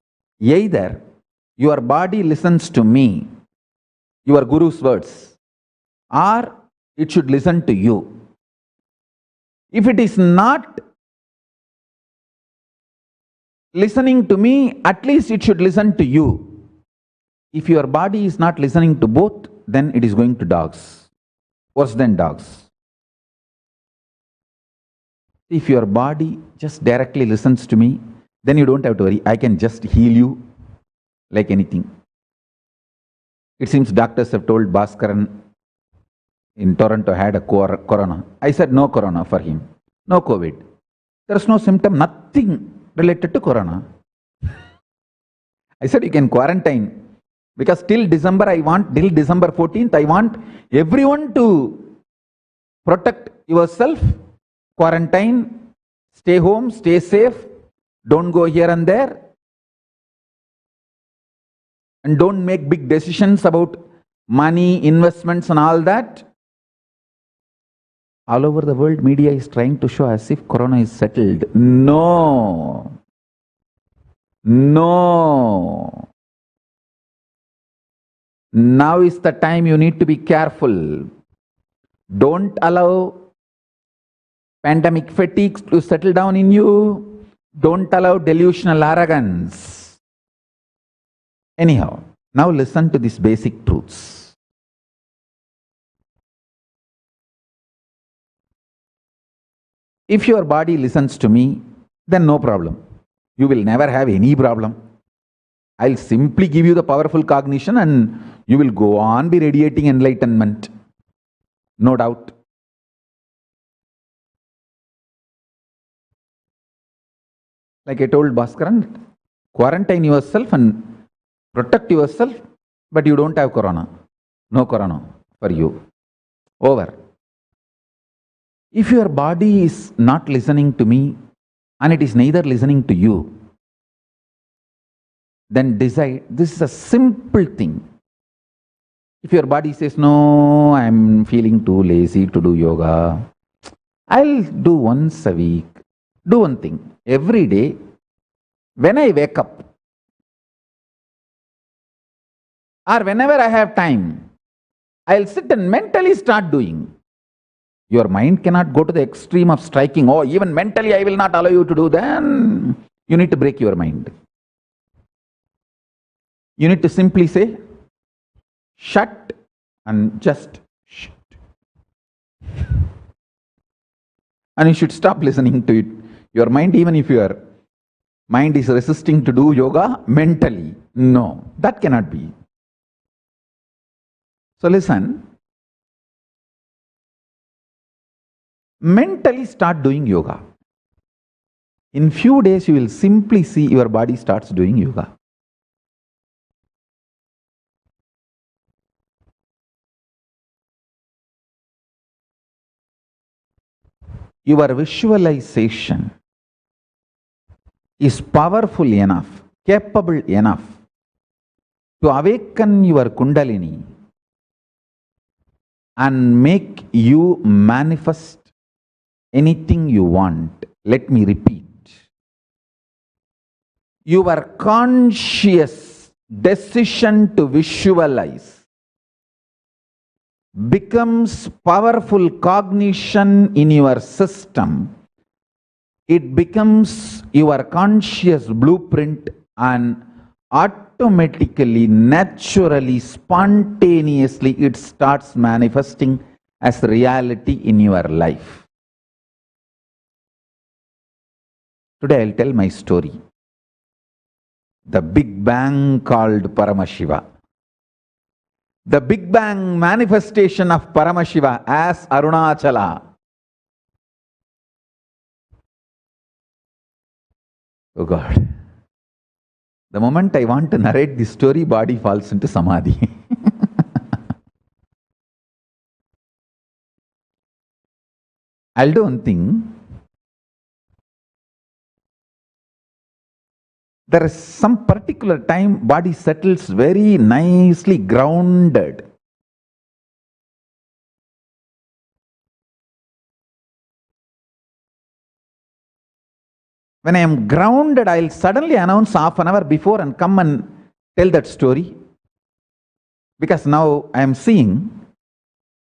Either your body listens to me, your guru's words, or it should listen to you. If it is not listening to me, at least it should listen to you. If your body is not listening to both, then it is going to dogs. Worse than dogs. If your body just directly listens to me, then you don't have to worry. I can just heal you like anything. It seems doctors have told Bhaskaran in Toronto had a corona. I said no corona for him. No COVID. There's no symptom, nothing related to corona. I said you can quarantine. Because till December 14th, I want everyone to protect yourself, quarantine, stay home, stay safe, don't go here and there, and don't make big decisions about money, investments and all that. All over the world, media is trying to show as if corona is settled. No. No. Now is the time you need to be careful. Don't allow pandemic fatigue to settle down in you. Don't allow delusional arrogance. Anyhow, now listen to these basic truths. If your body listens to me, then no problem. You will never have any problem. I'll simply give you the powerful cognition and you will go on be radiating enlightenment. No doubt. Like I told Bhaskaran, quarantine yourself and protect yourself, but you don't have corona. No corona for you. Over. If your body is not listening to me and it is neither listening to you, then decide. This is a simple thing. If your body says, no, I'm feeling too lazy to do yoga, I'll do once a week. Do one thing. Every day, when I wake up, or whenever I have time, I'll sit and mentally start doing. Your mind cannot go to the extreme of striking, oh, even mentally I will not allow you to do, then you need to break your mind. You need to simply say, shut and just shut. And you should stop listening to it. Your mind, even if your mind is resisting to do yoga mentally, no, that cannot be. So listen, mentally start doing yoga. In few days you will simply see your body starts doing yoga. Your visualization is powerful enough, capable enough to awaken your Kundalini and make you manifest anything you want. Let me repeat. Your conscious decision to visualize becomes powerful cognition in your system. It becomes your conscious blueprint and automatically, naturally, spontaneously, it starts manifesting as reality in your life. Today I'll tell my story. The Big Bang called Paramashiva. The Big Bang manifestation of Paramashiva as Arunachala. Oh God. The moment I want to narrate this story, body falls into samadhi. I'll do one thing. There is some particular time body settles very nicely grounded. When I am grounded, I'll suddenly announce half an hour before and come and tell that story. Because now I am seeing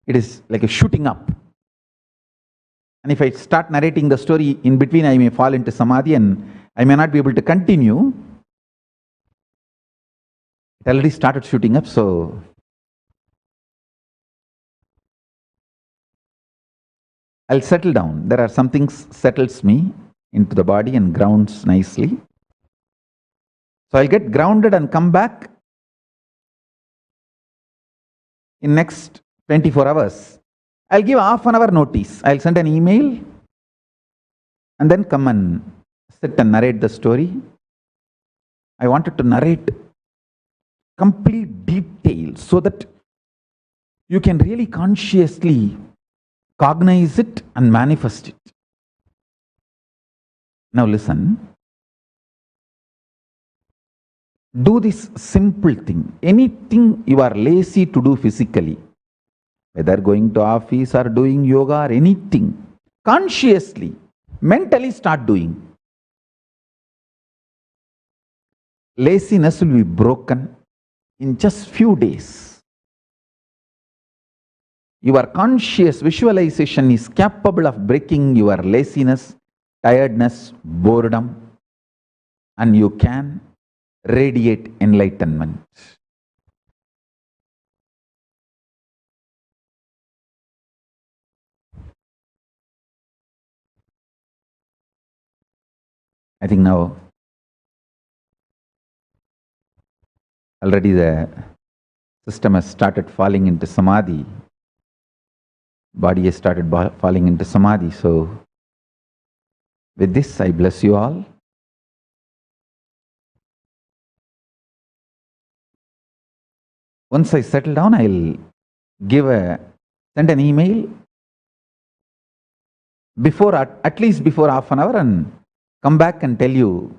it is like a shooting up. And if I start narrating the story in between, I may fall into samadhi and I may not be able to continue. It already started shooting up, so I'll settle down. There are some things settles me into the body and grounds nicely. So I'll get grounded and come back in next 24 hours. I'll give half an hour notice. I'll send an email and then come and sit and narrate the story. I wanted to narrate complete detail so that you can really consciously cognize it and manifest it. Now listen. Do this simple thing. Anything you are lazy to do physically, whether going to office or doing yoga or anything, consciously, mentally start doing. Laziness will be broken in just few days. Your conscious visualization is capable of breaking your laziness, tiredness, boredom, and you can radiate enlightenment. I think now already the system has started falling into samadhi. Body has started falling into samadhi. So with this, I bless you all. Once I settle down, I'll send an email before, at least before half an hour, and come back and tell you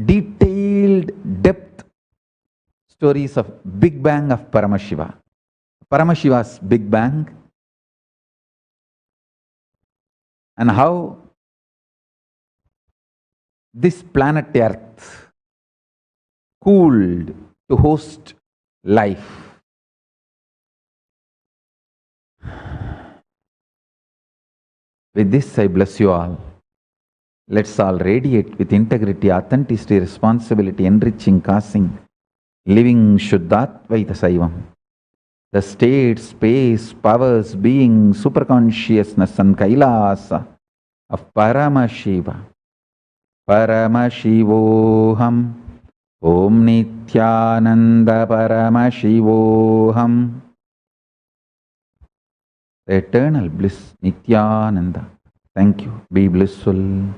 detailed depth stories of Big Bang of Paramashiva. Paramashiva's Big Bang, and how this planet Earth cooled to host life. With this, I bless you all. Let's all radiate with integrity, authenticity, responsibility, enriching, causing, living Shuddhatvaita Saivam. The state, space, powers, being, superconsciousness and Kailasa of Paramashiva. Paramashivoham. Om Nithyananda Paramashivoham. The eternal bliss, Nithyananda. Thank you. Be blissful.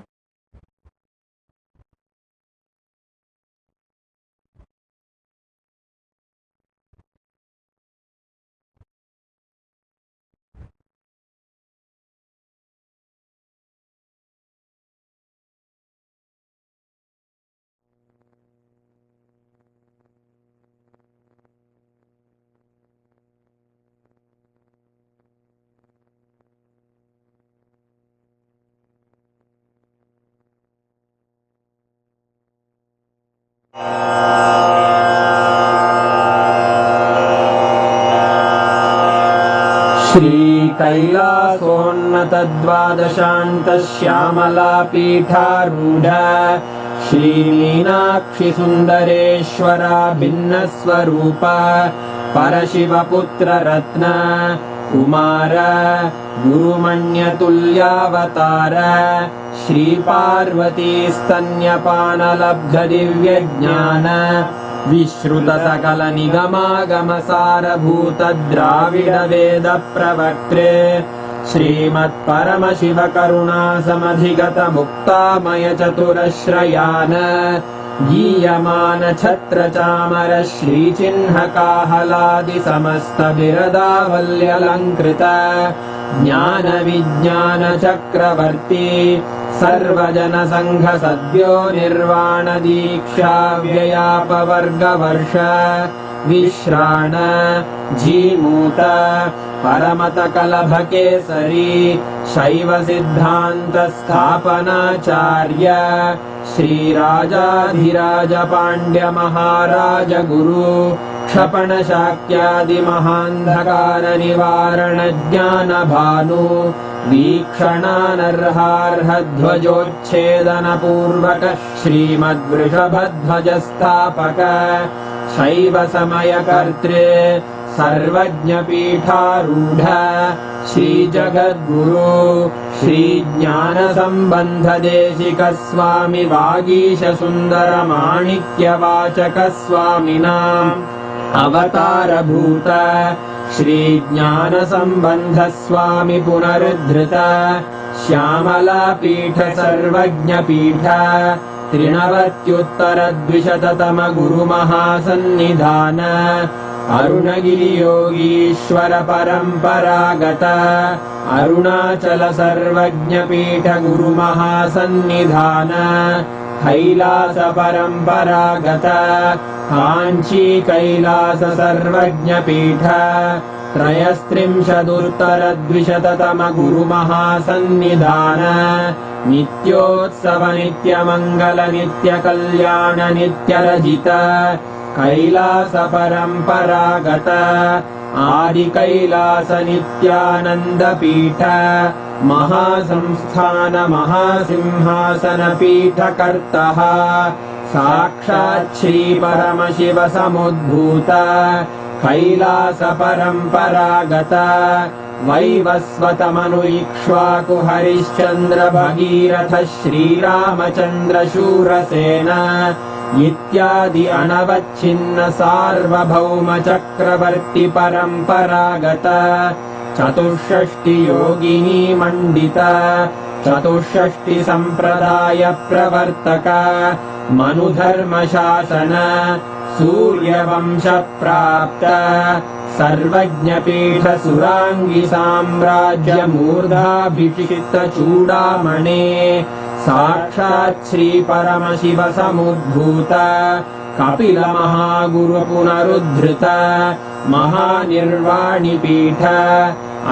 श्रीकैलासोन्नतद्वादशान्तश्यामलापीठारूढ श्रीमीनाक्षिसुन्दरेश्वरा भिन्नस्वरूप परशिवपुत्ररत्न Kumar गुरुमण्यतुल्यावतार श्रीपार्वतीस्तन्यपानलब्धदिव्यज्ञान विश्रुतसकलनिगमागमसारभूतद्राविडवेदप्रवक्त्रे श्रीमत्परमशिवकरुणासमधिगतमुक्तामयचतुरश्रयान् गीयमान छत्र चामर श्रीचिह्नकाहलादि समस्त बिरदावल्यलङ्कृत ज्ञान विज्ञान चक्रवर्ती सर्वजन संघ सद्यो निर्वाण दीक्षा व्ययापवर्गवर्ष विश्राण जीमूत परमत कलभ केसरी शैव सिद्धांत स्थापनाचार्य श्रीराजाधिराज पांड्य महाराज गुरु क्षपण शाक्यादि महांधकार निवारण ज्ञान भानु वीक्षणानर्हार्ह ध्वजोच्छेदन पूर्वक श्रीमद्वृषभध्वज स्थापक शैव समय कर्तृ सर्वज्ञ पीठारूढ़ श्री जगद्गुरु श्री ज्ञान संबंध देशिक स्वामी वागीश सुंदर माणिक्य वाचक स्वामिनां अवतार भूत श्री ज्ञान संबंध स्वामी पुनरुद्धृत श्यामला पीठ सर्वज्ञ पीठ त्रिनवत्युत्तर द्विशततम गुरु महासन्निधान अरुणगिरि योगीश्वर परंपरागत अरुणाचल सर्वज्ञ पीठ गुरु महासन्निधान कैलास परंपरागत कांची कैलास सर्वज्ञ पीठ त्रयस्त्रिंशदुत्तर द्विशततम गुरु महासन्निधान नित्योत्सव नित्य मंगल नित्य कल्याण नित्य रजित कैलास परंपरागत आदि कैलास नित्यानंद पीठ महासंस्थान महासिंहासन पीठ कर्तः साक्षात् श्री परमशिव समुद्भूत कैलास परंपरागत वैवस्वत मनु इक्ष्वाकु हरिश्चंद्र भगीरथ श्रीरामचंद्र शूरसेन इत्यादि अनवच्छिन्न सार्वभौम चक्रवर्ती परंपरागत चतुष्षष्टि योगिनी मंडित चतुष्षष्टि संप्रदाय प्रवर्तक मनुधर्म शासन सूर्यवंश प्राप्त सर्वज्ञ पीठ सुरांगी साम्राज्य मूर्धाभिषिक्त चूड़ामणे साक्षात् श्री परमशिव समुद्भूत कपिल महागुरु पुनरुद्धृत महानिर्वाणि पीठ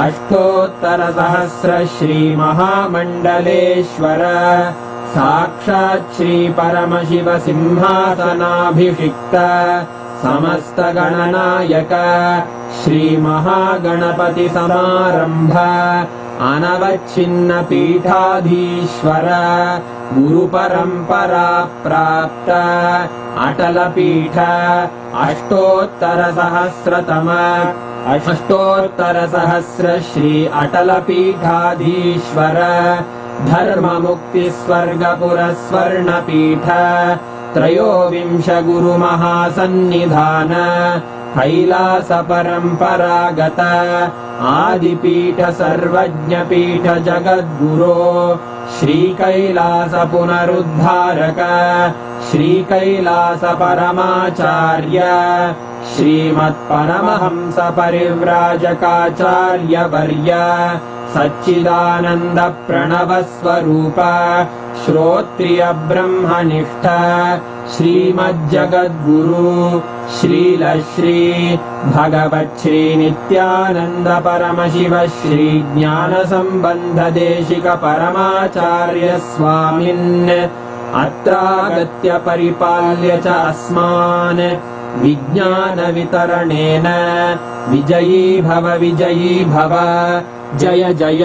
अष्टोत्तर सहस्र श्री महामंडलेश्वर साक्षात् श्री परमशिव सिंहासनाभिषिक्त समस्त गणनायक श्री महागणपति समारंभ अनवच्छिन्न पीठाधीश्वर गुरु परंपरा प्राप्त अटल पीठ अष्टोत्तर सहस्र श्री अटल पीठाधीश्वर धर्म मुक्ति स्वर्गपुर स्वर्ण पीठ त्रयोविंश गुरु महासन्निधान कैलास परंपरागत आदिपीठ सर्वज्ञ पीठ जगद्गुरो श्री कैलास पुनरुद्धारक श्री कैलास परमाचार्य श्रीमत् परमहंस परिव्राजकाचार्य वर्य सच्चिदानंद प्रणव स्वरूप श्रोत्रिय ब्रह्मनिष्ठ श्रीमज्जगद्गुरु श्रील श्री भगवत् श्री नित्यानंद परमशिव श्री ज्ञान संबंध देशिक परमाचार्य स्वामिन् अत्रागत्य परिपाल्य च अस्मान् विज्ञान वितरणेन विजयी भव जय जय